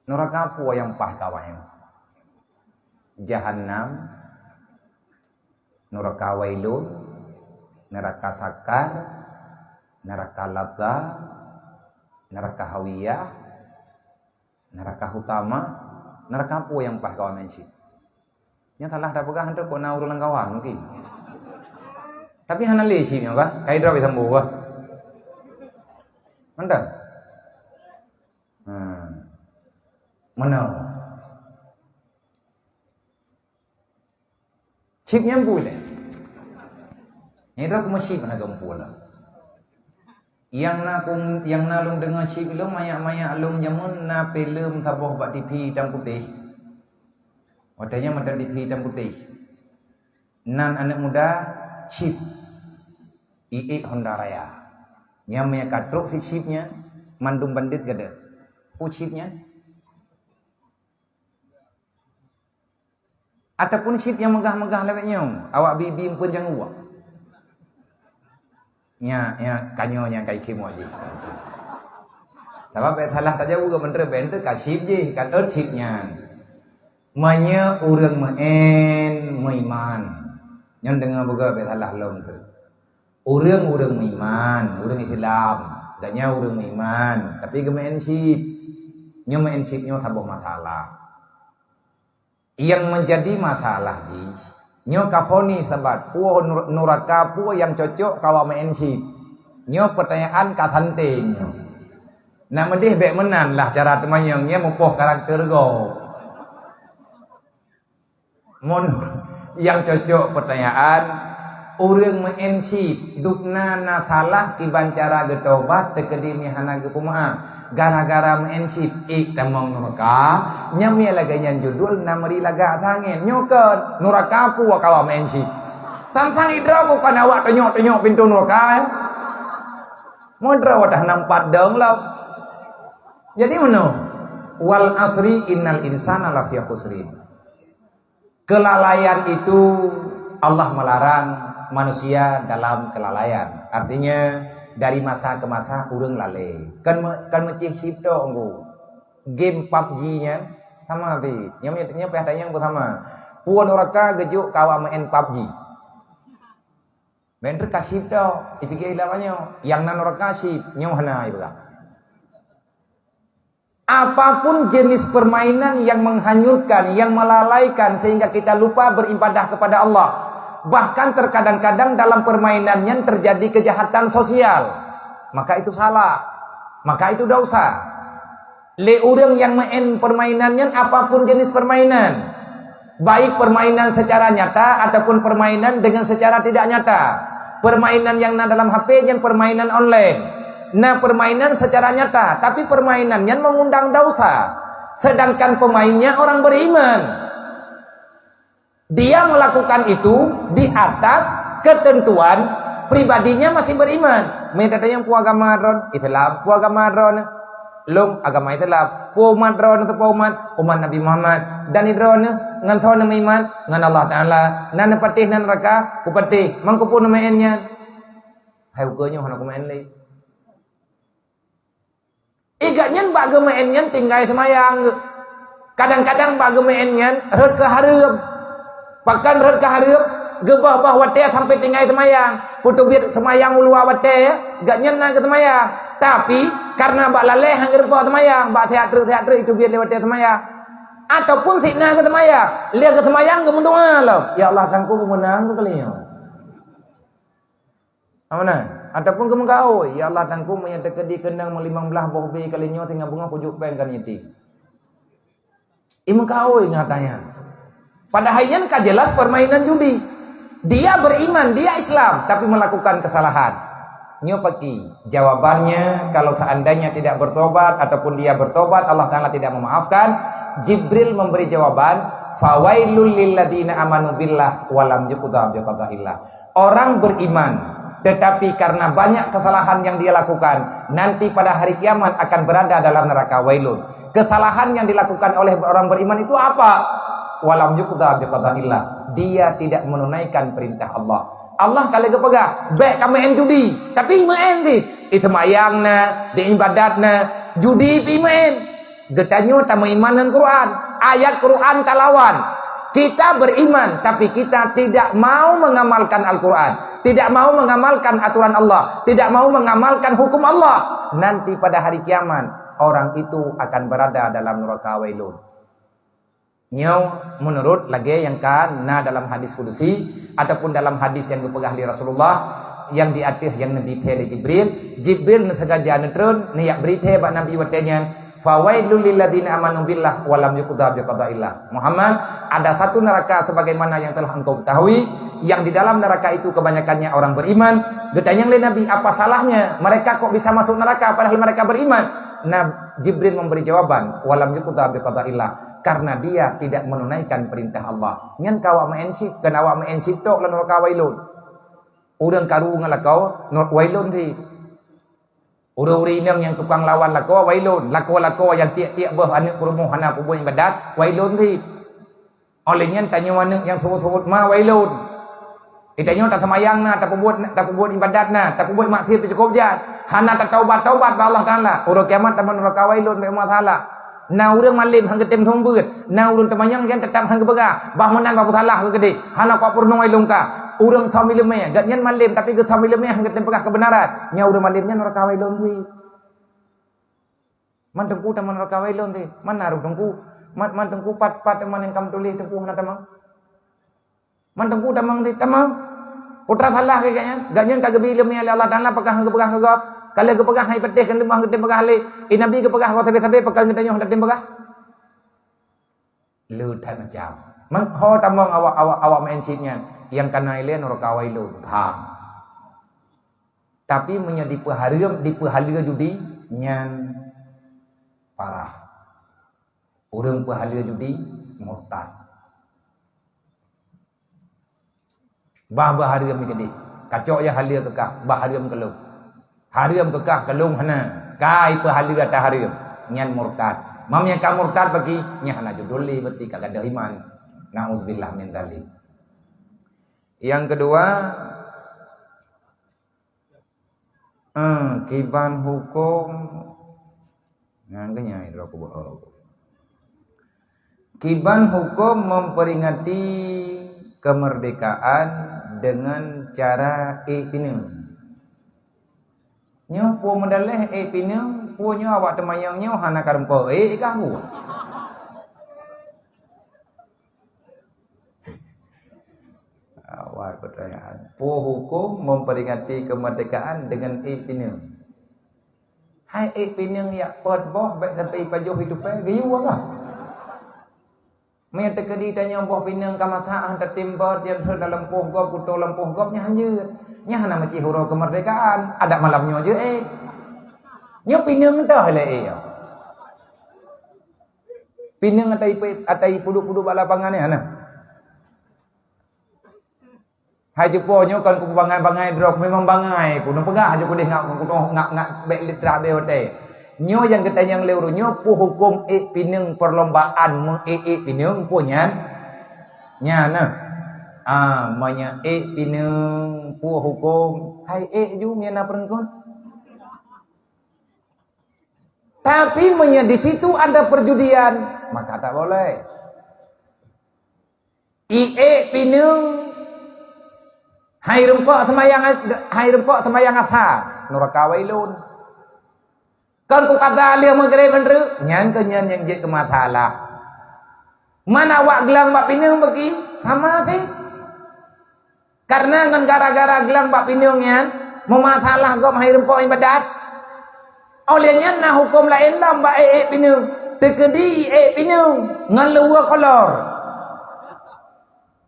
Neraka pua yang pah kawan. Jahannam, neraka wailun, neraka sakar, neraka ladha, neraka hawiyah, neraka hutama, neraka pua yang pah kawan menci. Yang telah dah pegah hendak kau nak urun kawan mungkin. Tapi hana lesi ni kan? Kai drop itu buah. Mantap. Mana? Chip yang boleh. Ini dah masih mana gampula. Yang na lung dengan chip lung mayak lung jamun na pelum taboh bak TV hitam putih. Watanya mata TV hitam putih. Nan anak muda chip i8 Honda Raya. Yang punya katruk si chipnya mandum bandit gada. Pu chipnya. Ataupun chip yang megah-megah lewatnya. Awak bibi pun jangan buat. Ya kanyonya kai kimo je. Tapi salah tak jauh ke menteri benter ka chip je kan chipnya. Manya urang meiman. Yang dengar boga be salah lom tu. Urang meiman, urang Islam, danya urang meiman, tapi gemen chip. Nyo main chipnya sabuh masalah. Yang menjadi masalah ji nyo kafoni sabat puo neraka puo yang cocok kawa main chip nyo pertanyaan katanting nyo nak medih bek menan lah cara temayang nya mupoh karakter go mon yang cocok pertanyaan urang main chip dukna na salah kiban cara getobat tekedi mihana gepuma gara-gara mensip tamang neraka nyamia lagi yang judul namri laga sangin nyoket neraka pu kawa mensip sang idra ko kana awak tonyok pintu neraka modra wadah nampak dong lah jadi mana wal asri innal insana lafi khusrin kelalaian itu Allah melarang manusia dalam kelalaian artinya dari masa ke masa urang lalai. Kan macam shift tu anggu. Game PUBG-nya sama nanti. Yang tanya yang sama. Puan neraka gejuk kawa main PUBG. Benter kasih tu. Dipikir lawannya. Yang nan neraka shift nyo hana ibu. Apapun jenis permainan yang menghanyutkan, yang melalaikan sehingga kita lupa beribadah kepada Allah. Bahkan terkadang-kadang dalam permainannya terjadi kejahatan sosial, maka itu salah, maka itu dosa. Le urang yang main permainannya apapun jenis permainan, baik permainan secara nyata ataupun permainan dengan secara tidak nyata. Permainan yang dalam HP yang permainan online. Nah permainan secara nyata, tapi permainannya mengundang dosa. Sedangkan pemainnya orang beriman. Dia melakukan itu di atas ketentuan pribadinya masih beriman. Mereka yang pu agama ron Islam, pu agama ron lum agama Islam, pu umat ron atau pu umat Nabi Muhammad dan idron ngan thon nama iman ngan Allah Taala nan patih nan neraka ku patih mangku pun mainnya. Hai ugonya hana ku main lagi. Igatnya bag mainnya tinggal semayang. Kadang-kadang bag mainnya rut ke hareup. Pakan rut kahareup gebah wate sampai tinggal semayang. Putu biar semayang ulua wate gak nyena ke semayang. Tapi karena bak laleh hangir po semayang, bak teater itu biar lewat semayang. Ataupun sikna ke semayang, lihat ke semayang ke mundoa lo. Ya Allah tangku menang ke kalian. Amana? Ataupun ke mengkau, ya Allah tangku menyatakan di kendang melimang belah bohbe kalian tinggal bunga pujuk peng kan nyeti. Imengkau ingatanya. Padahal kan jelas permainan judi. Dia beriman, dia Islam, tapi melakukan kesalahan. Nyo pagi. Jawabannya, kalau seandainya tidak bertobat ataupun dia bertobat, Allah Taala tidak memaafkan. Jibril memberi jawaban, Fawailul lil ladzina amanu billah wa lam yuqda bi qadaillah. Orang beriman tetapi karena banyak kesalahan yang dia lakukan, nanti pada hari kiamat akan berada dalam neraka. Wailun. Kesalahan yang dilakukan oleh orang beriman itu apa? Walam yuqda bi qadaillah. Dia tidak menunaikan perintah Allah. Allah kalau kepegah, baik kamu en judi, tapi main ti. Itu mayangna, di ibadatna, judi pi main. Getanyo tamu iman dengan Quran, ayat Quran talawan. Kita beriman, tapi kita tidak mau mengamalkan Al-Quran, tidak mau mengamalkan aturan Allah, tidak mau mengamalkan hukum Allah. Nanti pada hari kiamat, orang itu akan berada dalam neraka wailun. Nyau menurut lagi yang kana dalam hadis kudusi ataupun dalam hadis yang dipegah di Rasulullah yang diatih yang Nabi tele Jibril sengaja netrun niat berita bak Nabi watenya fawailul lil ladzina amanu billah wa lam yuqda bi qadaillah. Muhammad, ada satu neraka sebagaimana yang telah engkau ketahui, yang di dalam neraka itu kebanyakannya orang beriman. Getanya oleh Nabi, apa salahnya mereka kok bisa masuk neraka padahal mereka beriman? Nah, Jibril memberi jawaban, wa lam yuqda bi qadaillah, karena dia tidak menunaikan perintah Allah. Nyan kau menensik, kan awak menensik tok lan neraka wailun. Urang karu ngalakau not wailun ti. Uri yang tukang lawan lako wailun, lako yang tiap-tiap bah anak perumuh anak kubur ibadat wailun ti. Olehnya tanya mana yang sebut-sebut ma wailun. Itanya tak semayang na, tak kubur ibadat na, tak kubur maksiat cukup jat. Hana tak taubat ba Allah Taala. Uru kiamat taman neraka wailun be masalah. Na urang malim hang ketem sombut, na urang temayang yang tetap hang kebega. Bah menan ba salah ke gede. Hana kok purno wailun ka. Urang thami lemeh, gak nyan malim tapi ke thami lemeh hang ketem pegah kebenaran. Nya urang malimnya neraka wailun ti. Man tengku taman neraka wailun ti. Man naruh tengku. Man tengku pat man yang kam tulis tengku hana tamang. Man tengku tamang ti tamang. Putra salah kayaknya. Gak nyan kagak lemeh Allah Taala pegah hang kebegah kagak. Kalau kepegah hai petih kan lemah ketem pegah le. Nabi kepegah wa tabe-tabe pekal ngetanya hendak tem pegah. Lutan macam. Man ho tamang awak mensitnya. Yang kena ilain neraka wailun. Tapi menjadi dipahala judi nyan parah. Urang pahala judi murtad. Bah haram ni gede. Kacau ya halia kekah, bah haram kelung. Haram kekah kelung hana. Kai pahala kata haram nyan murtad. Mamnya ka murtad bagi nya hana juduli berarti kagak ada iman. Nauzubillah min dzalik. Yang kedua, kiban hukum ngangkanya itu aku bohong. Kiban hukum memperingati kemerdekaan dengan cara pinang. Nyo pu mendaleh pinang, pu nyo awak temayang nyo hana karempo kamu. Awal pertanyaan. Po hukum memperingati kemerdekaan dengan pinang. Hai pinang ya pot boh baik sampai pajuh hidupnya gayu lah. Mai tekedi tanya boh pinang kamatha hantar timbar yang dalam poh gop kuto lampuh gopnya hanya. Nya hana maci huro kemerdekaan, ada malamnya aja Nya pinang dah le Pinang atai pudu-pudu bak lapangan ni ana. Hai jeponyo kan ku bangai drog memang bangai ku no pegah aja ku deh ngak bek litra be hote. Nyo yang ketanya yang leuru nyo pu hukum pinang perlombaan meng pinang punya nya manya pinang pu hukum hai ju miana perengkon. Tapi menya di situ ada perjudian, maka tak boleh. Pinang hai rempok semayang apa? Neraka wailun. Kan ku kata dia maghrib bener, nyan yang je ke matalah. Mana awak gelang bak pinang bagi? Sama ti. Karena kan gara-gara gelang bak pinang nyan, mematalah gom hai rempok ibadat. Olehnya nah hukum lain lam bak pinang. Tekedi pinang ngan luar kolor.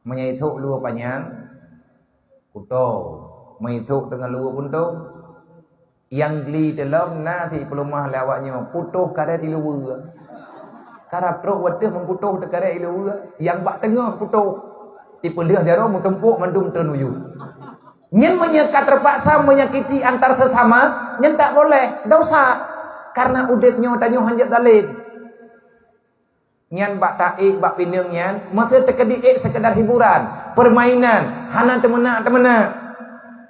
Menyaitu luar panjang. Kuto maituk dengan luar punto yang geli dalam nanti pelumah lawaknya putuh kada di luar Karena pro wadah memputuh dekare ilu yang bak tengah putuh. Ipelih jaro mutumpuk mandum tenuyu. Nyen menyekat terpaksa menyakiti antar sesama, nyen tak boleh, dosa. Karena udetnya tanyo hanjat zalim. Nyen bak taik bak pinang nyen, maka terkedik sekedar hiburan, permainan, hana temena.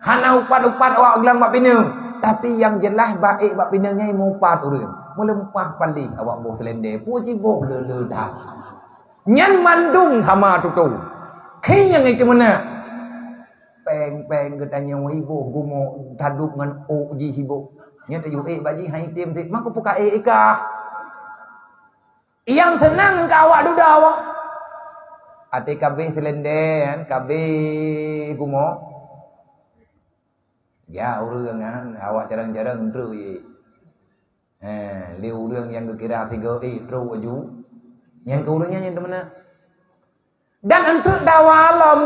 Hana upat-upat awak gelang bak pinang. Tapi yang jelas baik bak pinangnya mupat urang. Melempah pali awak boh selende puji boh le dah nyan mandung hama tutu khi yang itu mana peng katanya ibu gumo taduk ngan uji hibu nya tayu baji hai tim tik mak puka kah yang senang ka awak duda awak ate kabeh selende kan kabeh gumo ya urang awak jarang-jarang tru liu รื่องyang kira tiga tru aju yang keurangnya yang mana dan untuk dawalam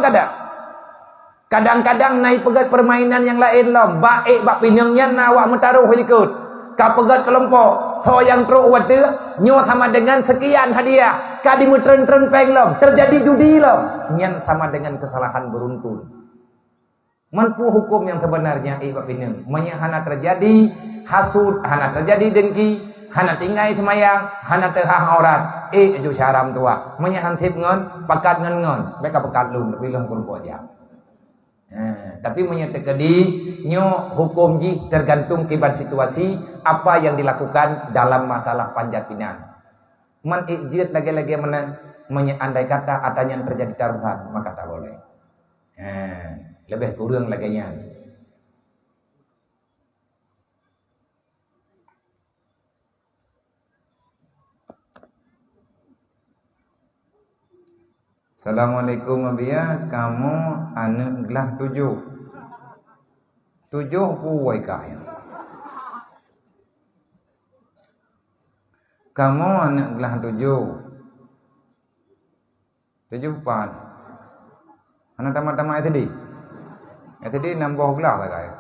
kadang-kadang naik pegat permainan yang lain lom baik bak pinangnya nawak mentaruh ikut ka pegat kelompok so yang tru wate nyo sama dengan sekian hadiah ka dimutren-tren peng lom terjadi judi lom nyen sama dengan kesalahan beruntun mampu hukum yang sebenarnya bak pinang menyahana terjadi hasud, hana terjadi dengki, hana tinggai semayang, hana terhah aurat, ju syaram tua, menyahantip ngon, pakat ngon, mereka pakat lum, tapi lum pun aja. Tapi menyatakan nyo hukum ji tergantung kibat situasi apa yang dilakukan dalam masalah panjat pinang. Man ijid lagi-lagi andai kata adanya terjadi taruhan maka tak boleh. Lebih kurang lagi nya. Assalamualaikum Abia, kamu anak gelah 7 puai kaya. Kamu anak gelah 7 pan. Anak tamat-tamat tadi. Tadi nambah gelah lah kaya.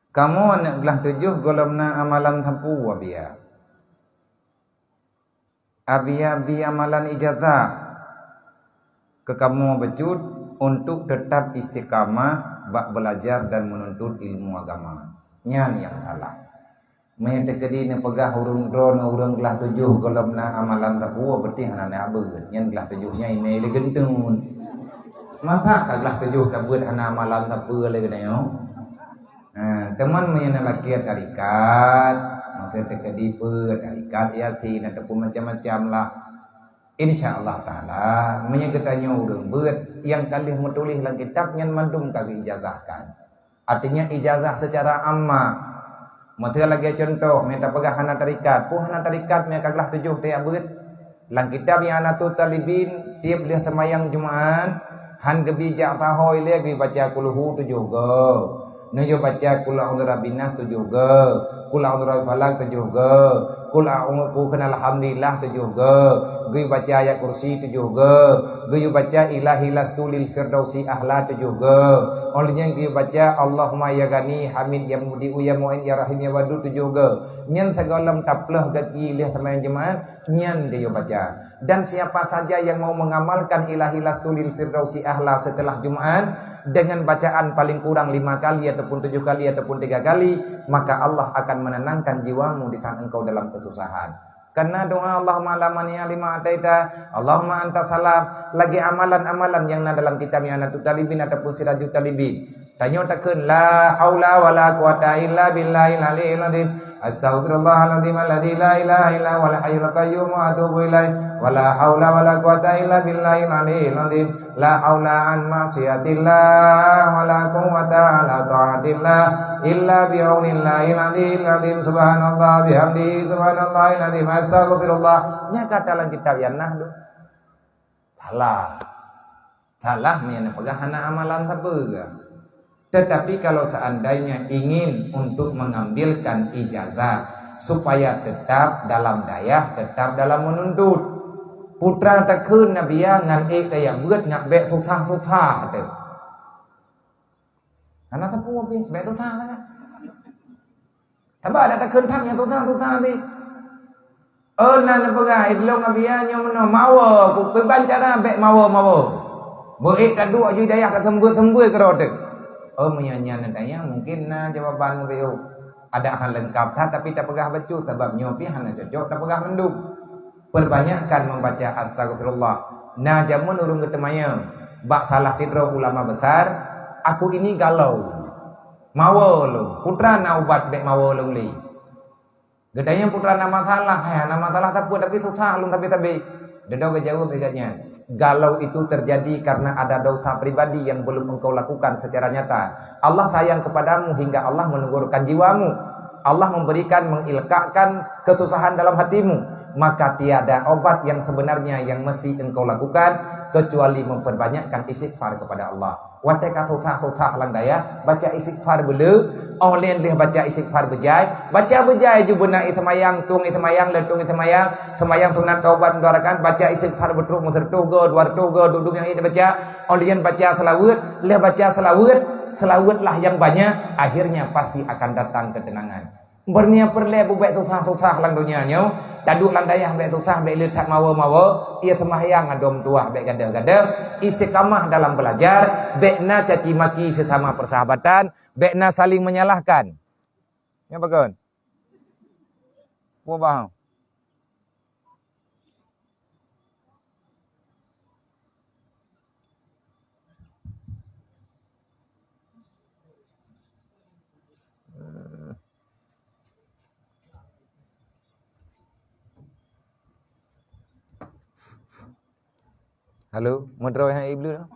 Kamu anak gelah 7 golomna amalan sapu Abia. Abi amalan ijazah ke kamu becut untuk tetap istiqamah bak belajar dan menuntut ilmu agama. Nyan yang salah. Menyatakan ni pegah urung drone urung gelah 7 golomna amalan tapu berarti hana abeun. Nyan gelah 7-nya ini le gentun. Masa ka gelah 7 dah buat hana amalan tapu le geunayo. Teman menyana laki tarikat maka tekadipe tarikat yasin ataupun macam-macam lah insyaallah taala menyegetanya urang beut yang kalih metulis dalam kitab nyan mandum kagak ijazahkan artinya ijazah secara amma maka lagi contoh minta pegah hana tarikat hana tarikat me kaglah 7 teh beut lang kitab yang anatu talibin tiap lihat semayang Jumaan han gebijak tahoy le baca kulhu 7 go Nujo baca kul a'udzu rabbinas 7 ge, kul a'udzu rabbil falaq 7 ge, kul a'udzu kenal alhamdulillah 7 ge, gue baca ayat kursi 7 ge, gue baca ilahi lastulil firdausi ahla 7 ge, olehnya gue baca Allahumma ya gani hamid ya mudi ya muin ya rahim ya wadud 7 ge. Nyen segolam tapleh gaki lih teman jemaah, nyen dia baca. Dan siapa saja yang mau mengamalkan ilahi lastulil firdausi ahla setelah Jumat dengan bacaan paling kurang 5 kali ataupun 7 kali ataupun 3 kali, maka Allah akan menenangkan jiwamu di saat engkau dalam kesusahan. Karena doa Allahumma la mani'a lima ataita, Allahumma anta salam, lagi amalan-amalan yang ada dalam kitab yang Anatut Talibin ataupun Sirajut Talibin. Tanyotakeun la haula wala quwata illa billahil aliyil azim. Astaghfirullahaladzim alladzi la ilaha illa huwal hayyul qayyum wa atubu ilaih. Wala haula wala quwata illa billahil aliyil azim. La haula an ma'siyatillah wala quwwata ala ta'atillah illa bi'aunillahil azim. Subhanallah bihamdihi subhanallahil azim. Astaghfirullah. Nya kata dalam kitab yang nahdu. Salah nya pegahana amalan sabeuga. Tetapi kalau seandainya ingin untuk mengambilkan ijazah supaya tetap dalam daya, tetap dalam menuntut, putra takun nabiya ngan kaya beut ngak bek susah teh. Anak tapu bek susah lah. Tambah ada takun tham yang susah teh. Nan pegah idlong abianyo meno mawa ku pencara bek mawa. Beik kadu aju daya ka tembue kerote. Menyanyian daya mungkin jawaban beliau ada hal lengkap tapi tak pegah baca sebab nyopi hana cocok tak pegah menduk. Perbanyakkan membaca astagfirullah. Jamun urung ketemaya bak salah sidro ulama besar, aku ini galau. Mawa lu, putra na ubat bek mawa lu li. Gedanya putra na masalah, na masalah tapi susah lu tapi. Dedo kejauh beganya. Galau itu terjadi karena ada dosa pribadi yang belum engkau lakukan secara nyata. Allah sayang kepadamu hingga Allah menegurkan jiwamu. Allah memberikan mengilkakan kesusahan dalam hatimu. Maka tiada obat yang sebenarnya yang mesti engkau lakukan kecuali memperbanyakkan istighfar kepada Allah. Wateka susah lang daya baca istighfar belu, oleh leh baca istighfar bejai, baca bejai ju benak itemayang tung itemayang letung itemayang, semayang sunat obat dorakan baca istighfar betruk mutertuh go dua go duduk yang ini baca, oleh baca selawat, leh baca selawatlah yang banyak, akhirnya pasti akan datang ketenangan. Berniat perle bubek susah lang dunianya, taduk lang dayah bek susah bek letak mawa, ia semahyang adom tuah bek gada-gada, istiqamah dalam belajar, bekna caci maki sesama persahabatan, bekna saling menyalahkan. Ya bagus. Wabah. Halo, moderator yang iblu dah.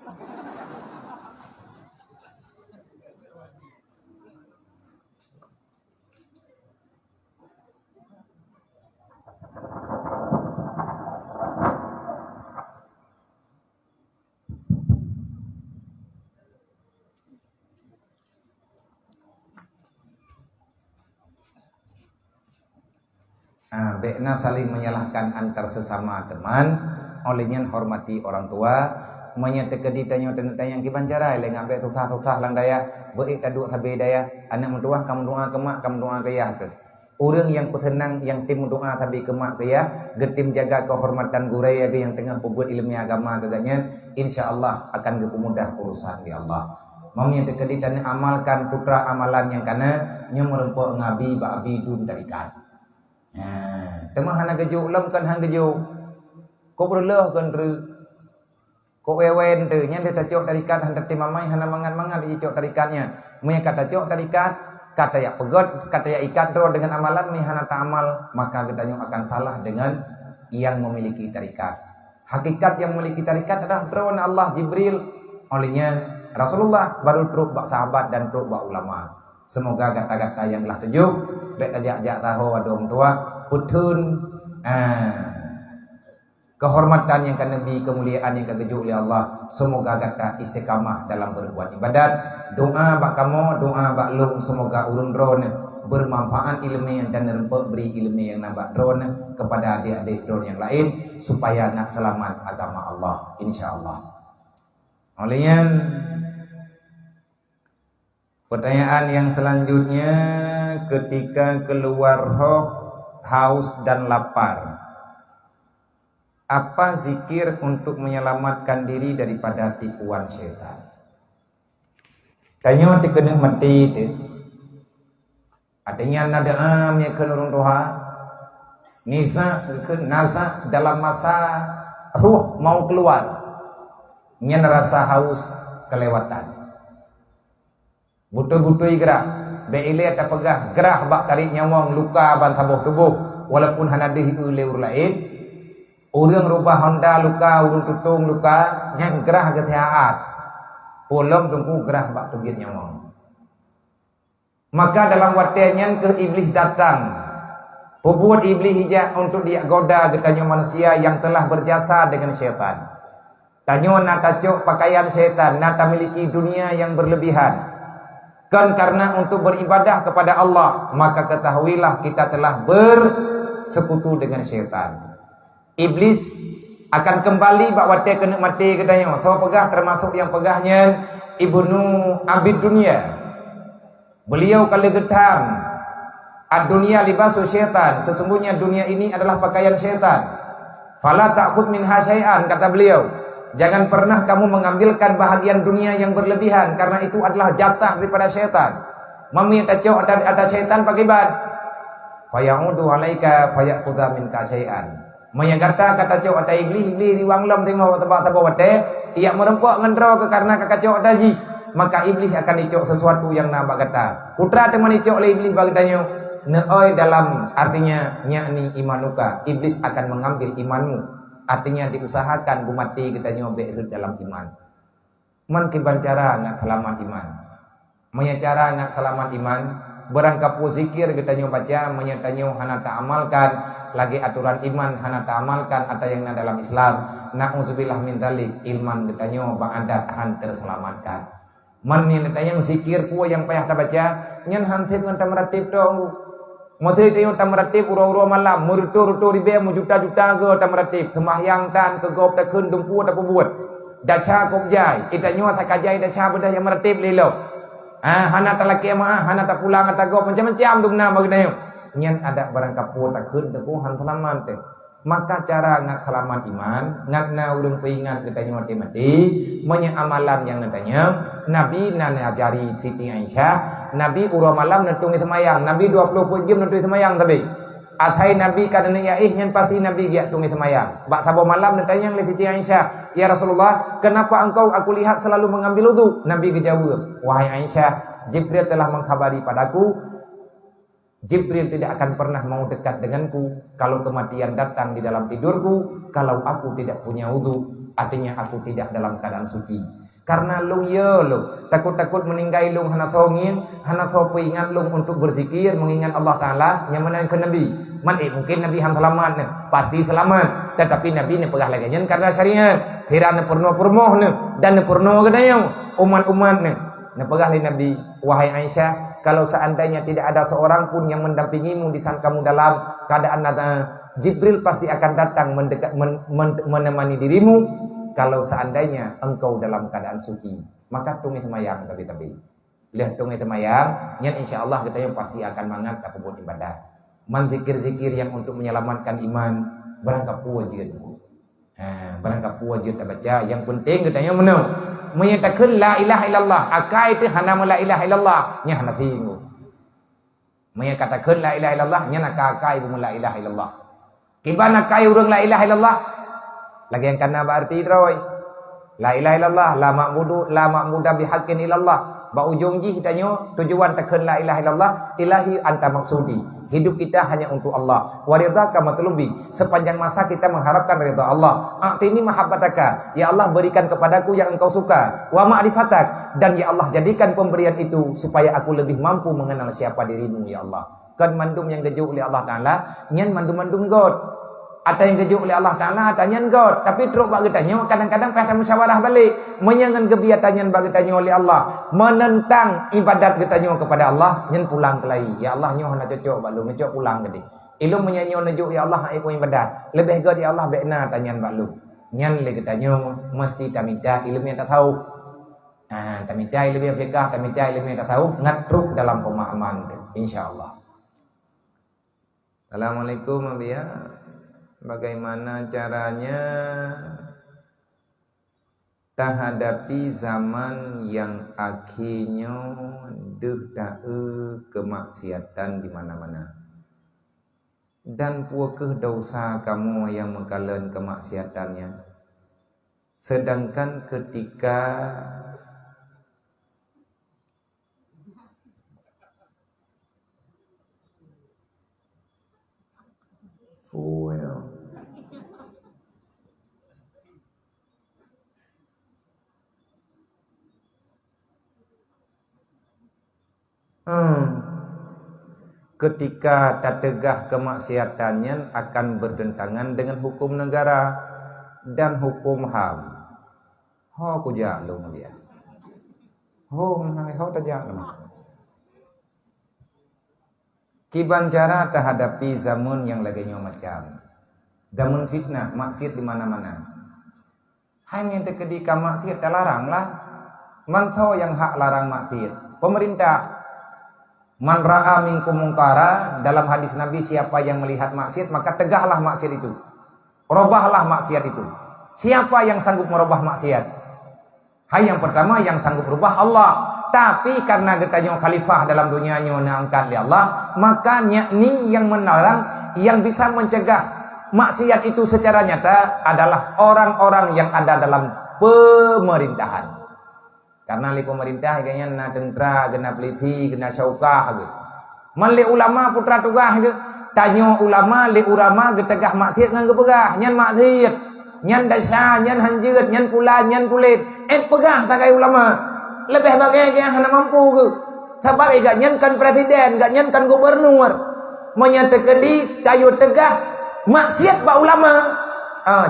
Bekna saling menyalahkan antar sesama teman, olehnya hormati orang tua, menyatakan ditanya tentang kibancara, leng ambek susah lang daya, beik kaduk tabe daya, anak mendoa kamu doa ke mak, kamu doa ke ya ke. Orang yang kutenang yang tim doa tabe ke mak ke ya, getim jaga kehormatan gurai yang tengah pembuat ilmu agama keganya, insyaallah akan kemudah urusan di Allah. Mamnya tekeditan amalkan putra amalan yang kana nyemurempo ngabi babi dun tarikat. Temah hana gejuk lam kan hang gejuk. Ko berleh kan ru. Ko wewen tu nya dia cok tarikat han terti mamai hana mangan-mangan di cok tarikatnya. Mun kata cok tarikat, kata ya pegot, kata ya ikat ro dengan amalan mi hana ta amal, maka gedanyo akan salah dengan yang memiliki tarikat. Hakikat yang memiliki tarikat adalah drone Allah Jibril, olehnya Rasulullah baru truk bak sahabat dan truk bak ulama. Semoga kata-kata yang telah tujuh bek ajak tahu adom tua putun kehormatan yang kan Nabi, kemuliaan yang kegejuk oleh Allah. Semoga kata istiqamah dalam berbuat ibadat. Doa bak kamu, doa bak lum, semoga urun drone bermanfaat ilmu dan rempuk beri ilmu yang nambah drone kepada adik-adik drone yang lain supaya nak selamat agama Allah insyaallah. Olehnya pertanyaan yang selanjutnya, ketika keluar roh, haus dan lapar, apa zikir untuk menyelamatkan diri daripada tipuan syaitan? Tanya kena mati itu. Adanya nada ya kenurun roha, nasa dalam masa ruh mau keluar, nyen rasa haus kelewatan. Butuh-butuh gerak, beile tak pegah gerah bak tarik nyawang luka ban tabuh tubuh, walaupun hana dehi uleur lain. Urang rubah honda luka, urang tutung luka, nyang gerah ke tiaat. Polom tunggu gerah bak tubit nyawang. Maka dalam waktunya ke iblis datang. Pembuat iblis hijak untuk dia goda getanyo manusia yang telah berjasa dengan syaitan. Tanyo nata cok pakaian syaitan, nata miliki dunia yang berlebihan. Kan karena untuk beribadah kepada Allah, maka ketahuilah kita telah bersekutu dengan syaitan. Iblis akan kembali bawa dia kena mati katanya. So pegah termasuk yang pegahnya Ibnu Abid Dunia. Beliau kalau getam Ad-dunya libasu syaitan, sesungguhnya dunia ini adalah pakaian syaitan. Fala ta'khud minha syai'an, kata beliau. Jangan pernah kamu mengambilkan bahagian dunia yang berlebihan, karena itu adalah jatah daripada syaitan. Mami tacok ada syaitan pakai ban. Fayaudu alaika fayakhudha minka syai'an. Menyagata kata cok ada iblis riwang lam tengok tempat wate, ia merempok ngendro ke karena kakacok daji, maka iblis akan dicok sesuatu yang nak kata. Putra teman dicok oleh iblis bagi tanya. Neoi dalam artinya yakni imanuka, iblis akan mengambil imanmu, artinya diusahakan bumati kita nyobek dalam iman. Man kiban cara ngat selamat iman, menyacara ngat selamat iman, berangkapu zikir kita baca, menyatanyo hana tak amalkan, lagi aturan iman hana tak amalkan atau yang dalam Islam. Na'udzubillah min dzalik, ilman kita ba'adat han terselamatkan. Man yang ditanya zikir ku yang payah tak baca, nyan hantip ngan tamratib dong. Mothai tayo tamratib uro-uro malam, murutur-utur ribe mu juta-juta ke tamratib, semahyang tan ke gop tak kun dumpu tak buat. Daca kop jai, kita nyo tak kajai daca bedah yang meratib lelo. Hana tak laki ma, hana tak pulang tak gop macam-macam dumna bagi tayo. Nyan ada barang kapur tak kun tak han selamat te. Maka cara ngat selamat iman, ngat na ulung peingat kita nyo mati-mati, menya amalan yang natanya, Nabi nan ajari Siti Aisyah, Nabi uro malam nentung semayang, Nabi 20 jam nentung semayang tapi. Athai Nabi kadang yaih nyan pasti Nabi giat tungi semayang. Bak tabo malam natanya oleh Siti Aisyah, "Ya Rasulullah, kenapa engkau aku lihat selalu mengambil wudu?" Nabi jawab, "Wahai Aisyah, Jibril telah mengkhabari padaku, Jibril tidak akan pernah mau dekat denganku kalau kematian datang di dalam tidurku, kalau aku tidak punya wudu, artinya aku tidak dalam keadaan suci. Karena lung takut-takut meninggal lung hana thongin, hana tho ingat lung untuk berzikir mengingat Allah Taala yang menangkan Nabi. Mungkin Nabi han selamat pasti selamat, tetapi Nabi ne pegah lagi karena syariat, hirana purno-purmoh ne dan ne purno gedayang umat-umat ne pegah Nabi, wahai Aisyah, kalau seandainya tidak ada seorang pun yang mendampingimu di saat kamu dalam keadaan Jibril pasti akan datang mendekat menemani dirimu. Kalau seandainya engkau dalam keadaan suci, maka tungi semayang tapi lihat tungi semayang, yang insya Allah kita yang pasti akan mangat apa buat ibadah. Zikir-zikir yang untuk menyelamatkan iman, berangkat wajib. Berangkat wajib tak baca. Yang penting kita yang menang menyatakan la ilaha illallah. Akai itu hana la ilaha illallah, nya hana tinggu. Menyatakan la ilaha illallah, nya nak akai bu la ilaha illallah. Kibana kai urang la ilaha illallah. Lagi yang kena berarti roy. La ilaha illallah, la ma'budu bihaqqin illallah. Ba ujung ji kitanya tujuan tekan la ilaha illallah, ilahi anta maksudi. Hidup kita hanya untuk Allah. Wa ridhaka matlubi. Sepanjang masa kita mengharapkan ridha Allah. A'tini mahabbataka. Ya Allah, berikan kepadaku yang engkau suka. Wa ma'rifatak. Dan ya Allah, jadikan pemberian itu supaya aku lebih mampu mengenal siapa dirimu ya Allah. Kan mandum yang gejuk oleh Allah Taala, nyan mandum-mandum God. Atau yang kejuk oleh Allah Ta'ala, tanyan God. Tapi teruk bagi tanya, kadang-kadang pihak musyawarah balik. Menyangan kebiatannya bagi tanya oleh Allah. Menentang ibadat kita kepada Allah, nyen pulang kelai. Ya Allah, nyoh nak cocok balu, cocok pulang ke dia. Ilmu menyanyi nejuk ya Allah, nak ikut ibadat. Lebih God ya Allah, bekna tanyan balu. Nyen le kita mesti taminta ilmu yang tak tahu. Taminta ilmu yang fikah, taminta ilmu yang tak tahu. Ngatruk dalam pemahaman, insyaAllah. Assalamualaikum Abia. Bagaimana caranya terhadapi zaman yang akhirnya kemaksiatan di mana-mana dan puakeh dosa kamu yang mengkalen kemaksiatannya, sedangkan ketika ketika tak tegah kemaksiatannya akan bertentangan dengan hukum negara dan hukum HAM. Ho ku jalung dia. Ho tak jalung. Kiban cara terhadapi zaman yang lagi macam. Zaman fitnah, maksiat di mana-mana. Hanya ketika maksiat terlarang lah. Mantau yang hak larang maksiat. Pemerintah Man ra'a minkum munkara, dalam hadis Nabi, siapa yang melihat maksiat maka tegahlah maksiat itu. Robahlah maksiat itu. Siapa yang sanggup merubah maksiat? Yang pertama yang sanggup merubah Allah. Tapi karena getanya khalifah dalam dunia nyonya angkat li Allah, maka ni yang melarang, yang bisa mencegah maksiat itu secara nyata adalah orang-orang yang ada dalam pemerintahan. Karena li pemerintah kayaknya na tentera, kena peliti, kena caukah gitu. Mali ulama putra tugah gitu. Tanyo ulama, li ulama getegah maksiat ngan gepegah, nyan maksiat, nyan dasar, nyan hanjeut, nyan pula, nyan kulit. Pegah takai ulama. Lebih bagai yang hana mampu ke. Sebab gak nyankan presiden, gak nyankan gubernur. Menyatakan di tayo tegah maksiat ba ulama.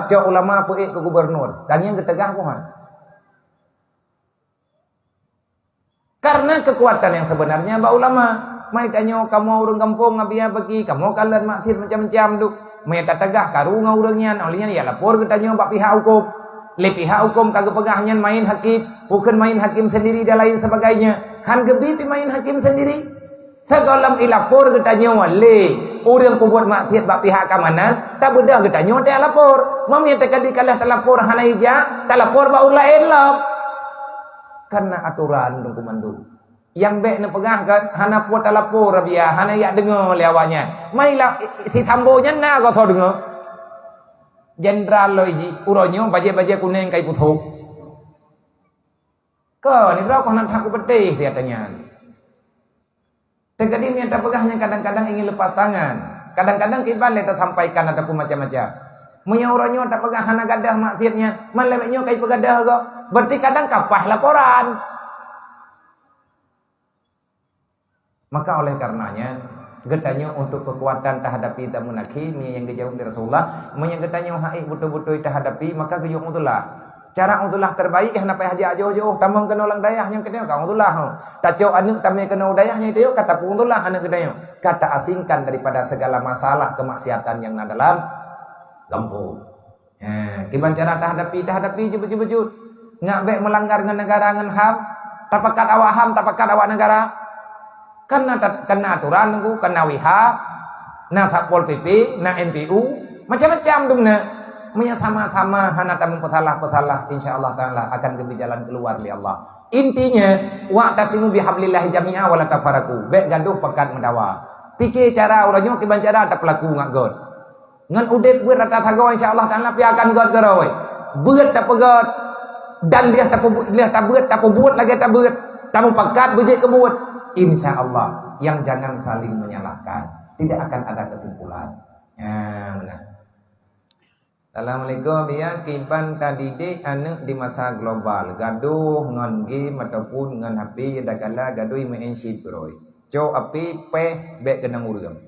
Cak ulama pergi ke gubernur. Dan yang getegah pun. Karena kekuatan yang sebenarnya ba ulama. Mai tanyo kamu urang kampung ngabia bagi, kamu kalian maksiat macam-macam tu. Mai tegah karu ngau urangnya, olehnya ya lapor ke tanyo bak pihak hukum. Le pihak hukum kagak pegahnya main hakim, bukan main hakim sendiri dan lain sebagainya. Han gebi main hakim sendiri. Sagalam ilapor ke tanyo le urang pembuat maksiat bak pihak keamanan, tak bedah ke tanyo tak lapor. Mamnya tak di kalah tak lapor hanaija, tak lapor ba ulain lap. Karena aturan dong komando. Yang baik nak pegah kan hana puat lapor biar hana yak dengar lewatnya. Mailah si tambonya na kau tahu dengar. Jenderal loji uronyo baje-baje kuning kai putuk. Kau ni rau kau nak aku pedih dia tanya. Terkadang yang tak pegahnya kadang-kadang ingin lepas tangan. Kadang-kadang kita leta sampaikan ataupun macam-macam. Munya uronyo tak pegah hana gadah maksiatnya. Malamnya kai pegadah kau. Berarti kadang kapah laporan. Maka oleh karenanya getanya untuk kekuatan terhadapi tamu nakim yang dijauh dari Rasulullah, yang getanya haik betul-betul terhadapi, maka gejong utulah. Cara utulah terbaik kenapa haji jauh-jauh tamang kena ulang dayahnya ketanya kau utulah. Tacau anu tamang kena dayahnya itu kata utulah anak ketanya. Kata asingkan daripada segala masalah kemaksiatan yang ada dalam kampung. Gimana cara terhadapi jujur-jujur. Ngak baik melanggar dengan negara dengan HAM, tapakat awak HAM, tapakat awak negara. Kena aturan nunggu, kena WH, na Satpol PP, na MPU, macam-macam dong na. Menya sama-sama hana tamu pesalah, insyaallah taala akan berjalan keluar li Allah. Intinya wa tasimu bihablillah jami'a wala tafaraku. Baik gaduh pekat mendawa. Pikir cara urangnya kiban cara tak pelaku ngak god. Ngan udep beut rata thago insyaallah taala pi akan god garoy. Beut tak pegat dan dia tak beut tak buat lagi tak beut. Tamu pekat bejek kebuat. Insya Allah yang jangan saling menyalahkan, tidak akan ada kesimpulan. Benar. Assalamualaikum ya kiban tadi dek anak di masa global gaduh ngan game ataupun ngan HP dagala gaduh main siproi. Co api peh bek kenang urang.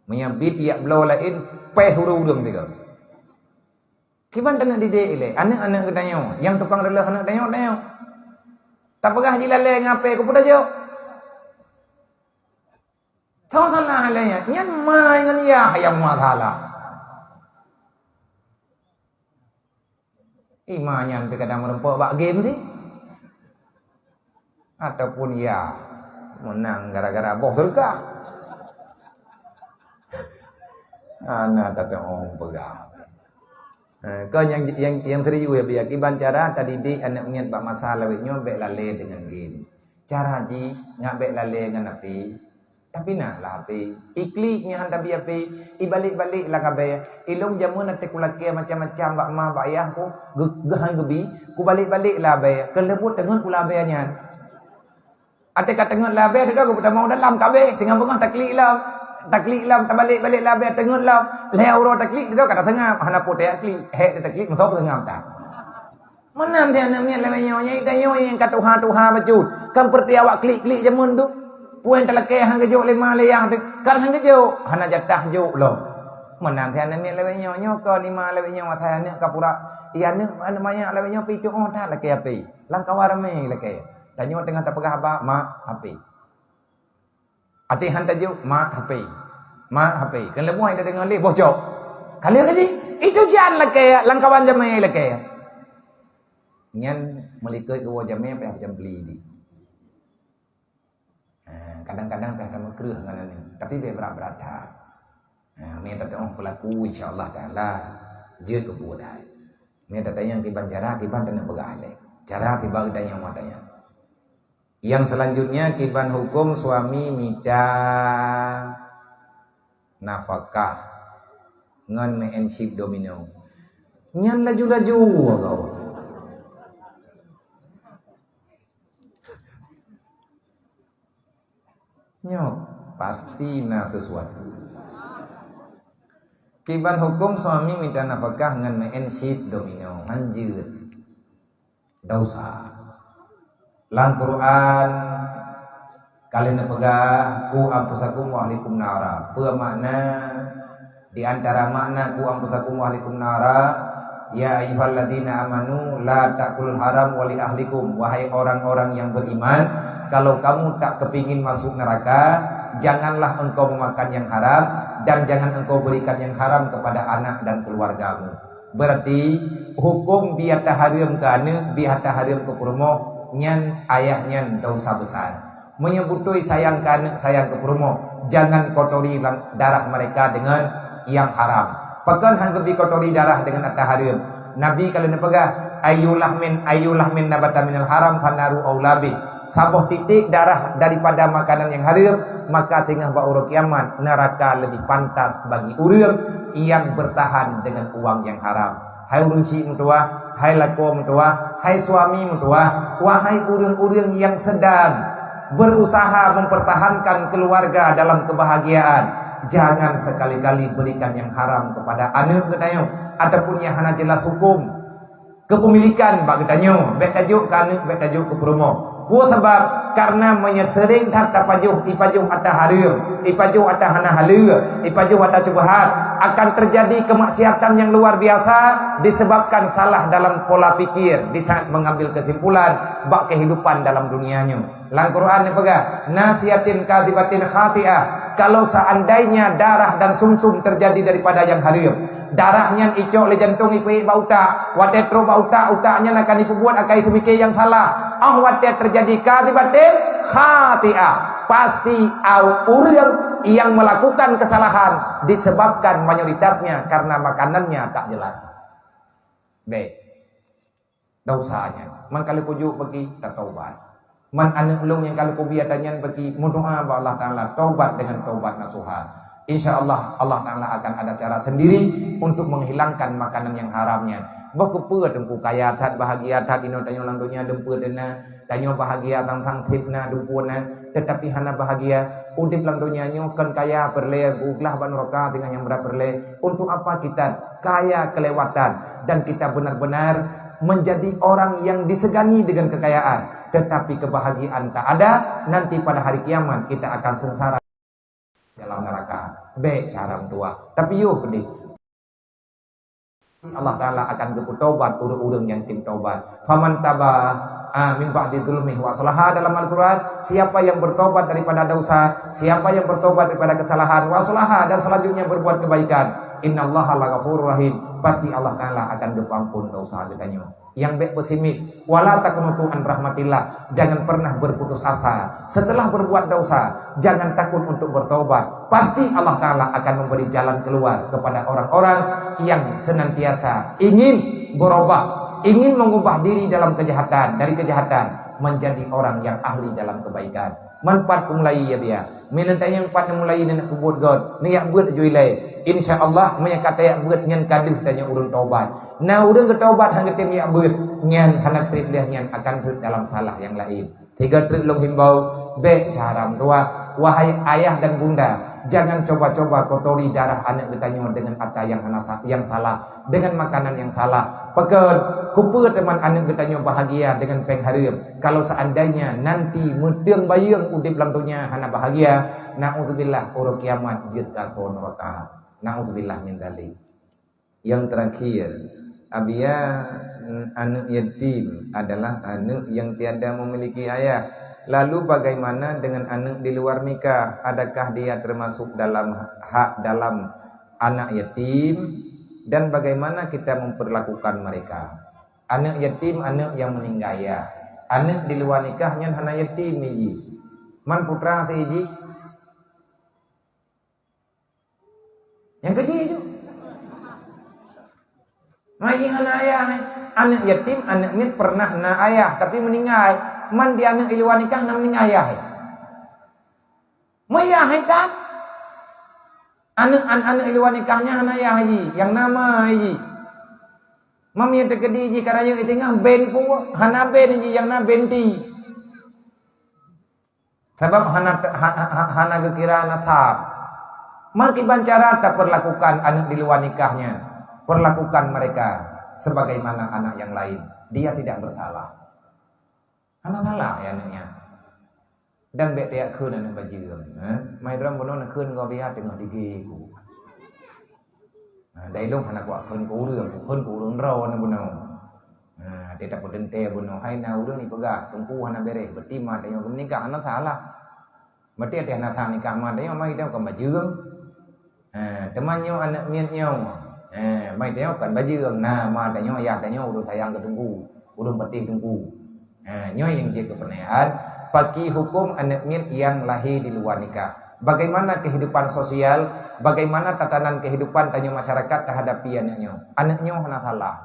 Menyabit ya blow lain peh urang tiga. Kiban tanah didek ile anak-anak ketanya yang tukang relah anak tanya. Tak pegah jilale ngape ku puda jo. Tahu tanah halanya, nyan mai ngan ya hayam mathala. Imanyan pe kadang merempok bak game sih. Ataupun ya menang gara-gara bos surga. Anak tak tahu pegang. Kau yang serius ya biar kiban cara tadi di anak niat bak masalah wenyo bek lale dengan game. Cara ji ngak bek lale dengan api. Tapi nah lah api. Ikliknya handa bi api. Ibalik-balik lah kabeh. Ilung jamun nanti kulake macam-macam bak ma bak ayah ku gehan gebi. Ku balik-balik lah be. Kelebut tengen kula be nyan. Ate ka tengen lah be dak ku mau dalam kabeh tengah bengah taklik lah. Taklik lam tak balik-balik lah be tengen lah. Leh uro taklik dak kata tengah hana pote taklik. He taklik masuk tengah tak. Mana dia nak niat lemenyo nyai dayo yang kata tuha bacut. Kan perti awak klik-klik jamun tu. Puan telake hang gejo lima leyang tu. Kan hang gejo hana jatah jo lo. Mana dia nak niat lemenyo nyo ko lima lemenyo matai ni kapura. Iya ni namanya lemenyo pi tu tak lake api. Langkau rame lake. Tanyo tengah tak pegah ba ma api. Ati han tajuk ma api. Ma api. Kan lebuh ada dengar le bocok. Kali ke itu jan lake langkawan jamai lake. Nyan melikoi ke wajah me pe macam beli di. Kadang-kadang dah sama kerah dengan ni. Tapi dia berat-berat dah. Mereka tak orang pelaku insya-Allah taala je ke buat. Mereka tak yang kiban cara kiban tak nak pegang. Cara tiba kita yang matanya. Yang selanjutnya kiban hukum suami minta nafkah ngan menship domino. Nyan laju-laju kau. Nyok pasti na sesuatu. Kiban hukum suami minta nafkah ngan menship domino. Anjir. Dosa. Lang Quran kalian pegah ku ampusakum wa ahlikum nara. Apa makna di antara makna ku ampusakum wa ahlikum nara? Ya ayyuhalladzina amanu la ta'kul haram wa li ahlikum. Wahai orang-orang yang beriman, kalau kamu tak kepingin masuk neraka, janganlah engkau memakan yang haram dan jangan engkau berikan yang haram kepada anak dan keluargamu. Berarti hukum biata haram ke anak, biata haram ke perumoh, nyan ayahnya dosa besar. Menyebutui sayang ke anak, sayang ke perumoh, jangan kotori darah mereka dengan yang haram. Pekan hanggebi kotori darah dengan atta haram. Nabi kalau nak pegah ayyulah min nabata minal haram fanaru aulabi. Sabuh titik darah daripada makanan yang haram, maka tengah ba'urul kiamat neraka lebih pantas bagi urang yang bertahan dengan uang yang haram. Hai urunci mutua, hai lako mutua, hai suami mutua, wahai urang-urang yang sedang berusaha mempertahankan keluarga dalam kebahagiaan, jangan sekali-kali berikan yang haram kepada anak kita ataupun yang hana jelas hukum kepemilikan bak kita bek tajuk ke anak, bek tajuk ke perumoh. Buat sebab karena menyesering tak tapajuh ipajuh atas haram, ipajuh atas hana hala, ipajuh atas cubahan, akan terjadi kemaksiatan yang luar biasa disebabkan salah dalam pola pikir di saat mengambil kesimpulan bak kehidupan dalam dunianya. Lang Quran ni pegah nasiatin kadibatin khati'ah. Kalau seandainya darah dan sumsum terjadi daripada yang haram, darahnya icok le jantung ipi bauta, watetro bauta, utaknya akan dibuat akan itu mikir yang salah. Watet terjadi kadibatin khati'ah. Pasti orang yang melakukan kesalahan disebabkan mayoritasnya karena makanannya tak jelas. B. Dosanya. Man kali pujuk bagi tak taubat. Man anak ulung yang kalau kubiatannya bagi berdoa ba Allah Taala taubat dengan taubat nasuha. Insyaallah Allah Taala akan ada cara sendiri untuk menghilangkan makanan yang haramnya. Bakupeut engku kaya tat bahagia tat ino tanyo lang dunia dempeut dena tanyo bahagia tentang tipna dupuna tetapi hana bahagia udip lang dunia nyo kan kaya berle guglah ban roka dengan yang berat berle. Untuk apa kita kaya kelewatan dan kita benar-benar menjadi orang yang disegani dengan kekayaan, tetapi kebahagiaan tak ada, nanti pada hari kiamat kita akan sengsara dalam neraka. Baik sarang tua. Tapi yuk pedih. Allah Ta'ala akan gebut taubat urang-urang yang tim taubat. Faman tabah min ba'di dzulmihi wa salaha dalam Al-Qur'an, siapa yang bertobat daripada dosa, siapa yang bertobat daripada kesalahan, wa salaha dan selanjutnya berbuat kebaikan, innallaha laghafurur rahim, pasti Allah Ta'ala akan diampun dosa kitanya. Yang baik pesimis, wala takunutu an rahmatillah, jangan pernah berputus asa setelah berbuat dosa, jangan takut untuk bertobat, pasti Allah Ta'ala akan memberi jalan keluar kepada orang-orang yang senantiasa ingin berubah, ingin mengubah diri dalam kejahatan, dari kejahatan menjadi orang yang ahli dalam kebaikan. Manfaat mulai ya dia. Minantang yang pat mulai nak kubut god. Ni yak buat juilai. Insya-Allah me kata yak buat nyan kaduh tanya urun taubat. Nah urun ke taubat hang ketem yak buat nyan hanat trip dia nyan akan trip dalam salah yang lain. Tiga trip long himbau be saram dua. Wahai ayah dan bunda, jangan coba-coba kotori darah anak bertanya dengan kata yang salah, dengan makanan yang salah. Peker kupu teman anak bertanya bahagia dengan peng haram. Kalau seandainya nanti mutiang bayang udip lantunya hana bahagia, na'udzubillah urut kiamat jid kason neraka. Na'udzubillah min dzalik. Yang terakhir, abia anak yatim adalah anak yang tiada memiliki ayah. Lalu bagaimana dengan anak di luar nikah? Adakah dia termasuk dalam hak dalam anak yatim? Dan bagaimana kita memperlakukan mereka? Anak yatim, anak yang meninggal ya. Anak di luar nikahnya anak yatim ni. Man putra teji. Yang keji itu. Mai anak ayah, anak yatim, anak mit pernah na ayah tapi meninggal. Man dia anak iluan nikah na meninggal ayah. Mai ayah tak? Anak iluan nikahnya anak ayah haji, yang nama haji. Mami yang terkedi ji karaya tengah ben pu, hana ben ji yang na benti. Sebab hana kekira nasab. Makiban cara tak perlakukan anak di luar nikahnya. Perlakukan mereka sebagaimana anak yang lain. Dia tidak bersalah. Anak salah ya anaknya. Dan bet dia kun anak bajirang. Mai drum bono nak kun kau biar tengah digi ku. Dai long anak gua kun ku urang raw na bono. Dia tak pedente bono hai na urang ni pegah tungku hana beres betima tengok menikah anak salah. Mati ada anak tang nikah mah tengok mai tengok bajirang. Temannya anak miatnya. Mai tengok kan bajirang na ma tengok ya tengok urang sayang ke tungku. Urang betih tungku. Nyoy yang dia kepenayaan bagi hukum anak miat yang lahir di luar nikah. Bagaimana kehidupan sosial, bagaimana tatanan kehidupan tanya masyarakat terhadapi anaknya. Anaknya hana salah.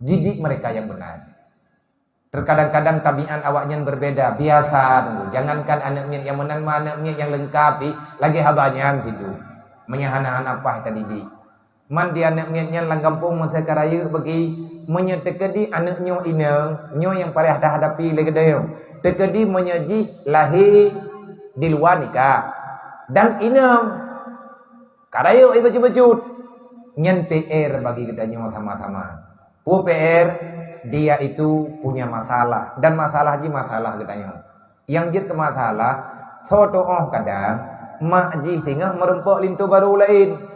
Didik mereka yang benar. Terkadang-kadang tabiat awaknya berbeda, biasa tunggu. Jangankan anak miat yang benar, anak miat yang lengkapi, lagi habanya hidup. Menyahana apa kita didik. Man dia anak miatnya lang kampung masa karaya bagi menyetekedi anaknya inang, nyo yang parah hadapi lagi dia. Tekedi menyaji lahir di luar nikah dan inang karaya baju-baju nyen PR bagi kita nyo sama-sama. Pu PR dia itu punya masalah dan masalah ji masalah kita nyo. Yang jit ke masalah foto kadang mak ji tengah merempok lintu baru lain.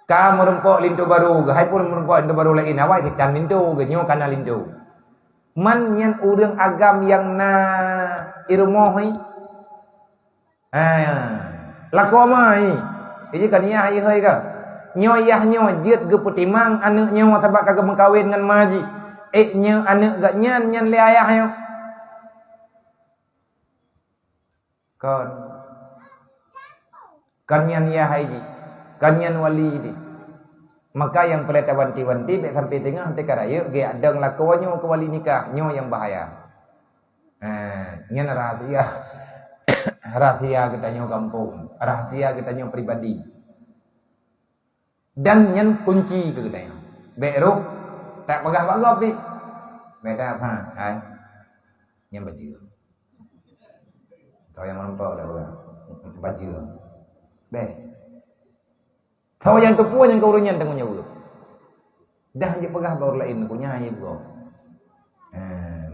Ka merempok lintu baru, gahai pun merempok lintu baru lain. Awak ikan lintu, genyo kana lintu. Man yang urang agam yang na irumohi. Lako mai. Ini kan iya hai hai ka. Nyo yah nyo jet ge putimang anak nyo sabak kagak mengkawin dengan maji. Nyo anak gak nyan le ayah nyo. Kan nyan ya hai ji. Kanyan wali ini. Maka yang pelita wanti-wanti sampai tengah nanti karaya ge adang lakuannya ke wali nikah nyo yang bahaya. Nyan rahasia. Rahasia kita nyo kampung, rahasia kita nyo pribadi. Dan nyan kunci ke kita nyo. Beru tak pegah-pegah pi. Beda apa? Nyan baju. Tahu yang melampau dah baju. Be. Tahu yang kepuan yang keurunyan tengoknya bu. Dah je pegah baru lain punya aib go.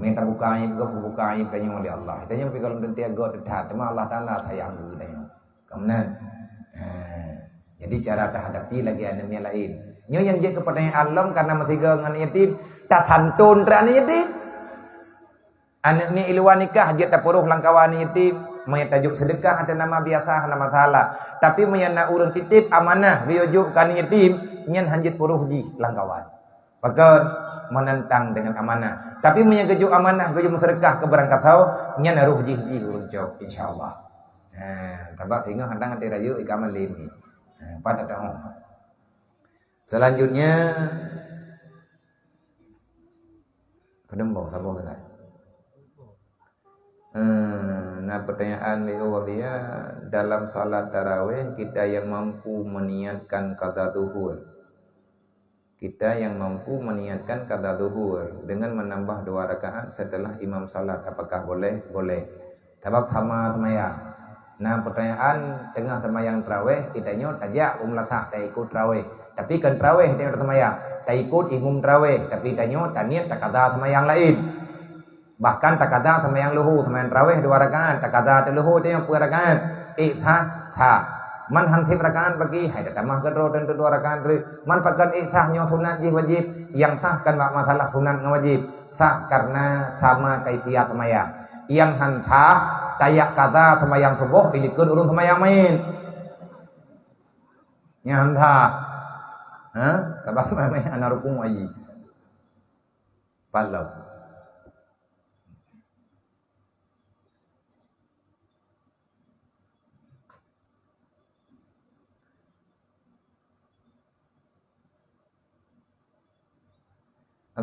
Minta buka aib go, buka aib tanya oleh Allah. Tanya pi kalau nanti go dekat sama Allah Taala sayang bu tanya. Kemudian jadi cara terhadapi lagi anemia lain. Nyo yang je kepada alam karena masih dengan yatim tak santun terane yatim. Anak ni iluan nikah je tak puruh langkawan yatim. Maya tajuk sedekah ada nama biasa nama salah. Tapi maya nak urun titip amanah biojuk kan yatim nyen hanjit puruh ji langkawan. Maka menentang dengan amanah. Tapi maya gejuk amanah gejuk sedekah keberangkat tau nyen aruh ji urun jawab insyaallah. Tabak tengok handang ada rayu ikaman limi. Pada tahu. Selanjutnya kedembau sabo sangat. Nah pertanyaan Leo dia dalam salat tarawih kita yang mampu meniatkan qada zuhur. Kita yang mampu meniatkan qada zuhur dengan menambah 2 rakaat setelah imam salat apakah boleh? Boleh. Sebab sama semayang. Nah pertanyaan tengah semayang tarawih kita nyot aja umlatah tak ikut tarawih. Tapi kan tarawih dia semayang tak ikut imam tarawih tapi kita nyot niat tak qada semayang lain. Bahkan tak kata sama yang luhu sama yang tarawih 2 rakaat tak kata luhu dia 2 rakaat tha man hantip rakaat bagi hai tamah kedro dan 2 rakaat man pakan nyo sunat ji wajib yang sah kan masalah sunat dengan wajib sah karena sama kaifiat semayang yang hantha kayak kata semayang subuh ini kun urun semayang main yang hantha tabak semayang ana rukun wajib palau.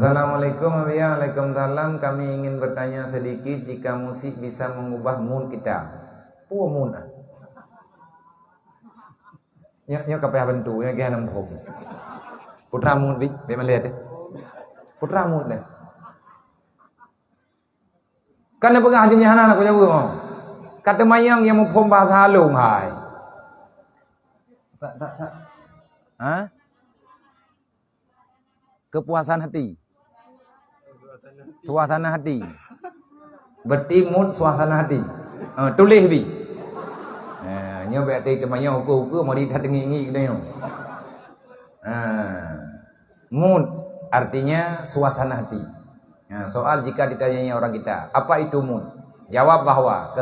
Assalamualaikum Waalaikumsalam. Kami ingin bertanya sedikit, jika musik bisa mengubah mood kita. Puas mood ah. Nhớ cà phê bên trụ nghe nằm hộp. Putra mood đi, để mà lihat deh. Putra mood deh. Kan apa kan hajumnya anak aku jawab mau. Kata mayang yang mau pom bahasa lung hai. Tak. Hah? Kepuasan hati. Suasana hati. Bertimut suasana hati. Tulis bi. Nhớ berarti kemayang aku mau didatangi ini. Mood artinya suasana hati. Soal jika ditanyanya orang kita, apa itu mood? Jawab bahwa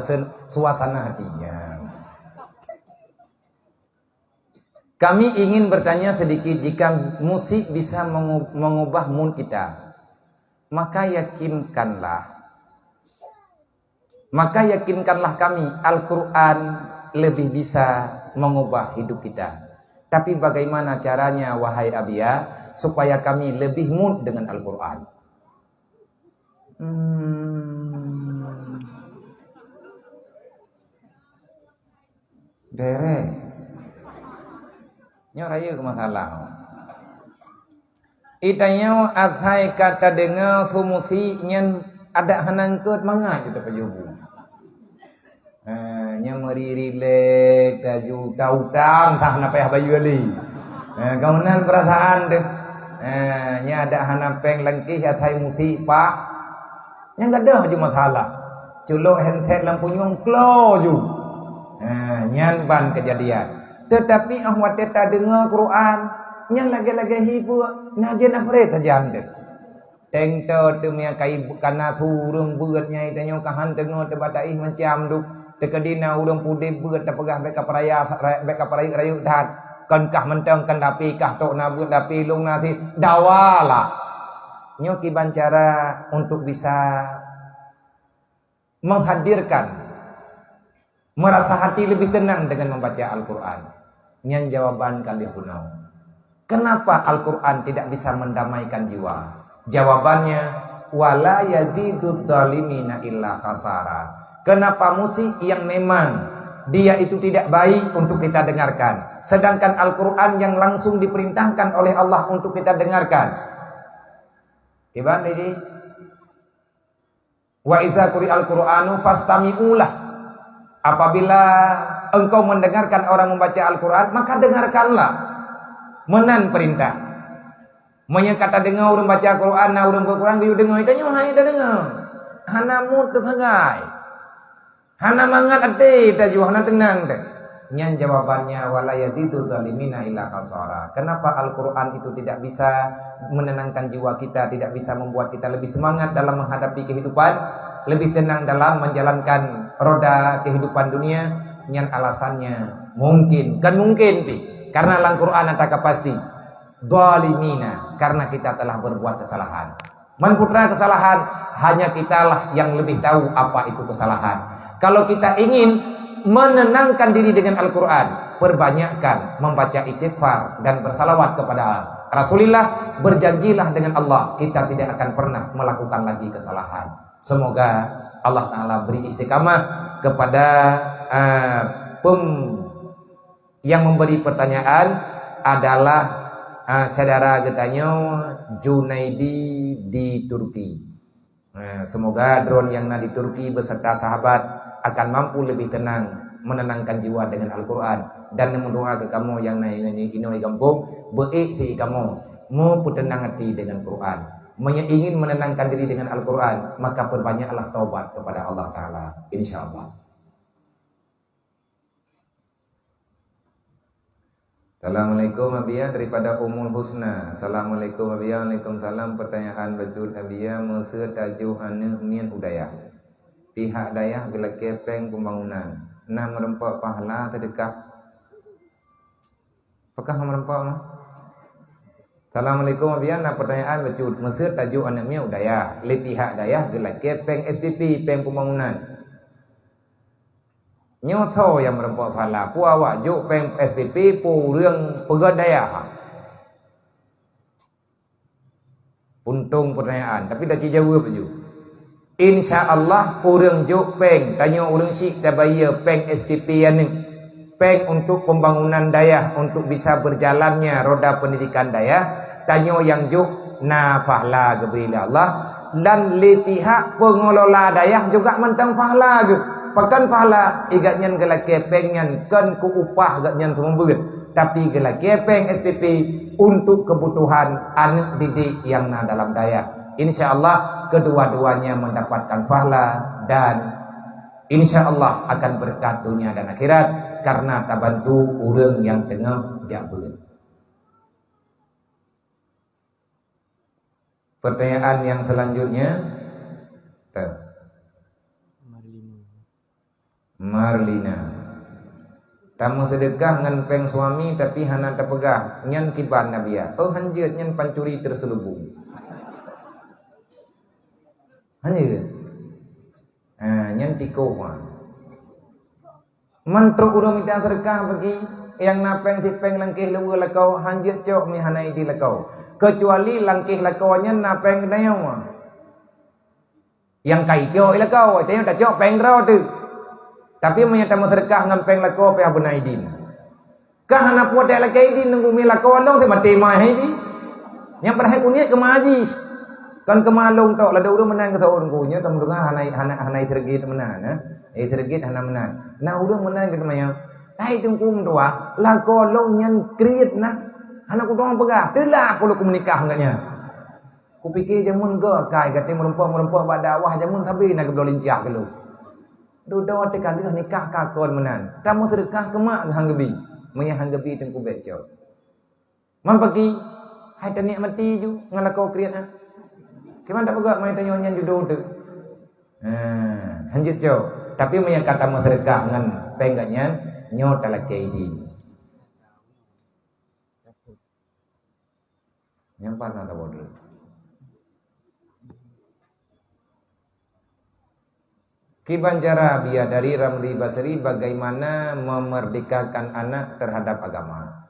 suasana hati. Kami ingin bertanya sedikit, jika musik bisa mengubah mood kita, maka yakinkanlah kami Al-Quran lebih bisa mengubah hidup kita. Tapi bagaimana caranya wahai Abia supaya kami lebih mood dengan Al-Quran? Bere raya ke masalah. Itanya athai kata dengar sumusi nyen ada hanangkut manga kita pejubu. Nya meri rilek taju tautang tah napeh bayu ali. Kaunan perasaan deh. Nya ada hanapeng lengkih athai musi pak. Nya enggak ada je masalah. Culuk handset lampu nyong klo ju. Nyan ban kejadian. Tetapi ahwat teta dengar Quran, yang lagi-lagi hibur, najen afre tajan deh. Teng tu mia kai kana surung beutnya itanya kahan dengar tebatai macam tu. Tekedina urang pudih beut tapegah beka peraya beka parai rayu dat. Kan kah menteng kan dapi kah tok na beut dapi lung nanti dawala. Nyoki bancara untuk bisa menghadirkan, merasa hati lebih tenang dengan membaca Al-Quran. Yang jawaban kali hunau. Kenapa Al-Quran tidak bisa mendamaikan jiwa? Jawabannya, wala yadidud dhalimina illa khasara. Kenapa musik yang memang dia itu tidak baik untuk kita dengarkan, sedangkan Al-Quran yang langsung diperintahkan oleh Allah untuk kita dengarkan? Tiba ini. Wa iza quri'al Qur'anu fastami'ulah. Apabila engkau mendengarkan orang membaca Al-Quran, maka dengarkanlah. Menan perintah. Manya kata dengar orang baca Al-Quran, na orang berquran biu dengar, itanya hai dah dengar. Hana mood tersangai. Hana mangat ate taju hana tenang teh. Nyan jawabannya wala yadidu zalimina illa khasara. Kenapa Al-Quran itu tidak bisa menenangkan jiwa kita, tidak bisa membuat kita lebih semangat dalam menghadapi kehidupan, lebih tenang dalam menjalankan roda kehidupan dunia? Nyan alasannya mungkin pi karena Al-Quran ataka pasti zalimina, karena kita telah berbuat kesalahan. Man putra kesalahan hanya kitalah yang lebih tahu apa itu kesalahan. Kalau kita ingin menenangkan diri dengan Al-Quran, perbanyakkan membaca istighfar dan bersalawat kepada Rasulullah. Berjanjilah dengan Allah, kita tidak akan pernah melakukan lagi kesalahan. Semoga Allah Ta'ala beri istiqamah kepada yang memberi pertanyaan adalah saudara getanyo Junaidi di Turki. Semoga drone yang di Turki beserta sahabat akan mampu lebih tenang menenangkan jiwa dengan Al-Quran, dan mendoa ke kamu yang inoi kampung beikti kamu mau tenang hati dengan Quran, ingin menenangkan diri dengan Al-Quran, maka perbanyaklah taubat kepada Allah Ta'ala, insyaallah. Assalamualaikum Abia daripada Ummul Husna. Assalamualaikum Abia. Waalaikumsalam. Pertanyaan bajul Abia mese tajuh anu mien udaya. Pihak dayah gelak kepeng pembangunan. Nah merempak pahala terdekat. Apakah merempak mah? Assalamualaikum Abia. Nah pertanyaan bajul mese tajuh anu mien udaya. Le pihak dayah gelak kepeng SPP peng pembangunan. Nyoto yang merempak pahala pu awak juk peng SPP pu reung pegadaiah. Pu Untung pertanyaan, tapi dah jawab apa je. InsyaAllah orang juk peng, tanya orang syik dah bayar peng SPP yang ni. Peng untuk pembangunan daya, untuk bisa berjalannya roda pendidikan daya. Tanya yang juk na fahla geberilah Allah. Dan li pihak pengelola daya juga mentang fahla ke. Pakan fahla, igatnya gelak kepengnya kan ku upah gatnya temubeut. Tapi gelak kepeng SPP untuk kebutuhan anak didik yang na dalam daya. InsyaAllah kedua-duanya mendapatkan pahala dan InsyaAllah akan berkat dunia dan akhirat karena tabantu orang yang tengah jabut. Pertanyaan yang selanjutnya, Marlina. Tamu sedekah ngan peng suami tapi hana terpegah nyan kiban nabiya. Oh hanjut nyan pancuri terselubung. Hanya nyan tiko mantra urang minta sedekah bagi yang napeng sipeng langkih lewa lakau hanjut cok mi hanai di lakau. Kecuali langkih lakaunya napeng dayaw. Yang kai cok lakau, tanya tak cok peng raw tu. Tapi menyata sedekah ngan peng lakau pe abunai din. Kah hana puat dak lakai din nunggu mi lakau along te mati mai hai di. Yang berhak kunyat ke maji. Kan kemalung tok lada urang menang ke tahun kunya tam dengar hanai tergit menang na. Tergit hana menang. Nah urang menang ke temanya. Tai tungkum doa la kolong nyan kriet nah. Hana ku doang pegah. Telah kalau ku menikah enggaknya. Ku fikir jamun ke kai kate merempah badawah jamun tabi nak geblo lincah ke lu. Doa tekan dah nikah kakon menang. Tamu sedekah ke mak hang gebi. Menya hang gebi tungku becok. Man pagi hai tani mati ju ngalakau kriet ah. Kiman tak pegak main tanya nyan judo tu. Hanjut jo. Tapi menyang kata sedekah ngan penggaknya nyo talakai di. Nyampan nata bodoh. Kiban cara biadari Ramli Basri bagaimana memerdekakan anak terhadap agama.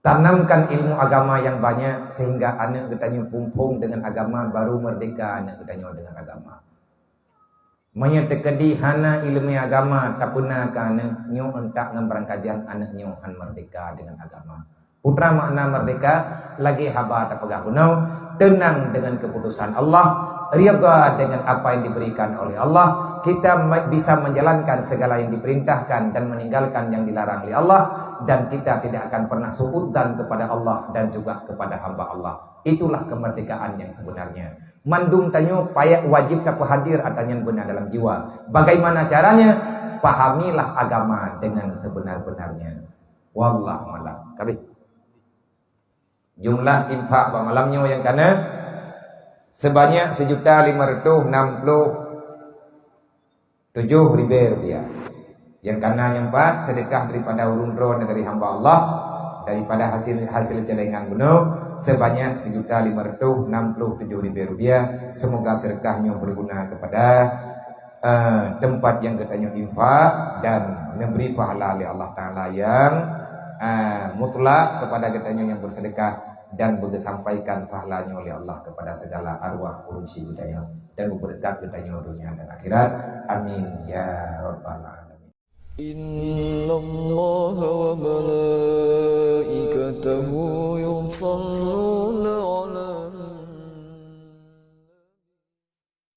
Tanamkan ilmu agama yang banyak sehingga anak ketanya pumpung dengan agama baru merdeka anak ketanya dengan agama. Menyetekedi hana ilmu agama tapuna ka anak nyo entak ngambarang kajian anak nyo han merdeka dengan agama. Putra makna merdeka lagi haba tapegah gunau tenang dengan keputusan Allah, ridha dengan apa yang diberikan oleh Allah. Kita bisa menjalankan segala yang diperintahkan dan meninggalkan yang dilarang oleh Allah. Dan kita tidak akan pernah suudzon kepada Allah dan juga kepada hamba Allah. Itulah kemerdekaan yang sebenarnya. Mandum tanyo payak wajib dapat hadir adanya benar dalam jiwa. Bagaimana caranya? Pahamilah agama dengan sebenar-benarnya. Wallahu a'lam. Kabeh. Jumlah infak pada malamnya yang kana sebanyak 1.567.000 rupiah. Yang kanan yang 4 sedekah daripada urun drone dari hamba Allah daripada hasil celengan gunung sebanyak 1.567.000 rupiah. Semoga sedekahnya berguna kepada tempat yang katanya infak dan memberi pahala oleh Allah Taala yang mutlak kepada katanya yang bersedekah dan bersampaikan pahalanya oleh Allah kepada segala arwah urusi katanya dan berberkat katanya dunia dan akhirat. Amin ya rabbal alamin. إن الله وملائكته يصلون